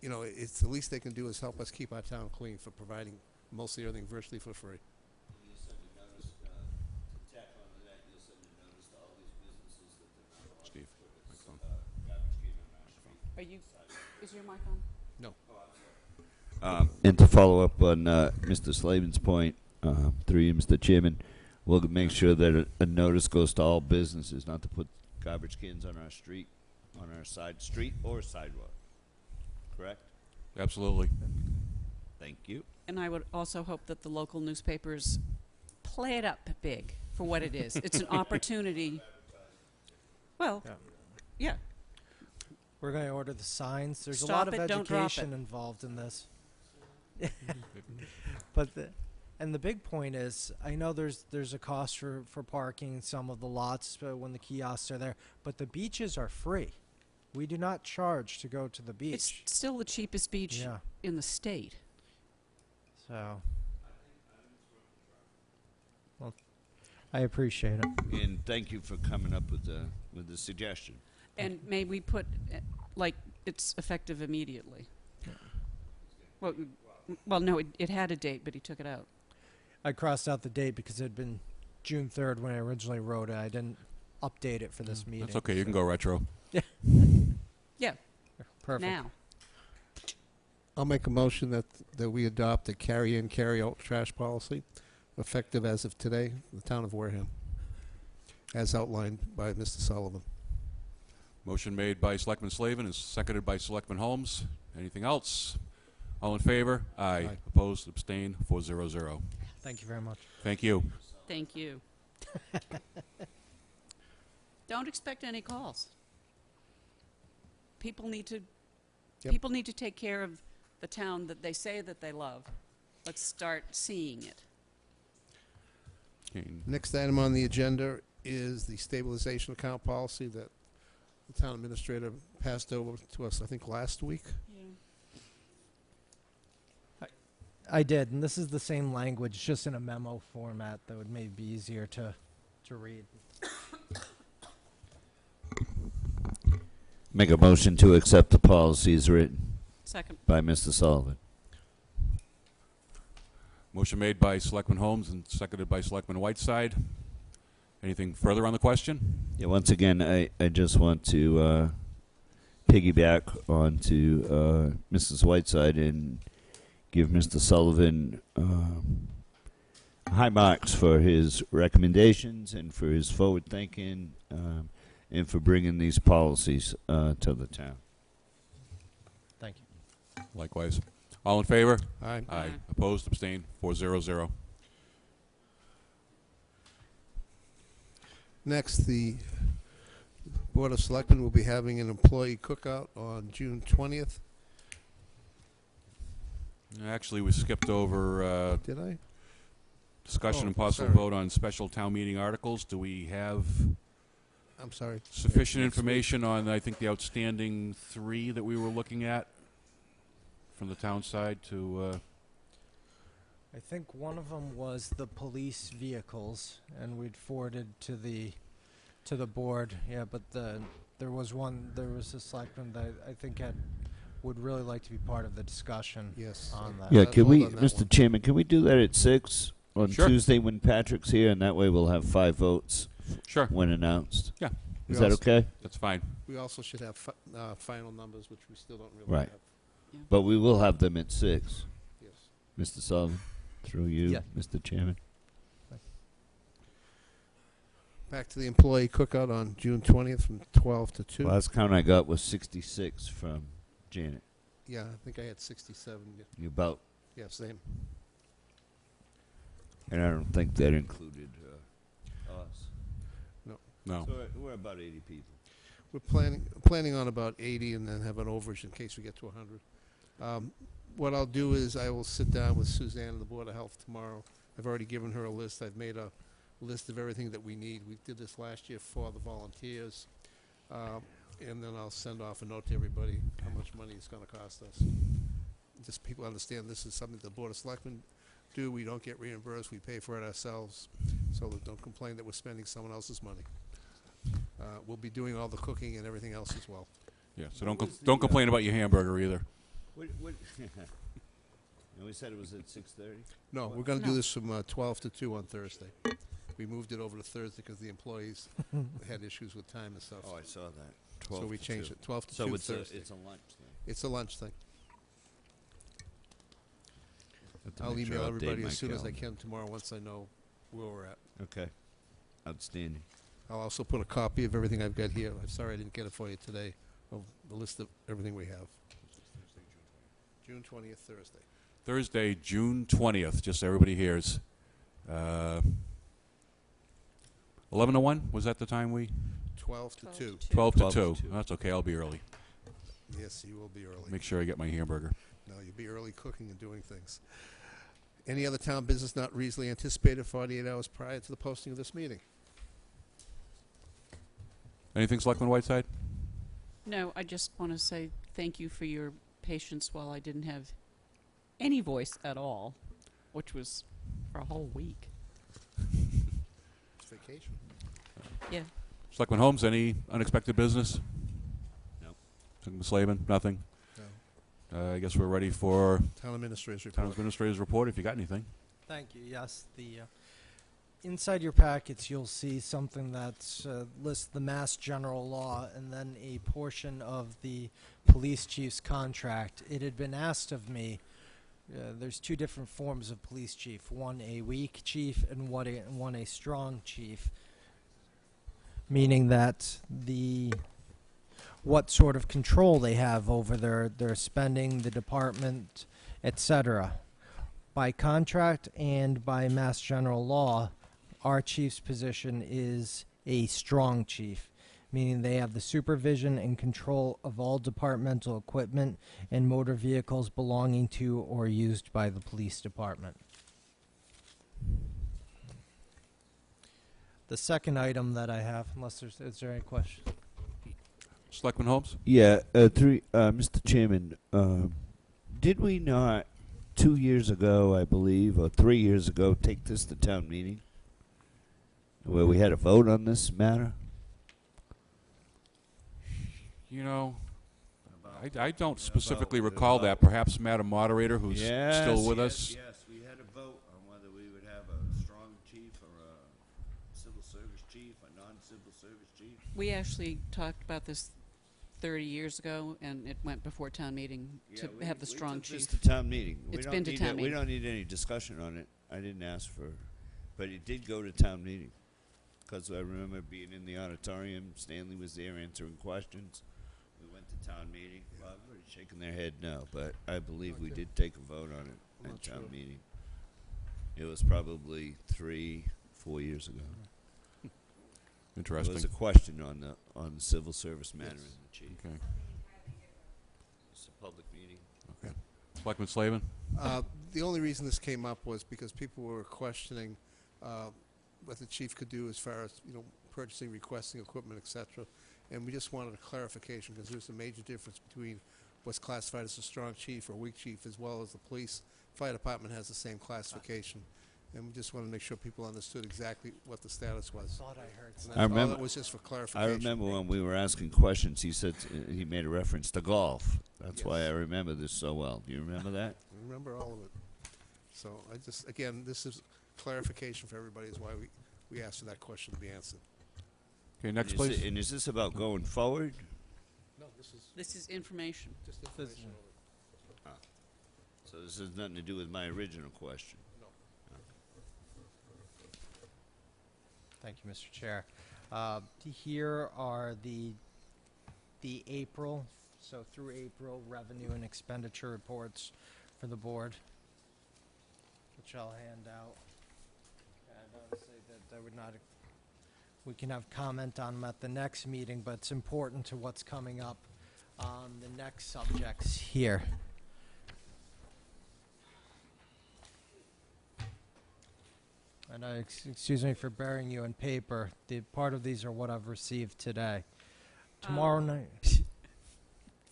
you know, it's the least they can do is help us keep our town clean for providing mostly everything virtually for free. You'll send a notice, to tack onto that, you'll send a notice to all these businesses that they're not allowed Steve, to put microphone. garbage can on our street. Are you, is your mic on? No. And to follow up on Mr. Slavin's point, through you, Mr. Chairman, we'll make sure that a notice goes to all businesses not to put garbage cans on our street, on our side street or sidewalk. Correct? Absolutely. Thank you. And I would also hope that the local newspapers play it up big for what it is. It's an opportunity. Well, Yeah. yeah. We're going to order the signs. There's a Stop lot of it, don't drop education it. involved in this. But the big point is, I know there's a cost for parking some of the lots when the kiosks are there, but the beaches are free. We do not charge to go to the beach. It's still the cheapest beach Yeah. in the state. So, well, I appreciate it. And thank you for coming up with the suggestion. And may we put, like, it's effective immediately? Well, no, it had a date, but he took it out. I crossed out the date because it had been June 3rd when I originally wrote it. I didn't update it for this meeting. That's okay. You can go retro. Yeah, Perfect. now. I'll make a motion that we adopt a carry in, carry out trash policy effective as of today in the town of Wareham, as outlined by Mr. Sullivan. Motion made by Selectman Slavin and seconded by Selectman Holmes. Anything else? All in favor? Aye. Aye. Opposed? Abstained? 400. Thank you very much. Thank you. Thank you. Don't expect any calls. People need to Yep. people need to take care of the town that they say that they love. Let's start seeing it. Okay. Next item on the agenda is the stabilization account policy that the town administrator passed over to us, I think, last week. I did, and this is the same language, just in a memo format that would maybe be easier to read. Make a motion to accept the policy as written Second. by Mr. Sullivan. Motion made by Selectman Holmes and seconded by Selectman Whiteside. Anything further on the question? Yeah, once again, I just want to piggyback onto Mrs. Whiteside and give Mr. Sullivan high marks for his recommendations and for his forward thinking and for bringing these policies to the town. Thank you. Likewise. All in favor? Aye. Aye. Opposed? Abstained? 400. Next, the Board of Selectmen will be having an employee cookout on June 20th. Actually, we skipped over Did I? discussion Oh, and possible sorry. vote on special town meeting articles. Do we have I'm sorry. Sufficient information on, I think, the outstanding 3 that we were looking at from the town side to, I think one of them was the police vehicles, and we'd forwarded to the board. Yeah, but there was a selectman that I think would really like to be part of the discussion. Yes. On that. Yeah, I'll can hold we, on that Mr. one. Chairman, can we do that at 6 on Sure. Tuesday when Patrick's here, and that way we'll have 5 votes sure, when announced? Yeah. Is We that also- okay? that's fine. We also should have final numbers, which we still don't really Right. have. But we will have them at 6. Yes. Mr. Sullivan, through you, Yeah. Mr. Chairman. Back to the employee cookout on June 20th from 12 to 2. Last count I got was 66 from Janet. Yeah, I think I had 67. You about, Yeah, same. and I don't think that included us. No. So we're about 80 people. We're planning on about 80 and then have an overage in case we get to 100. What I'll do is I will sit down with Suzanne and the Board of Health tomorrow. I've already given her a list. I've made a list of everything that we need. We did this last year for the volunteers. And then I'll send off a note to everybody how much money it's going to cost us. Just people understand this is something the Board of Selectmen do. We don't get reimbursed. We pay for it ourselves. So that don't complain that we're spending someone else's money. We'll be doing all the cooking and everything else as well. Yeah, so don't complain about your hamburger either. What and we said it was at 6:30? No, we're going to do this from 12 to 2 on Thursday. We moved it over to Thursday because the employees had issues with time and stuff. Oh, I saw that. 12 So we to changed 2. it, 12 to So 2 it's Thursday. it's a lunch thing. It's a lunch thing. Have to I'll make sure email I update everybody my as soon as I calendar. can tomorrow once I know where we're at. Okay. Outstanding. I'll also put a copy of everything I've got here. I'm sorry I didn't get it for you today, of the list of everything we have. June 20th, Thursday. Thursday, June 20th, just so everybody hears. 11 to 1, was that the time we? 12 to 2. 12 to 12 to 2. 2. That's okay, I'll be early. Yes, you will be early. Make sure I get my hamburger. No, you'll be early cooking and doing things. Any other town business not reasonably anticipated 48 hours prior to the posting of this meeting? Anything, Selectman Whiteside? No, I just want to say thank you for your patience while I didn't have any voice at all, which was for a whole week. It's vacation. Yeah. Selectman Holmes, any unexpected business? No. Selectman Slavin, nothing? No. I guess we're ready for Town administrator's Town report. Administrator's report, if you got anything. Thank you. Yes, inside your packets you'll see something that lists the Mass General Law and then a portion of the police chief's contract. It had been asked of me. There's 2 different forms of police chief. One a weak chief and one a strong chief. Meaning that what sort of control they have over their spending, the department, etc. By contract and by Mass General Law, our chief's position is a strong chief, meaning they have the supervision and control of all departmental equipment and motor vehicles belonging to or used by the police department. The second item that I have, is there any question? Selectman Holmes? Yeah, Mr. Chairman, did we not 2 years ago, I believe, or 3 years ago, take this to town meeting? Where we had a vote on this matter? You know, I don't specifically recall that. Perhaps Madam Moderator, who's still with us. Yes, we had a vote on whether we would have a strong chief or a civil service chief, a non-civil service chief. We actually talked about this 30 years ago, and it went before town meeting to have the strong chief. It's to town meeting. It's been to town meeting. We don't need any discussion on it. I didn't ask for, but it did go to town meeting. Because I remember being in the auditorium, Stanley was there answering questions. We went to town meeting. Well, everybody's shaking their head no, but I believe we did take a vote on it at town meeting. It was probably 3-4 years ago. Interesting. There was a question on the civil service matter and the chief. Okay. It's a public meeting. Okay. Selectman Slavin? The only reason this came up was because people were questioning what the chief could do as far as, purchasing, requesting equipment, et cetera. And we just wanted a clarification, because there's a major difference between what's classified as a strong chief or weak chief, as well as the police. Fire department has the same classification. And we just want to make sure people understood exactly what the status was. Thought I heard And something. that's I all remember- that was just for I clarification. remember when we were asking questions, he said, he made a reference to golf. That's why Yes. I remember this so well. Do you remember that? I remember all of it. So I just, again, this is clarification for everybody, is why we asked for that question to be answered. Okay, next, And is please. it- And is this about going forward? No, this is This is information. just information. So this has nothing to do with my original question. Thank you, Mr. Chair. Here are the April, so through April, revenue and expenditure reports for the board, which I'll hand out. And obviously that I would not, we can have comment on them at the next meeting, but it's important to what's coming up on the next subjects here. And excuse me for bearing you in paper. The part of these are what I've received today. Tomorrow night.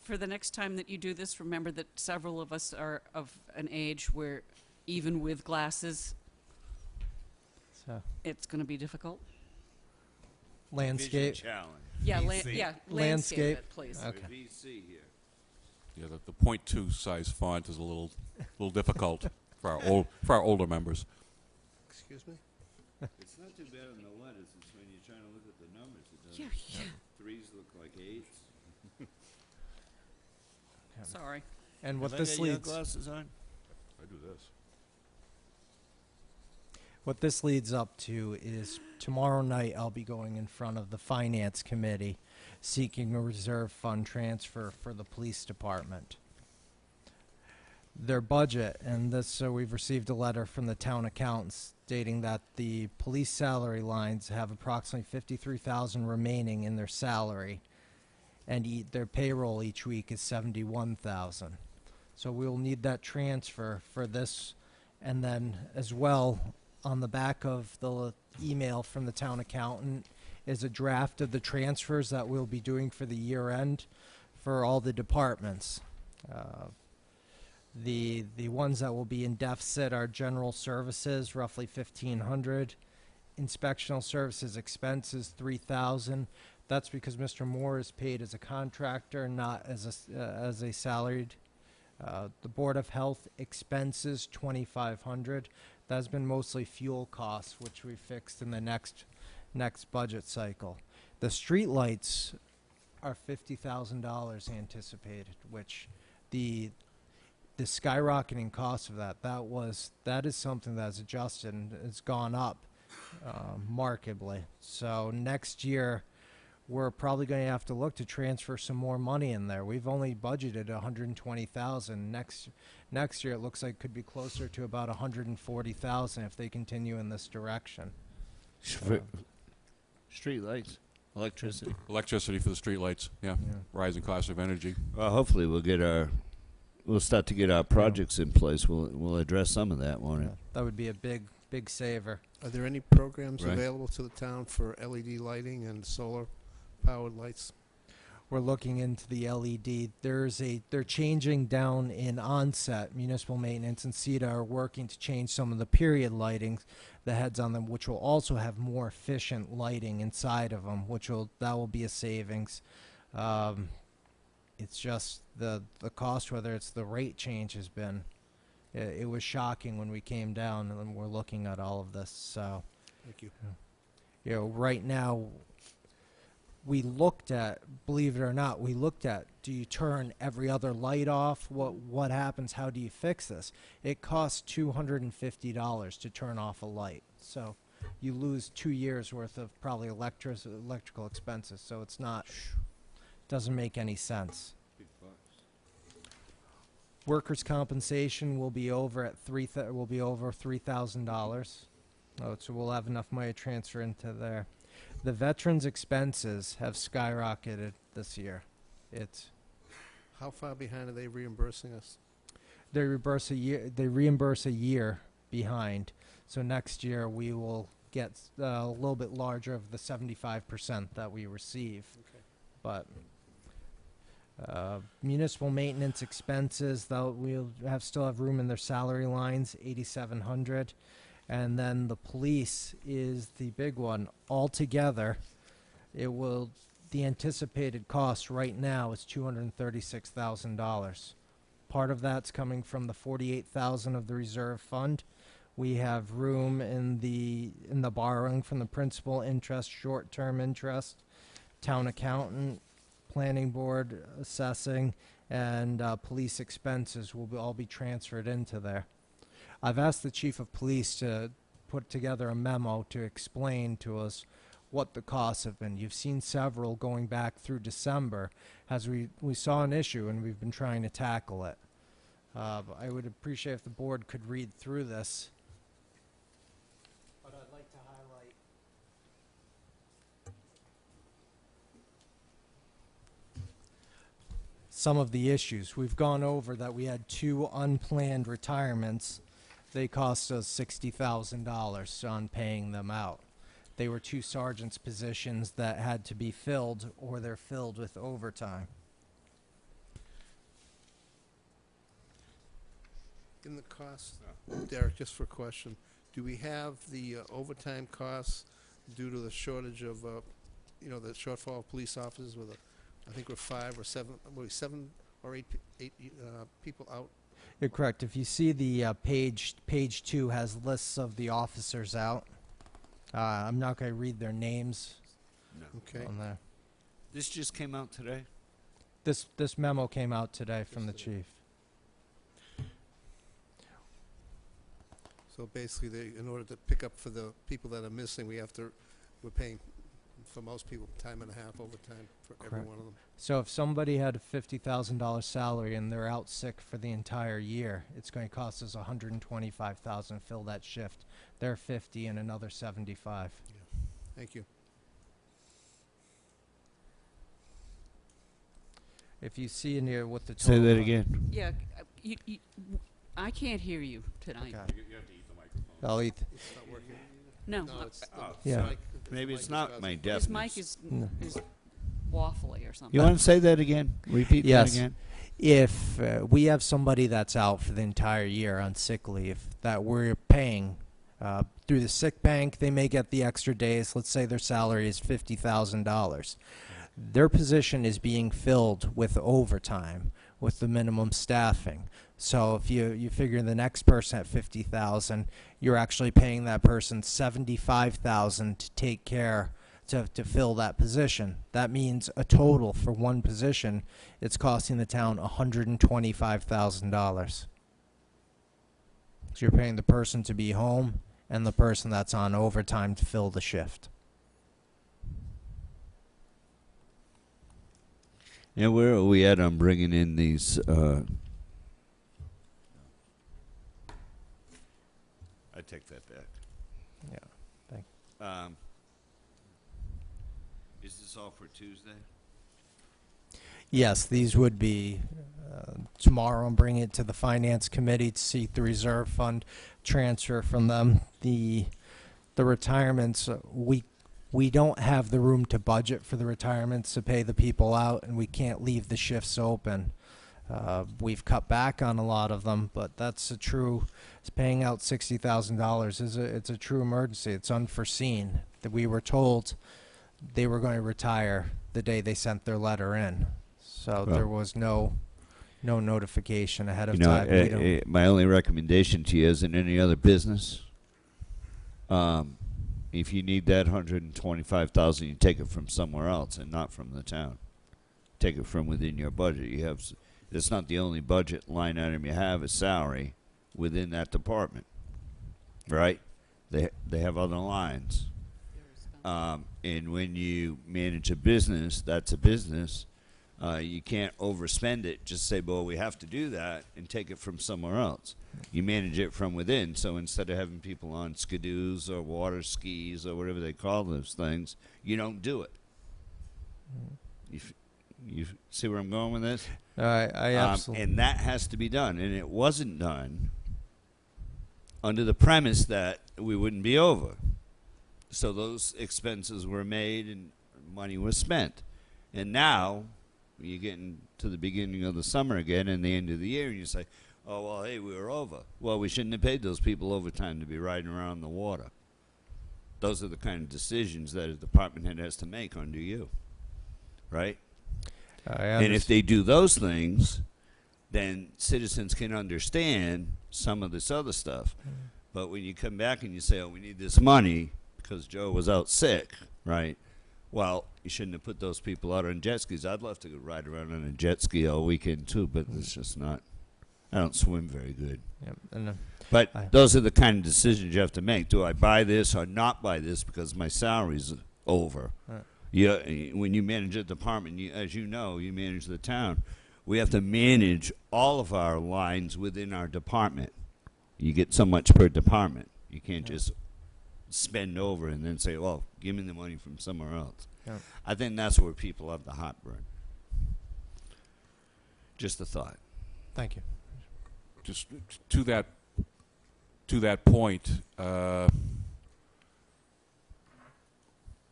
For the next time that you do this, remember that several of us are of an age where even with glasses, So, it's going to be difficult. landscape. Vision challenge. Yeah, VC. landscape Landscape. it, please. Okay. VC here. Yeah, the .2 size font is a little difficult for our older members. Excuse me? It's not too bad on the letters. It's when you're trying to look at the numbers. It doesn't. Yeah. Threes look like eights. Sorry. And what Have I this got your leads glasses on? I do this. what this leads up to is tomorrow night I'll be going in front of the Finance Committee seeking a reserve fund transfer for the police department. Their budget, and this, so we've received a letter from the town accountants stating that the police salary lines have approximately $53,000 remaining in their salary, and their payroll each week is $71,000. So we'll need that transfer for this, and then as well, on the back of the email from the town accountant is a draft of the transfers that we'll be doing for the year end for all the departments. The ones that will be in deficit are general services, roughly $1,500. Inspectional services expenses, $3,000. That's because Mr. Moore is paid as a contractor, not as a salaried. The Board of Health expenses, $2,500. That's been mostly fuel costs, which we fixed in the next budget cycle. The street lights are $50,000 anticipated, which the skyrocketing cost of that is something that's adjusted and it's gone up markedly. So next year we're probably going to have to look to transfer some more money in there. We've only budgeted $120,000. Next year it looks like it could be closer to about $140,000 if they continue in this direction. Street lights, electricity. Electricity for the streetlights. Yeah. Rising cost of energy. Well, hopefully we'll start to get our projects in place. We'll address some of that, won't it? That would be a big saver. Are there any programs Right. available to the town for LED lighting and solar-powered lights? We're looking into the LED. They're changing down in Onset. Municipal Maintenance and CETA are working to change some of the period lighting, the heads on them, which will also have more efficient lighting inside of them, that will be a savings. It's just the cost, whether it's the rate change has been, it was shocking when we came down and we're looking at all of this. So, Thank you. Right now, we looked at, believe it or not, do you turn every other light off? What happens? How do you fix this? It costs $250 to turn off a light. So you lose 2 years worth of probably electrical expenses. So it's not, doesn't make any sense. Workers' compensation will be over at $3,000. So we'll have enough money to transfer into there. The veterans' expenses have skyrocketed this year. How far behind are they reimbursing us? They reimburse a year behind. So next year we will gets a little bit larger of the 75% that we receive. Okay. But municipal maintenance expenses, though, we'll still have room in their salary lines, 8,700, and then the police is the big one. Altogether, the anticipated cost right now is $236,000. Part of that's coming from the $48,000 of the reserve fund. We have room in the borrowing from the principal interest, short-term interest, town accountant, planning board, assessing, and police expenses will all be transferred into there. I've asked the chief of police to put together a memo to explain to us what the costs have been. You've seen several going back through December as we saw an issue and we've been trying to tackle it. I would appreciate if the board could read through this. But I'd like to highlight some of the issues. We've gone over that we had 2 unplanned retirements. They cost us $60,000 on paying them out. They were 2 sergeants' positions that had to be filled, or they're filled with overtime. In the cost, Derek, just for a question, do we have the overtime costs due to the shortage of, the shortfall of police officers with I think we're 5 or 7, were we 7 or 8 people out? You're correct. If you see the page 2 has lists of the officers out. I'm not going to read their names. No. Okay. On there. This just came out today? This memo came out today from the chief. So basically, in order to pick up for the people that are missing, we're paying, for most people, time and a half overtime for every Correct. one of them. So if somebody had a $50,000 salary and they're out sick for the entire year, it's going to cost us $125,000 to fill that shift. They're 50 and another 75. Thank you. If you see in here what the Say total that again. Yeah, I can't hear you tonight. Okay. You have to eat the microphone. I'll eat. It's not working. No, No, it's Yeah. Maybe it's not my his deafness. mic is No. waffly or something. You want to say that again? Repeat Yes. that again? If we have somebody that's out for the entire year on sick leave that we're paying through the sick bank, they may get the extra days. Let's say their salary is $50,000. Their position is being filled with overtime with the minimum staffing. So if you figure the next person at $50,000, you're actually paying that person $75,000 to take care to fill that position. That means a total for one position, it's costing the town $125,000. So you're paying the person to be home and the person that's on overtime to fill the shift. Yeah, where are we at on bringing in these? I take that back. Yeah, thank Is this all for Tuesday? Yes, these would be tomorrow. I'm bringing it to the finance committee to seek the reserve fund transfer from them. The retirements, we don't have the room to budget for the retirements to pay the people out, and we can't leave the shifts open. We've cut back on a lot of them, but it's paying out $60,000 it's a true emergency. It's unforeseen that we were told they were going to retire the day they sent their letter in. So Well, there was no notification ahead of time. We don't- my only recommendation to you is in any other business, if you need that $125,000, you take it from somewhere else and not from the town. Take it from within your budget. It's not the only budget line item you have is salary within that department, right? They have other lines. And when you manage a business, that's a business. You can't overspend it. Just say, well, we have to do that and take it from somewhere else. You manage it from within. So instead of having people on skidoos or water skis or whatever they call those things, you don't do it. You see where I'm going with this? I absolutely. And that has to be done. And it wasn't done under the premise that we wouldn't be over. So those expenses were made and money was spent. And now you're getting to the beginning of the summer again and the end of the year, and you say, oh, well, hey, we were over. Well, we shouldn't have paid those people overtime to be riding around the water. Those are the kind of decisions that a department head has to make under you, right? And if they do those things, then citizens can understand some of this other stuff. But when you come back and you say, oh, we need this money because Joe was out sick, right? Well, you shouldn't have put those people out on jet skis. I'd love to go ride around on a jet ski all weekend too, but it's just not. I don't swim very good. Yep. And, but those are the kind of decisions you have to make. Do I buy this or not buy this because my salary's over? When you manage a department, as you know, you manage the town. We have to manage all of our lines within our department. You get so much per department. You can't just spend over and then say, well, give me the money from somewhere else. Yeah. I think that's where people have the heartburn. Just a thought. Thank you. Just to that point,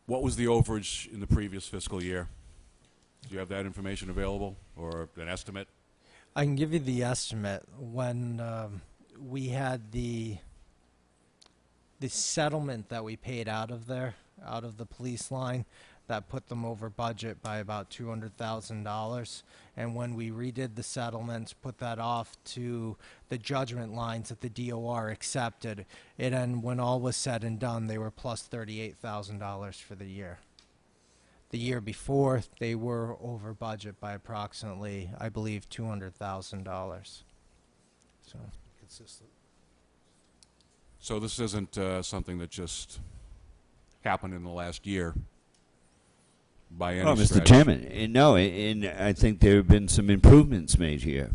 what was the overage in the previous fiscal year? Do you have that information available, or an estimate? I can give you the estimate. When we had the settlement that we paid out of the police line, that put them over budget by about $200,000. And when we redid the settlements, put that off to the judgment lines that the DOR accepted, and when all was said and done, they were plus $38,000 for the year. The year before, they were over budget by approximately, I believe, $200,000. So consistent. So this isn't something that just happened in the last year by any stretch. Mr. Chairman, no, and I think there have been some improvements made here.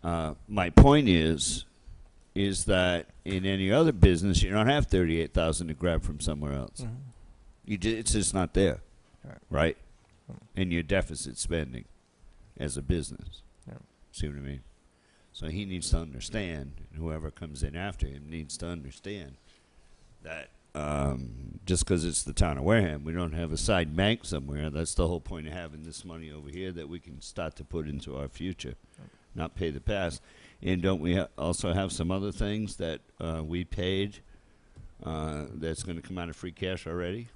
My point is that in any other business, you don't have $38,000 to grab from somewhere else. It's just not there, right? And you're deficit spending as a business. See what I mean? So he needs to understand, and whoever comes in after him needs to understand that just because it's the town of Wareham, we don't have a side bank somewhere. That's the whole point of having this money over here that we can start to put into our future, not pay the past. And don't we also have some other things that we paid that's going to come out of free cash already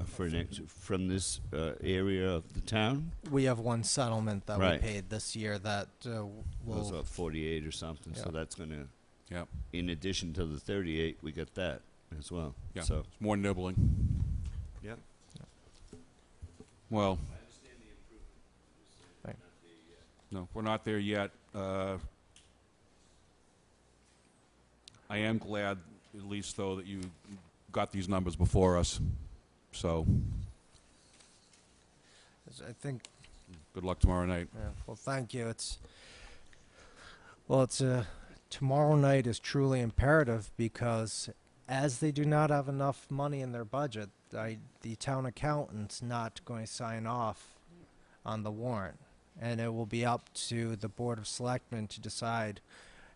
from this area of the town? we have one settlement that we paid this year that It was will. about 48 or something, so Yeah. that's going to, Yep. in addition to the 38, we got that as well. Yeah, So, it's more nibbling. yeah. Well, Right. no, we're not there yet. I am glad, at least, though, that you got these numbers before us. So, I think. good luck tomorrow night. Yeah, well, thank you. Tomorrow night is truly imperative because as they do not have enough money in their budget, the town accountant's not going to sign off on the warrant. And it will be up to the Board of Selectmen to decide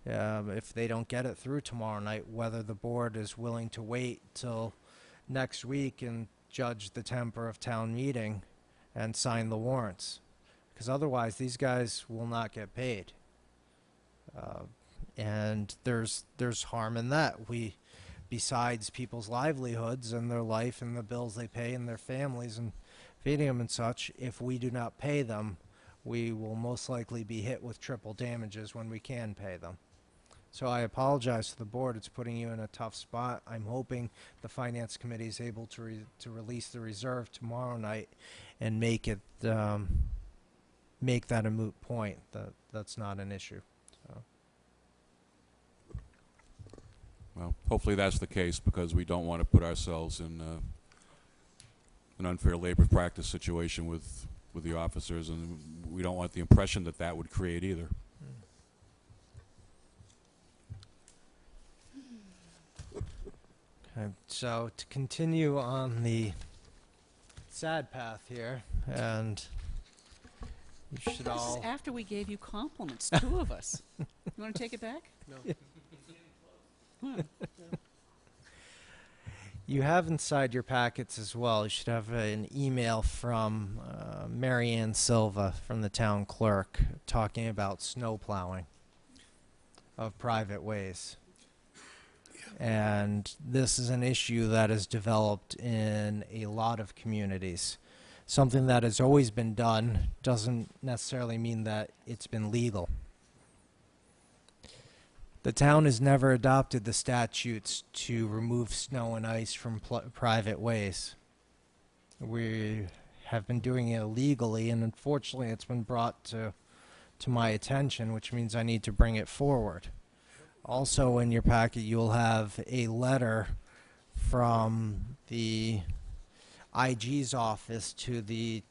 if they don't get it through tomorrow night, whether the board is willing to wait till next week and judge the temper of town meeting and sign the warrants. Because otherwise, these guys will not get paid. And there's harm in that. Besides people's livelihoods and their life and the bills they pay and their families and feeding them and such, if we do not pay them, we will most likely be hit with triple damages when we can pay them. So I apologize to the board. It's putting you in a tough spot. I'm hoping the Finance Committee is able to release the reserve tomorrow night and make that a moot point. That's not an issue. So. Well, hopefully that's the case, because we don't want to put ourselves in an unfair labor practice situation with the officers, and we don't want the impression that that would create either. Okay, so to continue on the sad path here, and you should This all. is after we gave you compliments, two of us. You want to take it back? No. You have inside your packets as well, you should have an email from Mary Ann Silva from the town clerk talking about snow plowing of private ways. And this is an issue that has developed in a lot of communities. Something that has always been done doesn't necessarily mean that it's been legal. The town has never adopted the statutes to remove snow and ice from private ways. We have been doing it illegally, and unfortunately it's been brought to my attention, which means I need to bring it forward. Also in your packet you'll have a letter from the IG's office to the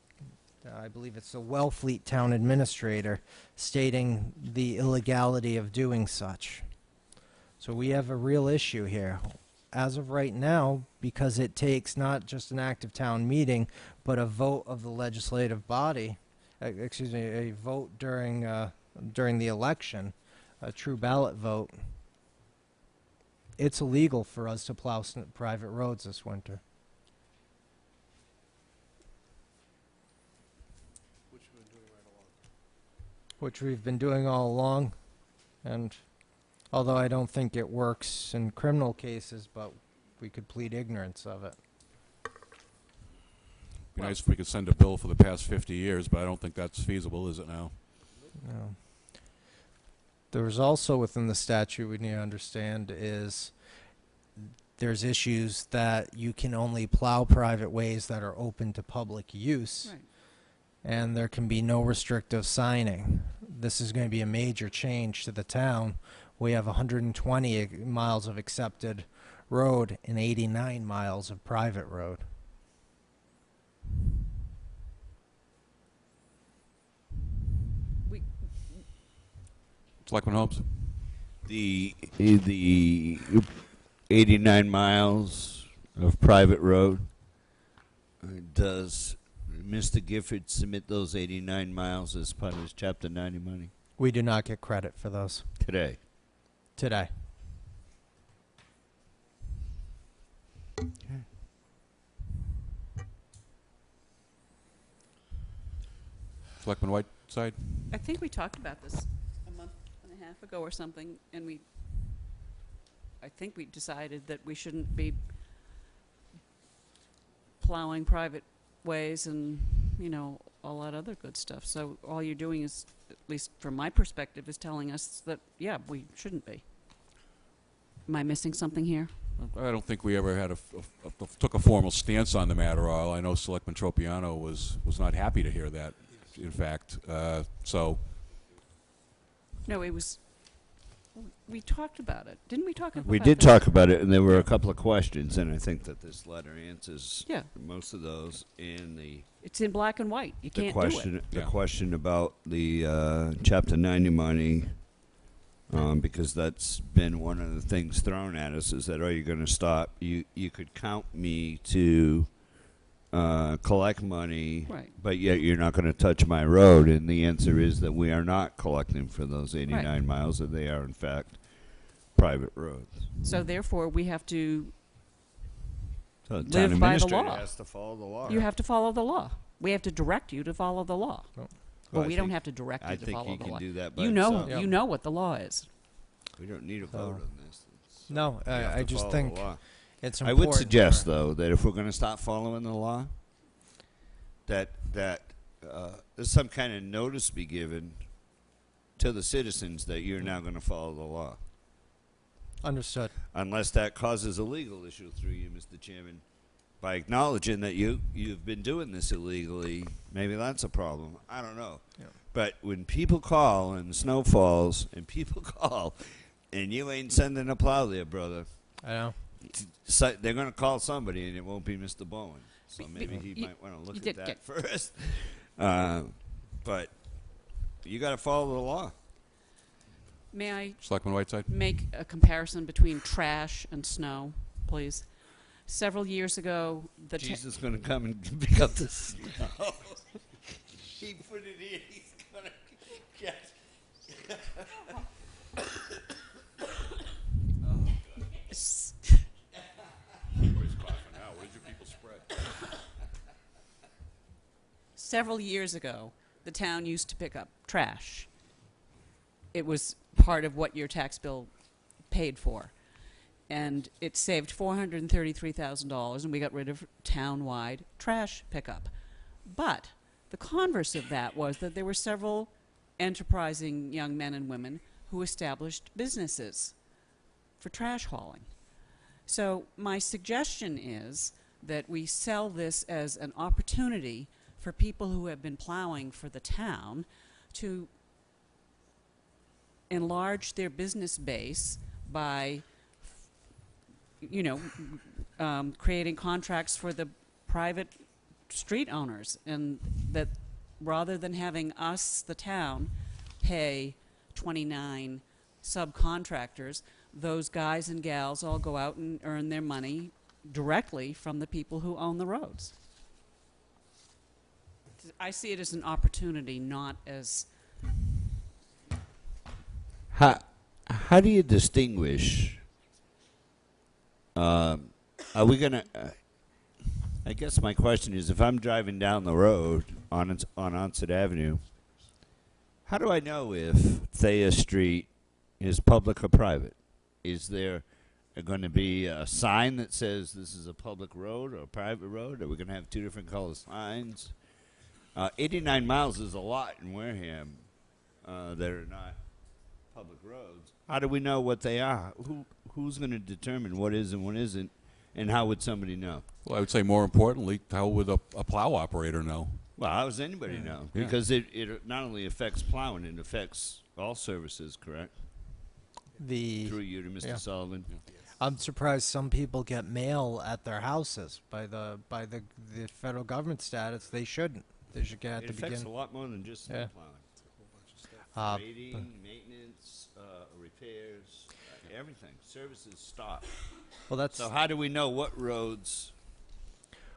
I believe it's the Wellfleet town administrator, stating the illegality of doing such. So we have a real issue here. As of right now, because it takes not just an active town meeting, but a vote of the legislative body, a vote during the election, a true ballot vote, it's illegal for us to plow private roads this winter. Which we've been doing all along, and although I don't think it works in criminal cases, but we could plead ignorance of it. Be nice if we could send a bill for the past 50 years, but I don't think that's feasible, is it now? No. There's also within the statute we need to understand is there's issues that you can only plow private ways that are open to public use. Right. And there can be no restrictive signing. This is going to be a major change to the town. We have 120 miles of accepted road and 89 miles of private road. Selectman Holmes? The 89 miles of private road, does Mr. Gifford submit those 89 miles as part of his Chapter 90 money? We do not get credit for those. Today. Today. Selectman Whiteside? I think we talked about this a month and a half ago or something, and I think we decided that we shouldn't be plowing private ways and, you know, all that other good stuff. So all you're doing is, at least from my perspective, is telling us that, yeah, we shouldn't be. Am I missing something here? I don't think we ever had took a formal stance on the matter. All I know, Selectman Tropiano was not happy to hear that. In fact, so. No, it was. We talked about it, didn't we? Talk about. We did talk about it, and there were a couple of questions, and I think that this letter answers most of those. And it's in black and white. You can't do it. The question about the Chapter 90 money. Because that's been one of the things thrown at us is that, are you going to stop? You could count me to collect money, right, but yet you're not going to touch my road. And the answer is that we are not collecting for those 89 miles, that they are, in fact, private roads. So therefore, we have to live by the law. Has to follow the law. You have to follow the law. We have to direct you to follow the law. Well, we don't have to direct you to follow the law. I think he can do that by you himself. know, you know what the law is. We don't need a vote on this. No, I just think it's important. I would suggest, though, that if we're going to stop following the law, that there's some kind of notice be given to the citizens that you're now going to follow the law. Understood. Unless that causes a legal issue through you, Mr. Chairman. By acknowledging that you've been doing this illegally, maybe that's a problem. I don't know. Yeah. But when people call and snow falls and people call and you ain't sending a plow there, brother. I know. So they're going to call somebody and it won't be Mr. Bowen. So maybe he might want to look at that first. But you got to follow the law. May I Selectman Whiteside? Make a comparison between trash and snow, please? Several years ago, Jesus is going to come and pick up the snow. He put it in. He's going to get. several years ago, the town used to pick up trash. It was part of what your tax bill paid for. And it saved $433,000, and we got rid of town-wide trash pickup. But the converse of that was that there were several enterprising young men and women who established businesses for trash hauling. So my suggestion is that we sell this as an opportunity for people who have been plowing for the town to enlarge their business base by, creating contracts for the private street owners, and that rather than having us, the town, pay 29 subcontractors, those guys and gals all go out and earn their money directly from the people who own the roads. I see it as an opportunity, not as... How do you distinguish? Are we gonna? I guess my question is, if I'm driving down the road on Onset Avenue, how do I know if Thea Street is public or private? Is there going to be a sign that says this is a public road or a private road? Are we going to have two different color signs? 89 miles is a lot in Wareham that are not public roads. How do we know what they are? Who's going to determine what is and what isn't, and how would somebody know? Well, I would say more importantly, how would a plow operator know? Well, how does anybody know? Yeah. Because it not only affects plowing, it affects all services, correct? Through you to Mr. Sullivan. I'm surprised some people get mail at their houses by the federal government status. They shouldn't. They should get at It the affects beginning. a lot more than just snow plowing. Grading, maintenance, repairs, everything. Services stop. Well, that's so. How do we know what roads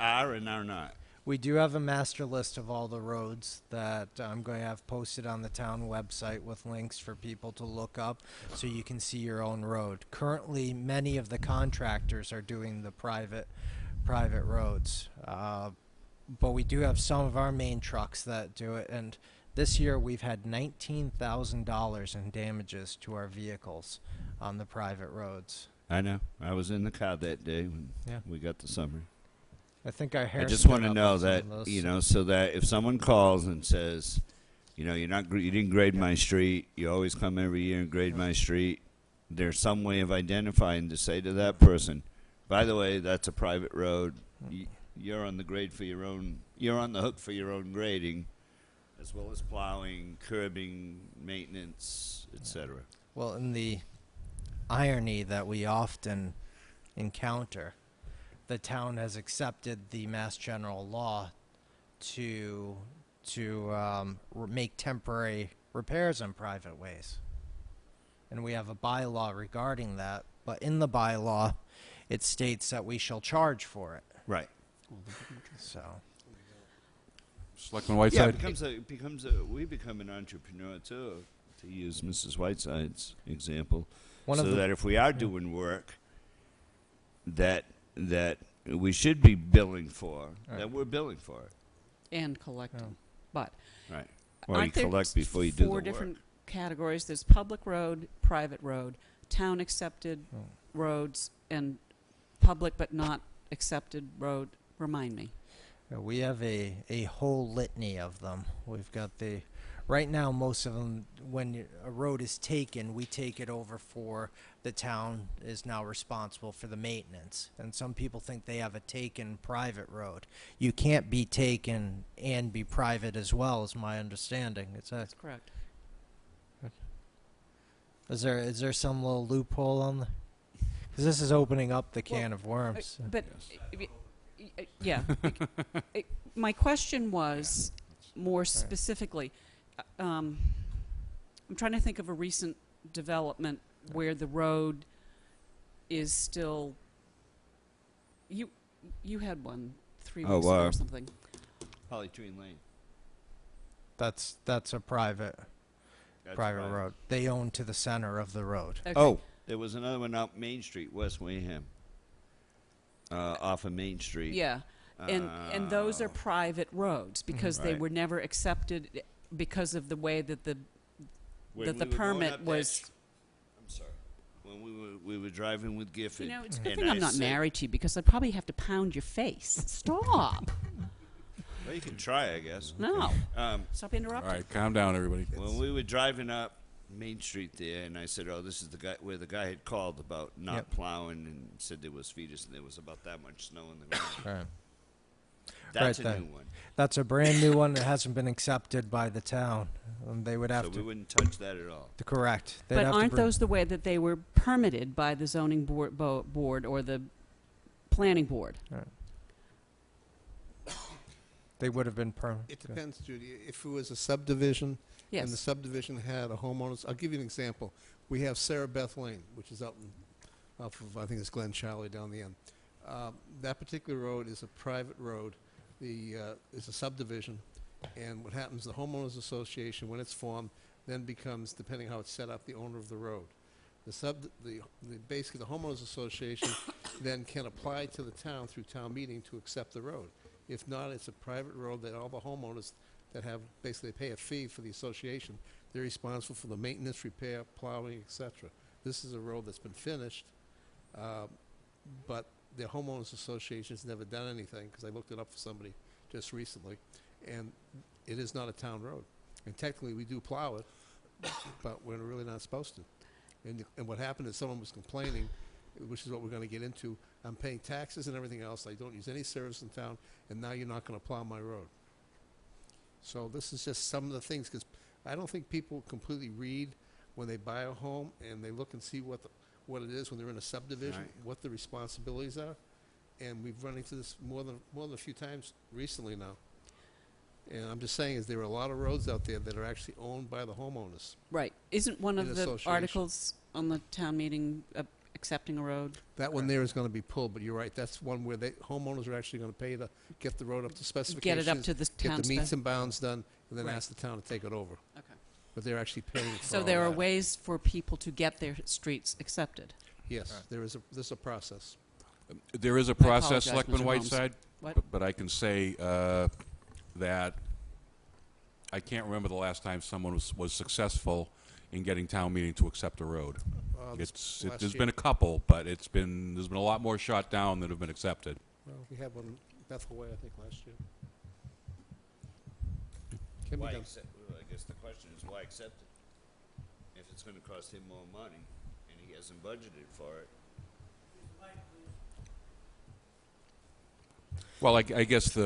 are and are not? We do have a master list of all the roads that I'm going to have posted on the town website with links for people to look up so you can see your own road. Currently, many of the contractors are doing the private roads. But we do have some of our main trucks that do it, and this year we've had $19,000 in damages to our vehicles on the private roads. I know. I was in the car that day when we got the summary. I think our hair. I just want to know that, so that if someone calls and says, you didn't grade my street, you always come every year and grade my street, there's some way of identifying to say to that person, by the way, that's a private road. You're on the grade for your own. You're on the hook for your own grading, as well as plowing, curbing, maintenance, etc. Well, in the irony that we often encounter, the town has accepted the Mass General Law to make temporary repairs on private ways, and we have a bylaw regarding that. But in the bylaw, it states that we shall charge for it. Right. So. Selectman Whiteside? We become an entrepreneur too, to use Mrs. Whiteside's example, One of that if we are doing work that we should be billing for, that we're billing for it. And collecting. But right. Or you aren't there collect before you do the four work. different categories? There's public road, private road, town accepted roads, and public but not accepted road. Remind me. We have a whole litany of them. We've got right now most of them, when a road is taken, we take it over for the town is now responsible for the maintenance. And some people think they have a taken private road. You can't be taken and be private as well, is my understanding. That's correct. Is there some little loophole on the? Because this is opening up the can of worms. But yeah, my question was more specifically. I'm trying to think of a recent development where the road is still. You had one 3 weeks ago or something. Polytree Lane. That's a private road. They own to the center of the road. Okay. Oh, there was another one out Main Street, West Wareham, off of Main Street. Yeah, And those are private roads because they Right. were never accepted because of the way that the When that the we were going permit up that was. I'm sorry. When we were driving with Gifford. You know, it's a good and thing I'm I not said- married to you because I'd probably have to pound your face. Stop. Well, you can try, I guess. No. Um, Stop All interrupting. right, calm down, everybody. when we were driving up Main Street there, and I said, "Oh, this is the guy where the guy had called about not Yep. plowing and said there was fetus and there was about that much snow in the ground." Right. That's Right, a that- new one. That's a brand new one that hasn't been accepted by the town. They would have So to. we wouldn't touch that at all. Correct. They'd But have to aren't bring- those the way that they were permitted by the zoning board or the planning board? They would have been permanent. It depends, Judy. If it was a subdivision, Yes. and the subdivision had a homeowner's, I'll give you an example. We have Sarah Beth Lane, which is off of, I think it's Glen Charlie down the end. That particular road is a private road. It's a subdivision, and what happens, the homeowners association, when it's formed, then becomes, depending how it's set up, the owner of the road. Basically, the homeowners association then can apply to the town through town meeting to accept the road. If not, it's a private road that all the homeowners that have, basically pay a fee for the association. They're responsible for the maintenance, repair, plowing, etc. This is a road that's been finished, but the homeowners association's never done anything, because I looked it up for somebody just recently, and it is not a town road. And technically, we do plow it, but we're really not supposed to. And what happened is someone was complaining, which is what we're gonna get into. I'm paying taxes and everything else, I don't use any service in town, and now you're not gonna plow my road. So this is just some of the things, because I don't think people completely read when they buy a home, and they look and see what it is when they're in a subdivision, Right. what the responsibilities are. And we've run into this more than a few times recently now. And I'm just saying is there are a lot of roads out there that are actually owned by the homeowners. Right. Isn't one In of the association. articles on the town meeting accepting a road? That one there is gonna be pulled, but you're right, that's one where homeowners are actually gonna pay to get the road up to specifications. Get it up to the Get town the meets spec? and bounds done, and then Right. ask the town to take it over. Okay. But they're actually paying for So all there are that. ways for people to get their streets accepted. Yes, there's a process. There is a I process, apologize, Selectman Mr. Holmes. Whiteside, What? but I can say that I can't remember the last time someone was successful in getting town meeting to accept a road. Last There's year. been a couple, but there's been a lot more shot down than have been accepted. Well, we had one in Bethel Way, I think, last year. Can be Why done. accept, well, I guess the question is why accept it? If it's gonna cost him more money and he hasn't budgeted for it. Well, I guess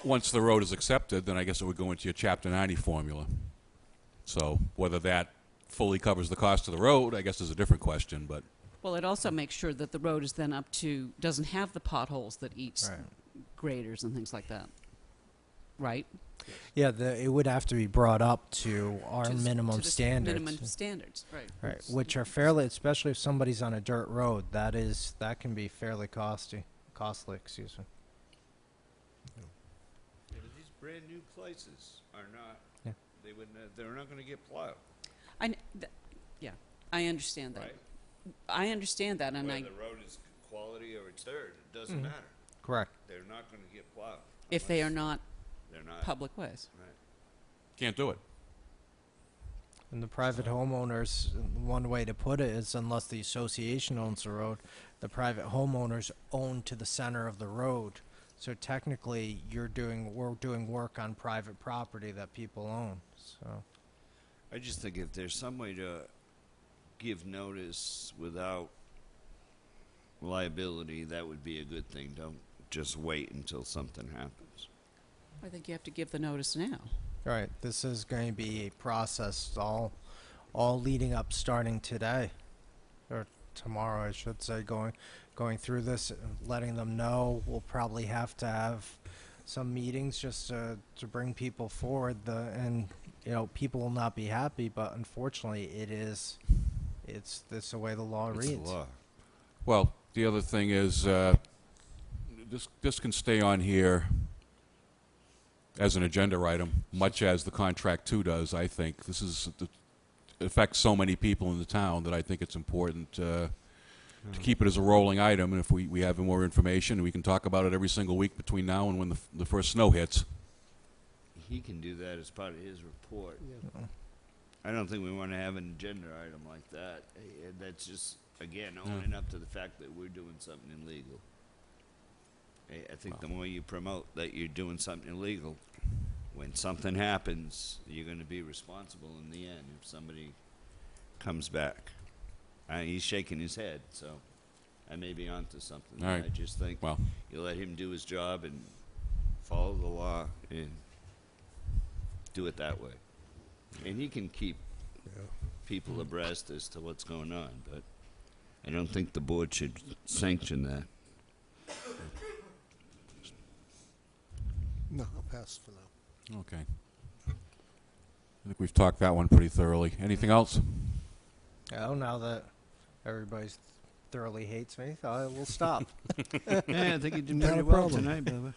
once the road is accepted, then I guess it would go into your Chapter 90 formula. So whether that fully covers the cost of the road, I guess is a different question, but Well, it also makes sure that the road is then up to, doesn't have the potholes that eats Right. graders and things like that. Right? Yeah, it would have to be brought up to our To the s- minimum to the s- standards. Minimum standards, right. Right, which are fairly, especially if somebody's on a dirt road, that can be fairly costly, excuse me. Yeah, but these brand new places are not, Yeah. they're not gonna get plowed, Yeah, I understand that. right? I understand that, and Whether the road is quality or it's dirt, it doesn't Mhm. matter. Correct. They're not gonna get plowed. if they are unless not They're not. public ways. Right. can't do it. And the private homeowners, one way to put it is unless the association owns the road, the private homeowners own to the center of the road. So technically, we're doing work on private property that people own, so. I just think if there's some way to give notice without liability, that would be a good thing. Don't just wait until something happens. I think you have to give the notice now. Right, this is going to be a process, all leading up, starting today, or tomorrow, I should say, going through this, letting them know. We'll probably have to have some meetings just to bring people forward. And people will not be happy, but unfortunately, it's this the way the law It's reads. the law. Well, the other thing is, this can stay on here as an agenda item, much as the contract 2 does, I think. This affects so many people in the town that I think it's important to keep it as a rolling item, and if we have more information, we can talk about it every single week between now and when the first snow hits. He can do that as part of his report. I don't think we want to have an agenda item like that. That's just, again, owning up to the fact that we're doing something illegal. I think the more you promote that you're doing something illegal, when something happens, you're going to be responsible in the end if somebody comes back. He's shaking his head, so I may be onto something. All right. I just think you let him do his job and follow the law and do it that way. And he can keep people abreast as to what's going on, but I don't think the board should sanction that. No, I'll pass for now. Okay. I think we've talked that one pretty thoroughly. Anything else? Oh, now that everybody thoroughly hates me, I will stop. Yeah, I think you did Not pretty a well problem. tonight, Bubba.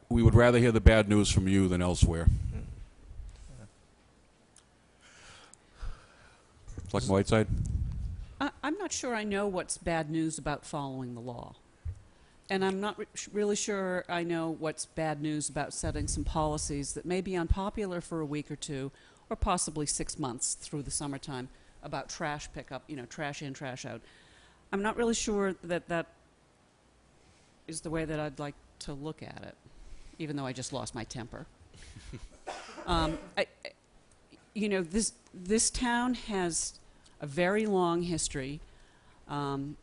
We would rather hear the bad news from you than elsewhere. Selectman Whiteside? I'm not sure I know what's bad news about following the law. And I'm not really sure I know what's bad news about setting some policies that may be unpopular for a week or two, or possibly 6 months through the summertime, about trash pickup, trash in, trash out. I'm not really sure that that is the way that I'd like to look at it, even though I just lost my temper. This town has a very long history, and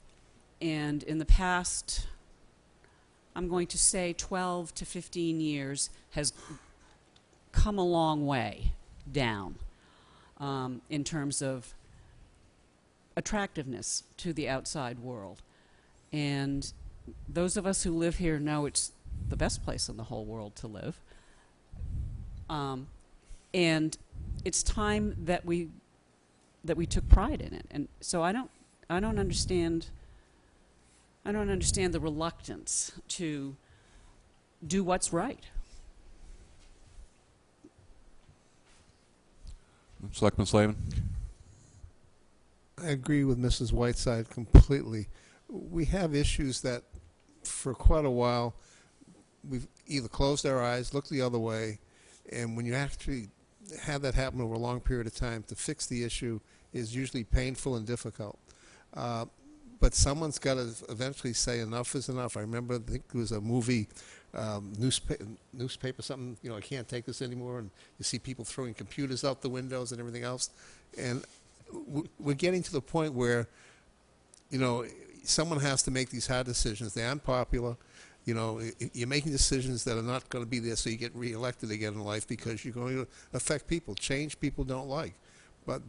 in the past, I'm going to say 12 to 15 years, has come a long way down in terms of attractiveness to the outside world. And those of us who live here know it's the best place in the whole world to live. And it's time that we took pride in it. And so I don't understand the reluctance to do what's right. Selectman Slavin? I agree with Mrs. Whiteside completely. We have issues that for quite a while we've either closed our eyes, looked the other way, and when you actually have that happen over a long period of time, to fix the issue is usually painful and difficult. But someone's got to eventually say enough is enough. I remember, I think it was a movie, newspaper, something, I can't take this anymore, and you see people throwing computers out the windows and everything else. And we're getting to the point where, someone has to make these hard decisions. They're unpopular. You're making decisions that are not going to be there so you get reelected again in life, because you're going to affect people. Change people don't like. But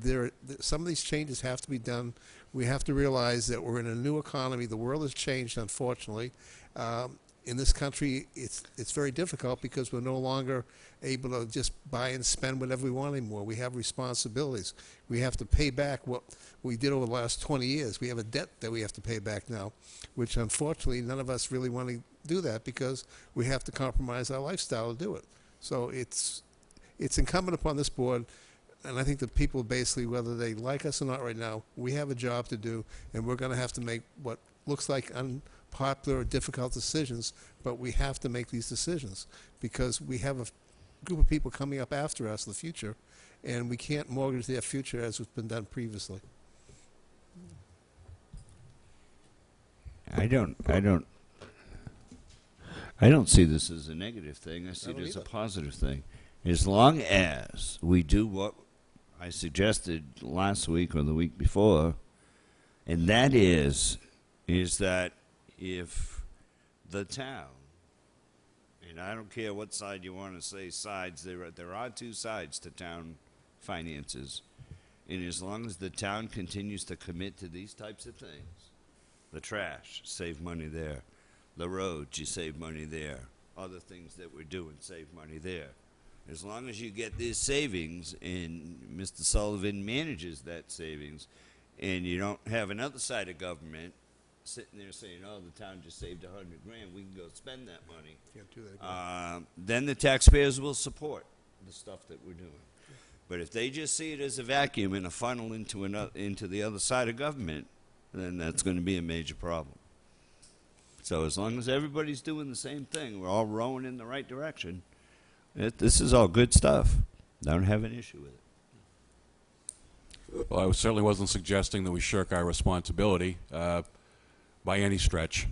some of these changes have to be done. We have to realize that we're in a new economy. The world has changed, unfortunately. In this country, it's very difficult because we're no longer able to just buy and spend whatever we want anymore. We have responsibilities. We have to pay back what we did over the last 20 years. We have a debt that we have to pay back now, which unfortunately none of us really want to do that because we have to compromise our lifestyle to do it. So it's incumbent upon this board, and I think the people basically, whether they like us or not right now, we have a job to do, and we're going to have to make what looks like unpopular or difficult decisions, but we have to make these decisions because we have a group of people coming up after us in the future, and we can't mortgage their future as has been done previously. I don't see this as a negative thing. I see it as a positive thing. As long as we do what I suggested last week or the week before, and that is that if the town, and I don't care what side you want to say sides, there are two sides to town finances, and as long as the town continues to commit to these types of things, the trash, save money there. The roads, you save money there. Other things that we're doing, save money there. As long as you get these savings and Mr. Sullivan manages that savings, and you don't have another side of government sitting there saying, oh, the town just saved $100,000, we can go spend that money. Can't do that. Then the taxpayers will support the stuff that we're doing. But if they just see it as a vacuum and a funnel into the other side of government, then that's going to be a major problem. So as long as everybody's doing the same thing, we're all rowing in the right direction, this is all good stuff. I don't have an issue with it. Well, I certainly wasn't suggesting that we shirk our responsibility by any stretch.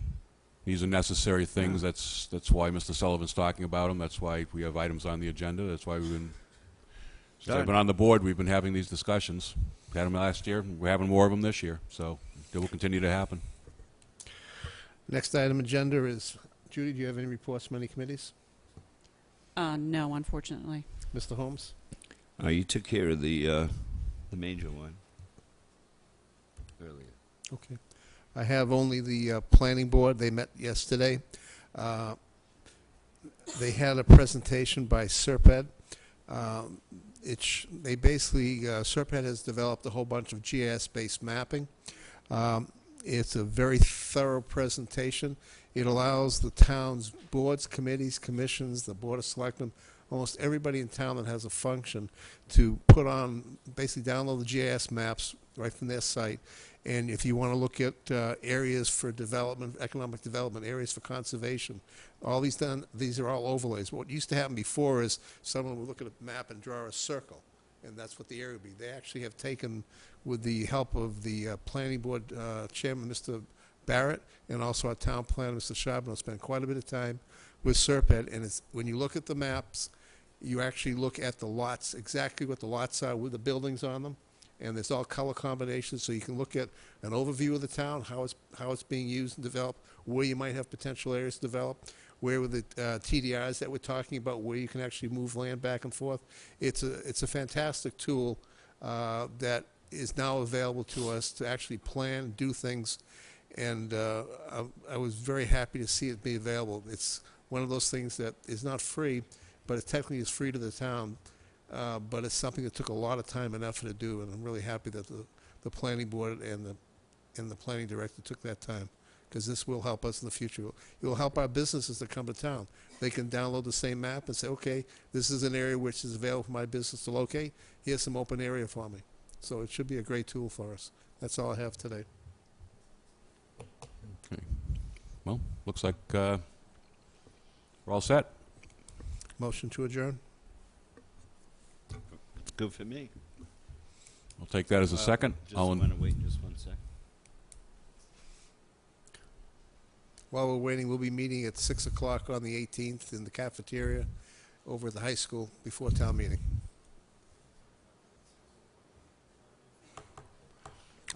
These are necessary things. That's why Mr. Sullivan's talking about them. That's why we have items on the agenda. That's why we've been, since I've been on the board, we've been having these discussions. We had them last year. We're having more of them this year. So they will continue to happen. Next item agenda is, Judy, do you have any reports from any committees? No, unfortunately. Mr. Holmes? You took care of the major one earlier. Okay. I have only the planning board. They met yesterday. They had a presentation by Serped. They basically, Serped has developed a whole bunch of GIS-based mapping. It's a very thorough presentation. It allows the town's boards, committees, commissions, the Board of Selectmen, almost everybody in town that has a function to put on, basically download the GIS maps right from their site. And if you want to look at areas for development, economic development, areas for conservation, all these are all overlays. What used to happen before is someone would look at a map and draw a circle, and that's what the area would be. They actually have taken, with the help of the planning board chairman, Mr. Barrett, and also our town planner, Mr. Charbonneau, spent quite a bit of time with Serped, and it's, when you look at the maps, you actually look at the lots, exactly what the lots are with the buildings on them, and there's all color combinations, so you can look at an overview of the town, how it's being used and developed, where you might have potential areas to develop, where with the TDRs that we're talking about, where you can actually move land back and forth. It's a fantastic tool that is now available to us to actually plan, do things, and I was very happy to see it be available. It's one of those things that is not free, but it technically is free to the town, but it's something that took a lot of time and effort to do, and I'm really happy that the planning board and the planning director took that time, because this will help us in the future. It will help our businesses that come to town. They can download the same map and say, okay, this is an area which is available for my business to locate. Here's some open area for me. So it should be a great tool for us. That's all I have today. Okay. Well, looks like we're all set. Motion to adjourn. Good for me. I'll take that as a second. Just want to wait just 1 second. While we're waiting, we'll be meeting at 6 o'clock on the 18th in the cafeteria over at the high school before town meeting.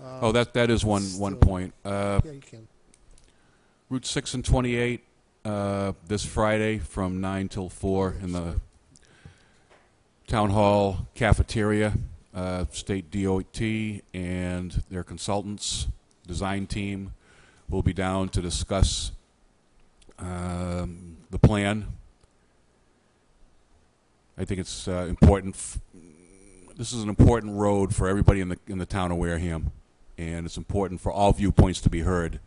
Oh, that is one point. Yeah, you can. Route 6 and 28 this Friday from 9 till 4 in the Town Hall cafeteria. State DOT and their consultants, design team, will be down to discuss the plan. I think it's important. This is an important road for everybody in the town of Wareham, and it's important for all viewpoints to be heard.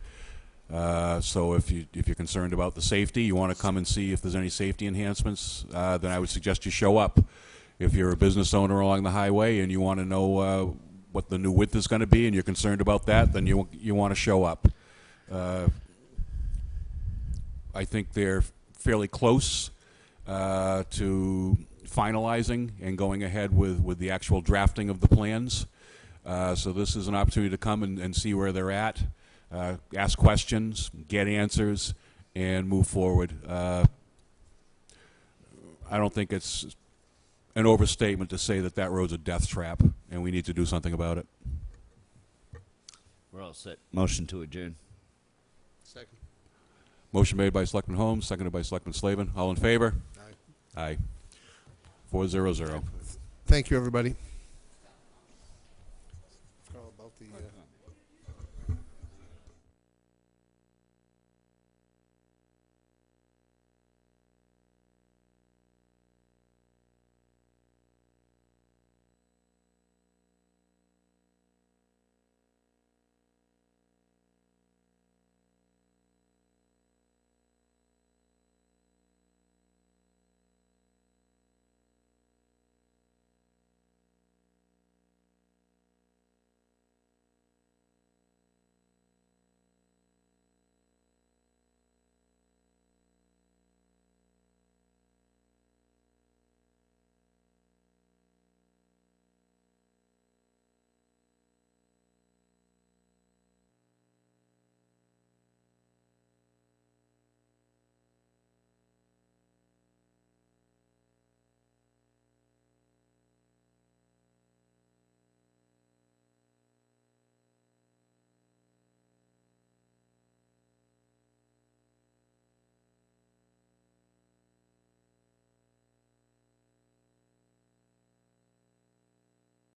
So if you're concerned about the safety, you want to come and see if there's any safety enhancements, then I would suggest you show up. If you're a business owner along the highway and you want to know what the new width is going to be and you're concerned about that, then you want to show up. I think they're fairly close to finalizing and going ahead with the actual drafting of the plans. So this is an opportunity to come and see where they're at, ask questions, get answers, and move forward. I don't think it's an overstatement to say that road's a death trap, and we need to do something about it. We're all set. Motion to adjourn. Second. Motion made by Selectman Holmes, seconded by Selectman Slavin. All in favor? Aye. Aye. 4-0-0. Thank you, everybody.